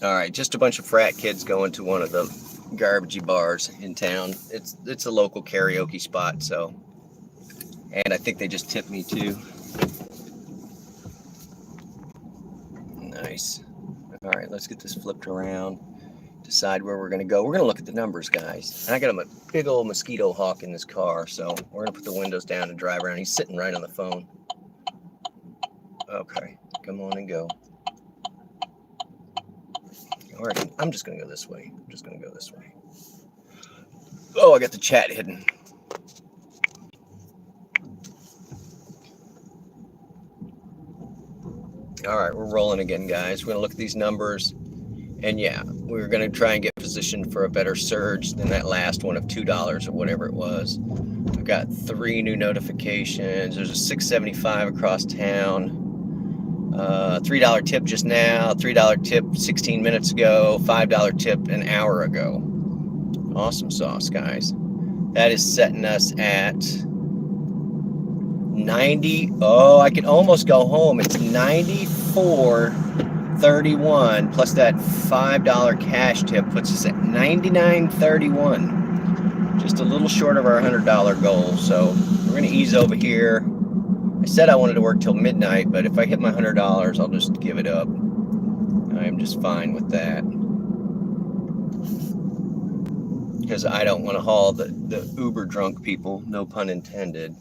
All right, just a bunch of frat kids going to one of the garbagey bars in town. It's a local karaoke spot, so. And I think they just tipped me too. Nice. All right, let's get this flipped around. Decide where we're gonna go. We're gonna look at the numbers, guys. And I got a big old mosquito hawk in this car, so we're gonna put the windows down and drive around. He's sitting right on the phone. Okay, come on and go. All right, I'm just gonna go this way. I'm just gonna go this way. Oh, I got the chat hidden. All right, we're rolling again, guys. We're gonna look at these numbers, and yeah, we're gonna try and get positioned for a better surge than that last one of $2 or whatever it was. We've got 3 new notifications. There's a 675 across town. $3 tip just now. $3 tip 16 minutes ago. $5 tip an hour ago. Awesome sauce, guys. That is setting us at 90. Oh, I can almost go home. It's 94.31 plus that $5 cash tip puts us at 99.31. Just a little short of our $100 goal. So we're gonna ease over here. I said I wanted to work till midnight, but if I hit my $100, I'll just give it up. I'm just fine with that. Because I don't want to haul the uber drunk people, no pun intended.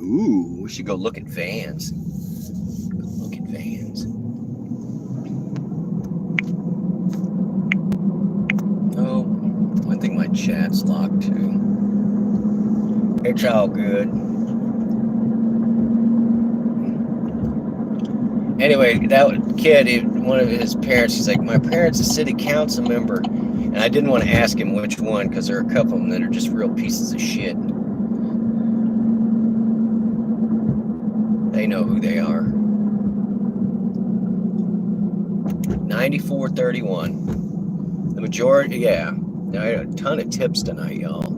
Ooh, we should go look at vans. Go look at vans. Oh, I think my chat's locked too. It's all good. Anyway, that kid, one of his parents, he's like, my parents are a city council member. And I didn't want to ask him which one because there are a couple of them that are just real pieces of shit. They know who they are. 94.31. The majority, yeah. I had a ton of tips tonight, y'all.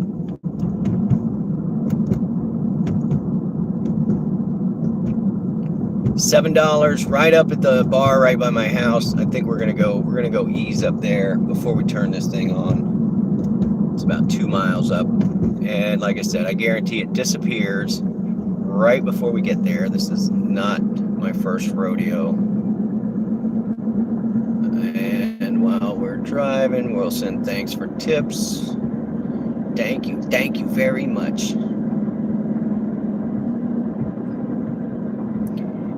$7 right up at the bar right by my house. I think we're gonna go ease up there before we turn this thing on. It's about 2 miles up. And like I said, I guarantee it disappears right before we get there. This is not my first rodeo. And while we're driving, we'll send thanks for tips. Thank you very much.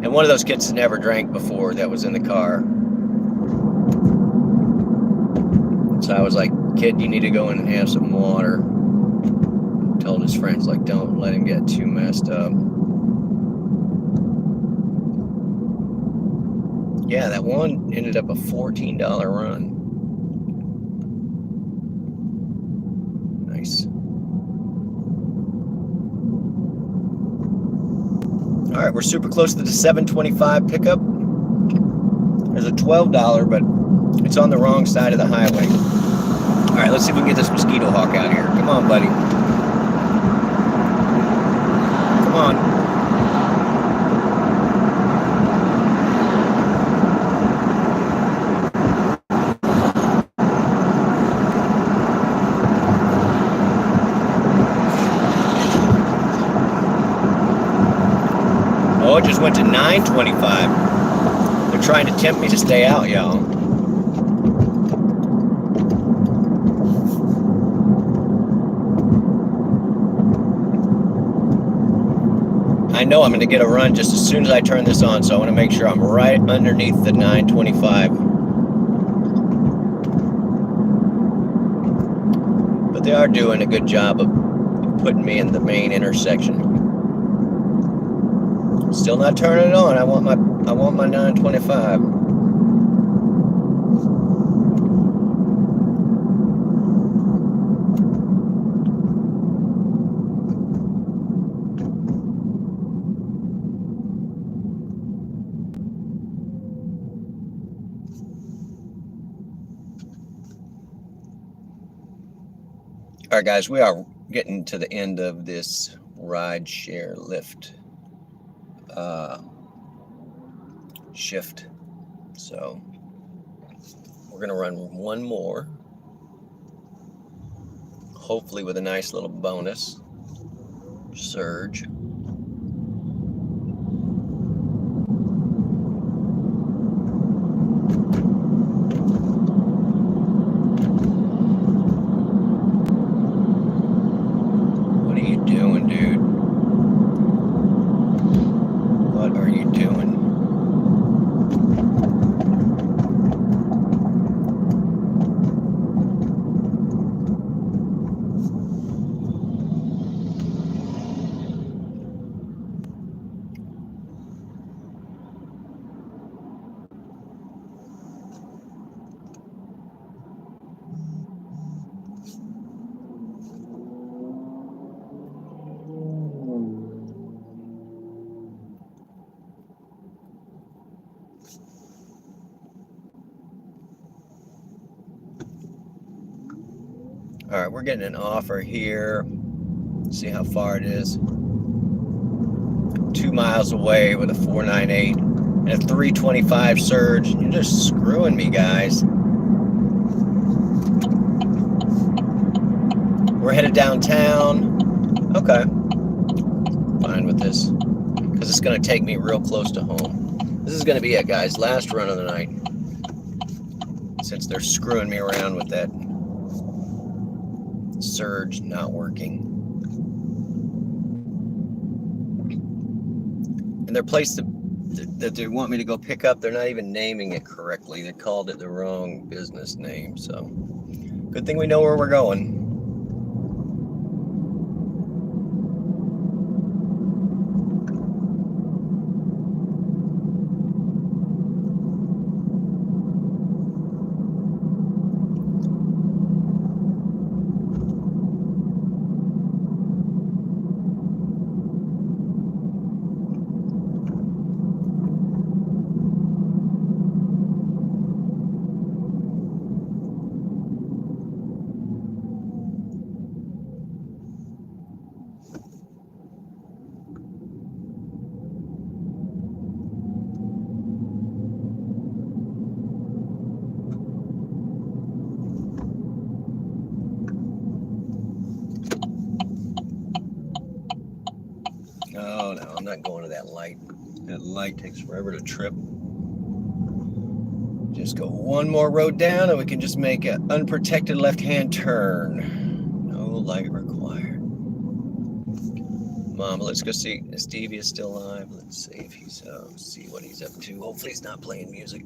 And one of those kids never drank before that was in the car. So I was like, kid, you need to go in and have some water. Told his friends, like, don't let him get too messed up. Yeah, that one ended up a $14 run. Nice. All right, we're super close to the 725 pickup. There's a $12, but it's on the wrong side of the highway. All right, let's see if we can get this mosquito hawk out here. Come on, buddy. Come on. Oh, it just went to 925. They're trying to tempt me to stay out, y'all. I know I'm going to get a run just as soon as I turn this on, so I want to make sure I'm right underneath the 925. But they are doing a good job of putting me in the main intersection. Still not turning it on. I want my 925. All right, guys, we are getting to the end of this ride share Lyft shift. So we're going to run one more, hopefully with a nice little bonus surge. What are you doing, dude? What are you doing? All right, we're getting an offer here. See how far it is. 2 miles away with a 498 and a 325 surge. You're just screwing me, guys. We're headed downtown. Okay. Fine with this. Because it's going to take me real close to home. This is going to be it, guys. Last run of the night. Since they're screwing me around with that surge not working. And their place that they want me to go pick up, they're not even naming it correctly. They called it the wrong business name. So good thing we know where we're going. Oh no, I'm not going to that light. That light takes forever to trip. Just go one more road down and we can just make an unprotected left-hand turn. No light required. Mama, let's go see if Stevie is still alive. Let's see if he's see what he's up to. Hopefully he's not playing music.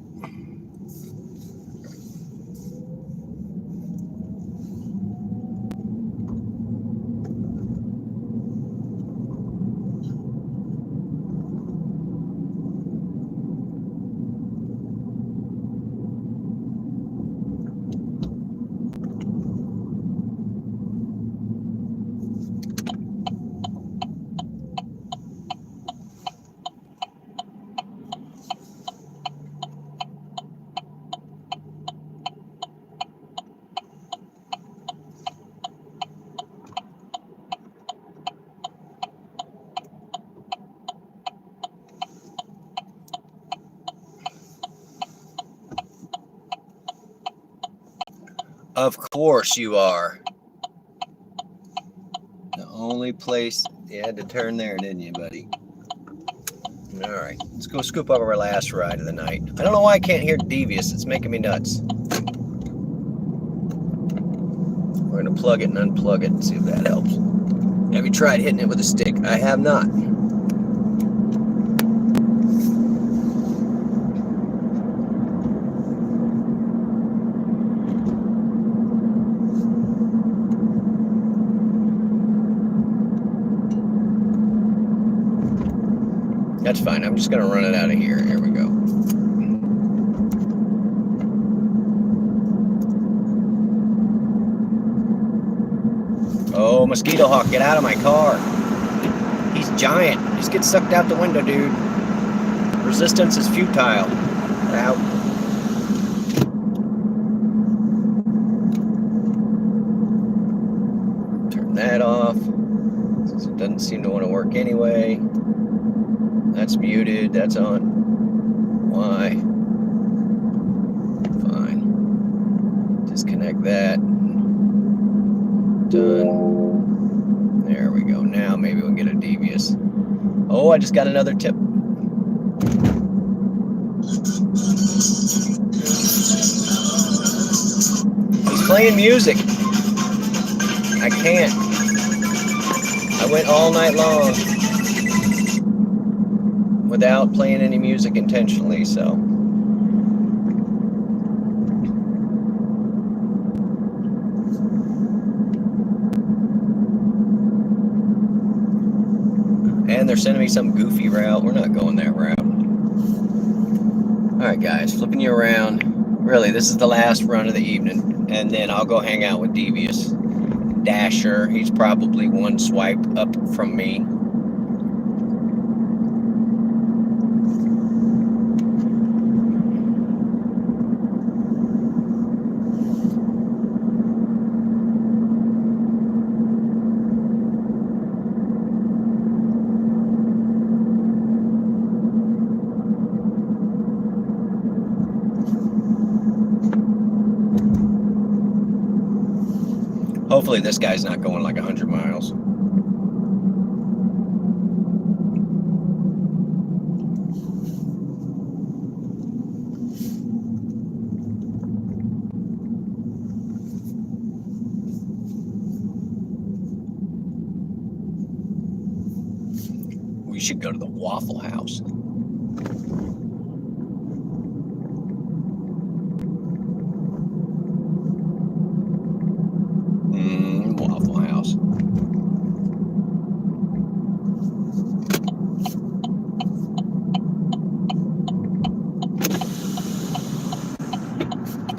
Of course you are. The only place you had to turn there, didn't you, buddy? All right, let's go scoop up our last ride of the night. I don't know why I can't hear Devious. It's making me nuts. We're gonna plug it and unplug it and see if that helps. Have you tried hitting it with a stick? I have not. That's fine. I'm just going to run it out of here. Here we go. Oh, Mosquito Hawk, get out of my car. He's giant. Just get sucked out the window, dude. Resistance is futile. Out. Turn that off. Since it doesn't seem to want to work anyway. That's muted. That's on. Why? Oh, I just got another tip. He's playing music. I can't. I went all night long without playing any music intentionally, so. And they're sending me some goofy route. We're not going that route. Alright guys, flipping you around. Really, this is the last run of the evening. And then I'll go hang out with Devious. Dasher, he's probably one swipe up from me. Hopefully this guy's not going like 100 miles. We should go to the Waffle House. Waffle House.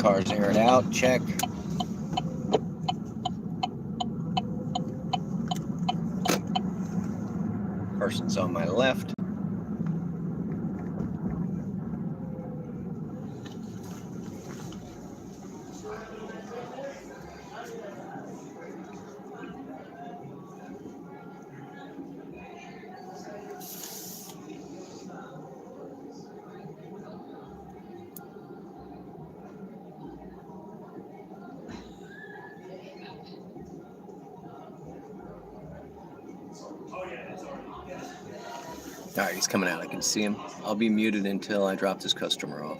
Cars aired out, check. Person's on my left. All right, he's coming out. I can see him. I'll be muted until I drop this customer off.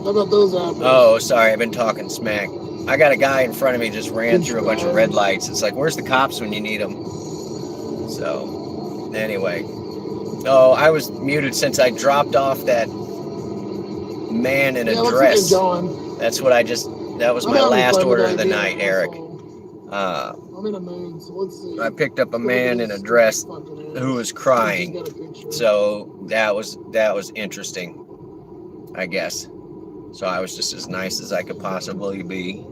How about those apples? Oh, sorry, I've been talking smack. I got a guy in front of me just ran through a bunch of red lights. It's like, where's the cops when you need them? So, anyway. Oh, I was muted since I dropped off that man in a dress. That's what that was my last order of the night, Eric. I'm in a mood, so let's see. I picked up a man in a dress who was crying. So that was interesting, I guess. So I was just as nice as I could possibly be.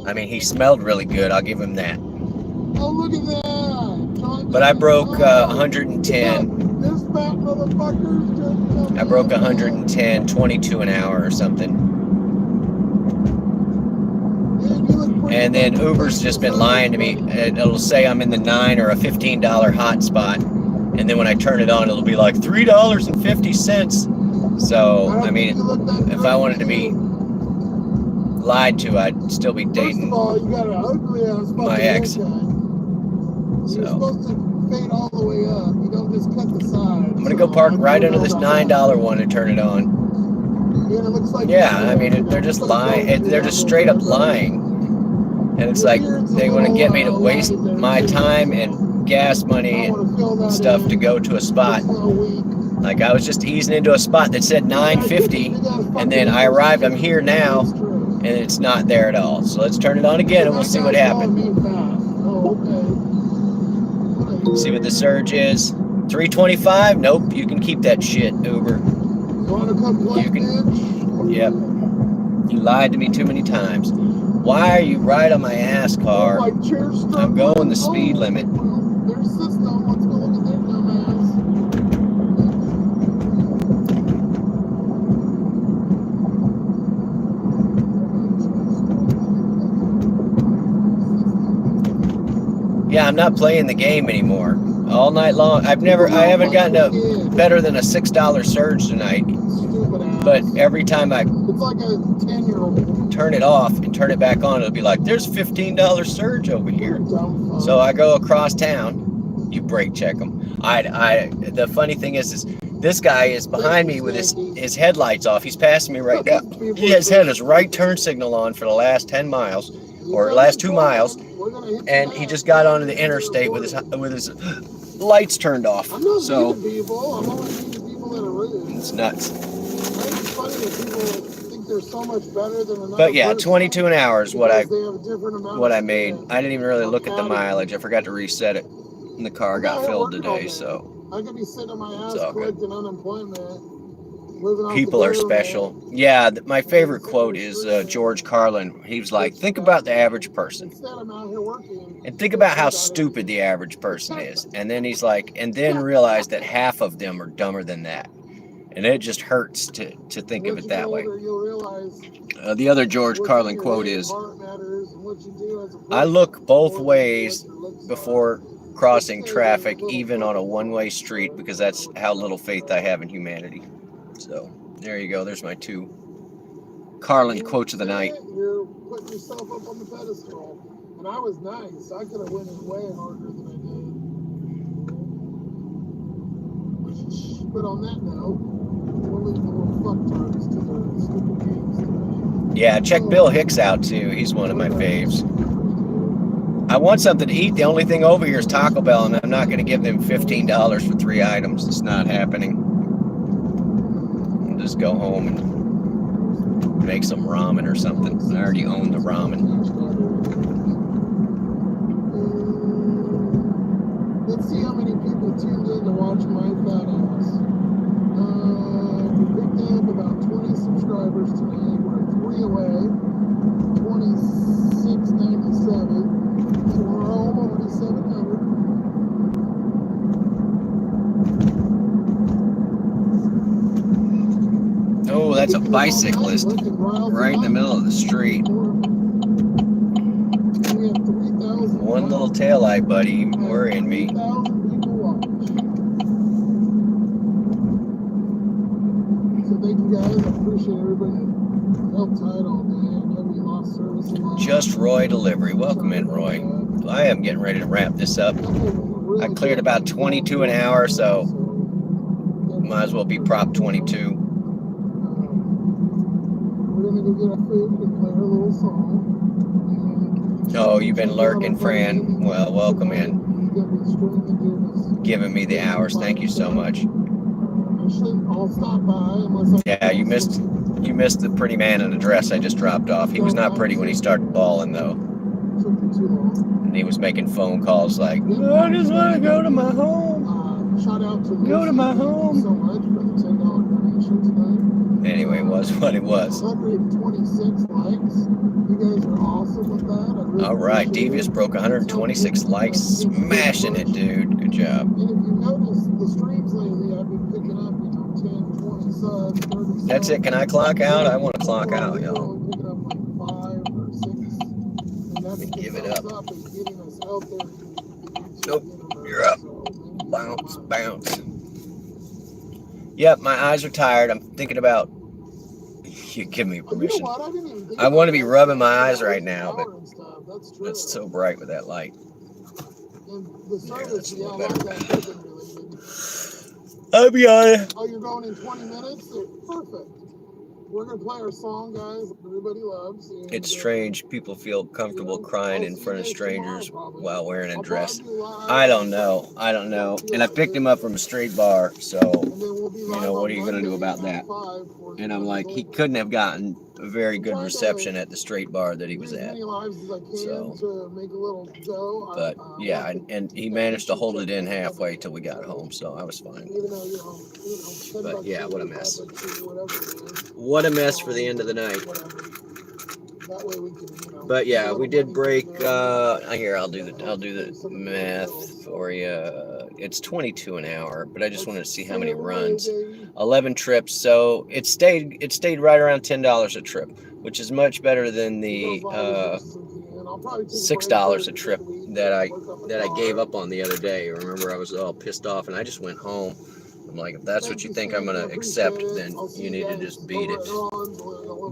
I mean, he smelled really good. I'll give him that. Oh, look at that! But I broke 110. This fat motherfucker's just I broke 110, 22 an hour or something. And then Uber's just been lying to me. It'll say I'm in the $9 or a $15 hotspot. And then when I turn it on, it'll be like $3.50. So, I mean, if I wanted to be lied to, I'd still be dating my ex. You're supposed to fade all the way up. You don't just cut the sides. I'm going to go park right under this $9 one and turn it on. Yeah, I mean, they're just lying. They're just straight up lying. And it's like they want to get me to waste my time and gas money and stuff to go to a spot. Like I was just easing into a spot that said $9.50, and then I arrived. I'm here now, and it's not there at all. So let's turn it on again, and we'll see what happens. See what the surge is. 325? Nope. You can keep that shit, Uber. You can. Yep. You lied to me too many times. Why are you right on my ass, car? I'm going the speed limit. There's system. Let's go look at their dumbass. Yeah, I'm not playing the game anymore. All night long. I haven't gotten a better than a $6 surge tonight. But every time I turn it off and turn it back on, it'll be like, there's a $15 surge over here. So I go across town. You brake check them. The funny thing is this guy is behind me with his headlights off. He's passing me right now. He has had his right turn signal on for the last 10 miles or last 2 miles, and he just got onto the interstate with his lights turned off. So it's nuts. But yeah, 22 an hour is what I made. I didn't even really look at the mileage. I forgot to reset it. And the car got filled today, so I could be sitting on my ass it's all good. collecting unemployment. People are special. Yeah, my favorite quote is George Carlin. He was like, think about the average person. And think about how stupid the average person is. And then he's like, and then realize that half of them are dumber than that. And it just hurts to think of it that way. The other George Carlin quote is, I look both ways before crossing traffic, even on a one-way street, because that's how little faith I have in humanity. So there you go. There's my 2 Carlin quotes of the night. You're putting yourself up on the pedestal, and I was nice. I could have went in way harder than I did. But on that note, we'll leave the little fucktards to their stupid games today. Yeah, check Bill Hicks out too. He's one of my faves. I want something to eat. The only thing over here is Taco Bell, and I'm not going to give them $15 for 3 items. It's not happening. I'll just go home and make some ramen or something. I already own the ramen. Let's see how many people tuned in to watch my fat ass. We picked up about 20 subscribers tonight. We're 3 away. 2697. So we're home over to 700. Oh, that's a bicyclist right in the middle of the street. One little taillight, buddy, worrying me. So thank you guys. I appreciate everybody that helped tight all day. I know we lost service a lot. Just Roy Delivery. Welcome in, Roy. I am getting ready to wrap this up. I cleared about 22 an hour, so might as well be prop 22. gonna go get our food and play our little song. Oh, you've been lurking, Fran. Well, welcome in. Giving me the hours. Thank you so much. I'll stop by unless Yeah, you missed the pretty man in the dress I just dropped off. He was not pretty when he started bawling though. And he was making phone calls like, I just want to go to my home. Shout out to Go to my home. so much for the $10 donation tonight. Anyway, it was what it was. 126 likes. You guys are awesome with that. I really All right, appreciate Devious it. broke 126 likes. Smashing it, dude. Good job. And if you notice the streams lately, I've been picking up 10, 20 subs, 30 subs. That's it. Can I clock out? I want to clock out, We're y'all. only picking up like 5 or 6. And that's what Give it the up. thumbs up is getting us out there. Nope, you're up. Bounce, bounce. Yep, my eyes are tired. I'm thinking about. You give me permission. You know what? I didn't even think I want to about be that. rubbing my eyes right now, but And stuff. That's true. it's so bright with that light. And the service, that's a yeah, I little like better. that prison related. I'll be on it. Oh, you're going in 20 minutes? Perfect. We're going to play our song, guys, everybody loves. And, It's strange. People feel comfortable crying in front of strangers while wearing a dress. I don't know. I don't know. And I picked him up from a straight bar, so you know, what are you gonna do about that? And I'm like, he couldn't have gotten a very good reception at the straight bar that he was at. So, but yeah, and he managed to hold it in halfway till we got home, so I was fine. But yeah, what a mess. What a mess for the end of the night. But yeah, we did break. Here, I'll do the math for you. It's 22 an hour, but I just wanted to see how many runs. 11 trips, so it stayed right around $10 a trip, which is much better than the $6 a trip that I gave up on the other day. Remember, I was all pissed off, and I just went home. I'm like, if that's what you think I'm gonna accept, then you need to just beat it.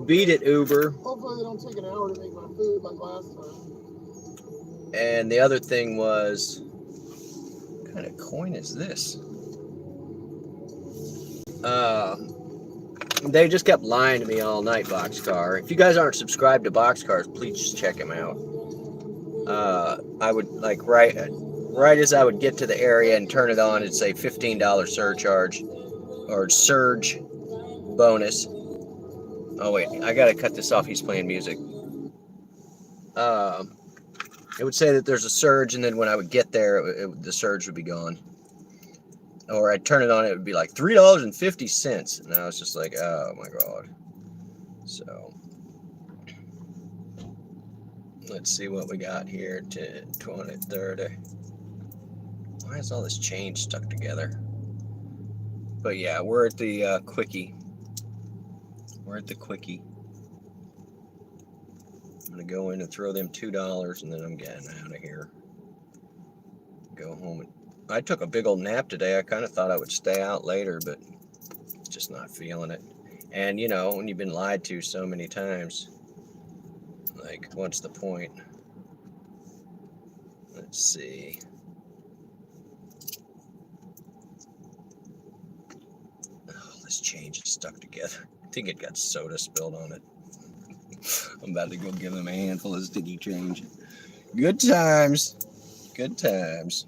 Beat it, Uber. Hopefully they don't take an hour to make my food like last time. And the other thing was, what kind of coin is this? They just kept lying to me all night, Boxcar. If you guys aren't subscribed to Boxcars, please just check him out. I would like right as I would get to the area and turn it on, it'd say $15 surcharge or surge bonus. Oh wait, I gotta cut this off. He's playing music. It would say that there's a surge, and then when I would get there, the surge would be gone. Or I'd turn it on, it would be like $3.50, and I was just like, oh my god. So let's see what we got here to 2030. Why is all this change stuck together? But yeah, we're at the quickie. We're at the quickie. I'm gonna go in and throw them $2, and then I'm getting out of here. Go home. I took a big old nap today. I kind of thought I would stay out later, but just not feeling it. And you know, when you've been lied to so many times, like, what's the point? Let's see. Oh, this change is stuck together. I think it got soda spilled on it. I'm about to go give him a handful of sticky change. Good times. Good times.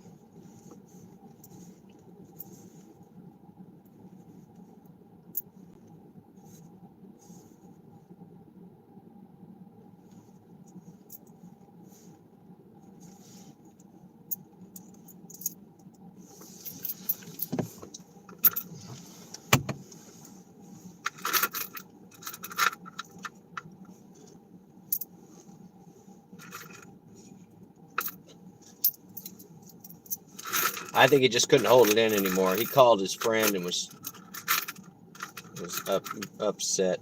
I think he just couldn't hold it in anymore. He called his friend and was upset.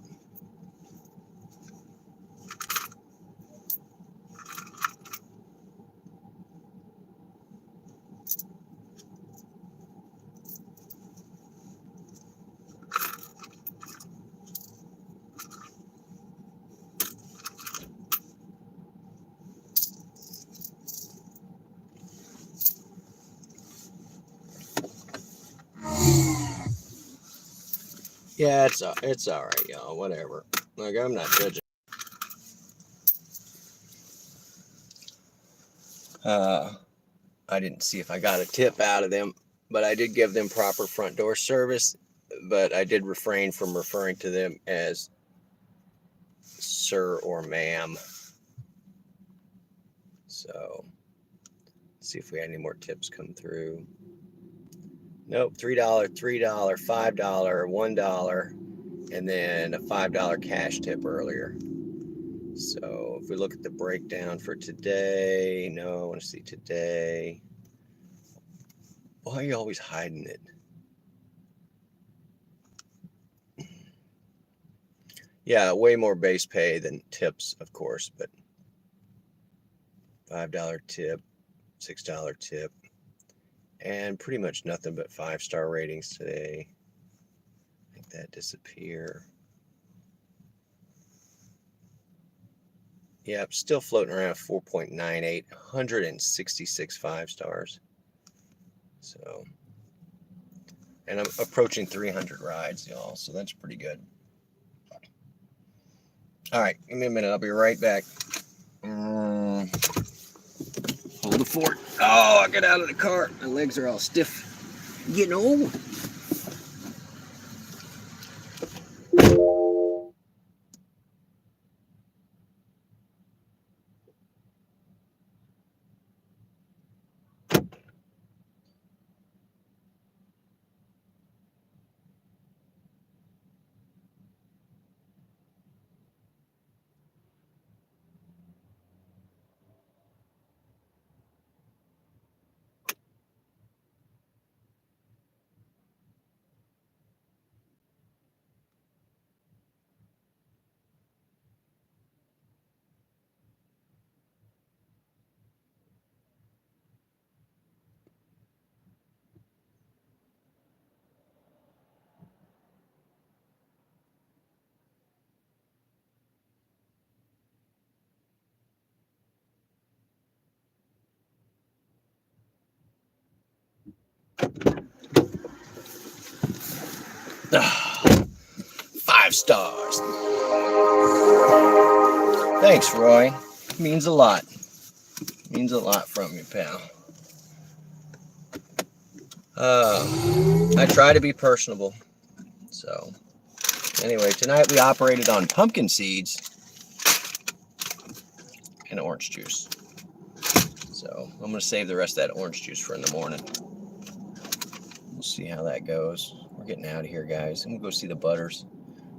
Yeah, it's all right, y'all. Whatever. Like, I'm not judging. I didn't see if I got a tip out of them, but I did give them proper front door service, but I did refrain from referring to them as sir or ma'am. So, let's see if we had any more tips come through. Nope, $3, $3, $5, $1, and then a $5 cash tip earlier. So if we look at the breakdown for today, no, I want to see today. Why are you always hiding it? Yeah, way more base pay than tips, of course, but $5 tip, $6 tip, and pretty much nothing but 5-star ratings today. Make that disappear. Yep, still floating around 4.98, 166 5 stars. So, and I'm approaching 300 rides, y'all, so that's pretty good. All right, give me a minute. I'll be right back. Hold the fort. Oh, I got out of the car. My legs are all stiff. You know. Ah, 5 stars. Thanks, Roy. Means a lot. Means a lot from you, pal. I try to be personable. So, anyway, tonight we operated on pumpkin seeds and orange juice. So, I'm going to save the rest of that orange juice for in the morning. We'll see how that goes. We're getting out of here, guys. I'm going to go see the Butters.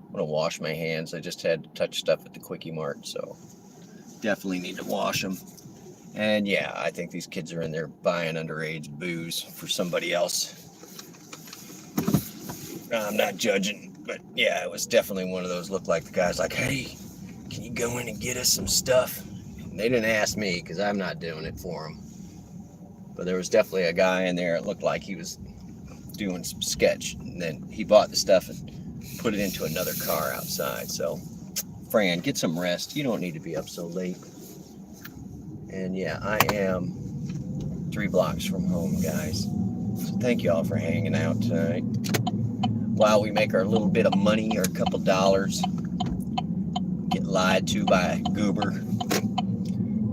I'm going to wash my hands. I just had to touch stuff at the Quickie Mart, so definitely need to wash them. And yeah, I think these kids are in there buying underage booze for somebody else. I'm not judging, but yeah, it was definitely one of those. Looked like the guy's like, hey, can you go in and get us some stuff? And they didn't ask me because I'm not doing it for them. But there was definitely a guy in there. It looked like he was doing some sketch, and then he bought the stuff and put it into another car outside. So, Fran, get some rest. You don't need to be up so late. And yeah, I am 3 blocks from home, guys. So thank you all for hanging out tonight. While we make our little bit of money or a couple dollars, get lied to by a goober,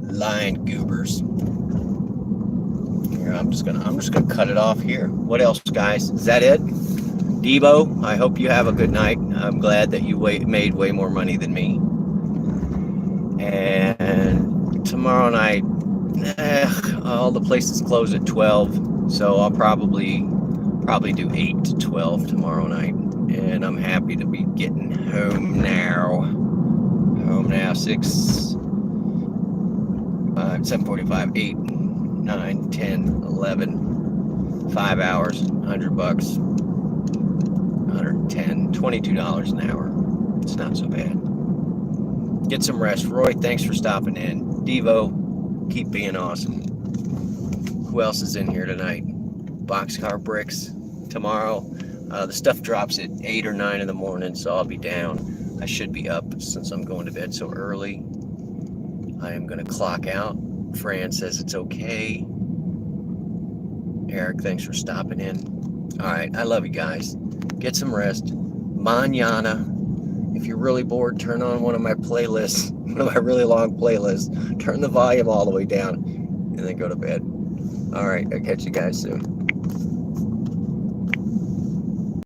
lying goobers. Here, I'm just gonna cut it off here. What else, guys? Is that it? Debo, I hope you have a good night. I'm glad that you made way more money than me. And tomorrow night, all the places close at 12, so I'll probably do 8 to 12 tomorrow night. And I'm happy to be getting home now. 7:45, 8, 9, 10, 11, 5 hours, $100, $110, $22 an hour. It's not so bad. Get some rest. Roy, thanks for stopping in. Devo, keep being awesome. Who else is in here tonight? Boxcar Bricks tomorrow. The stuff drops at 8 or 9 in the morning, so I'll be down. I should be up since I'm going to bed so early. I am going to clock out. Fran says it's okay. Eric, thanks for stopping in. All right, I love you guys. Get some rest. Mañana. If you're really bored, turn on one of my playlists, one of my really long playlists. Turn the volume all the way down, and then go to bed. All right, I'll catch you guys soon.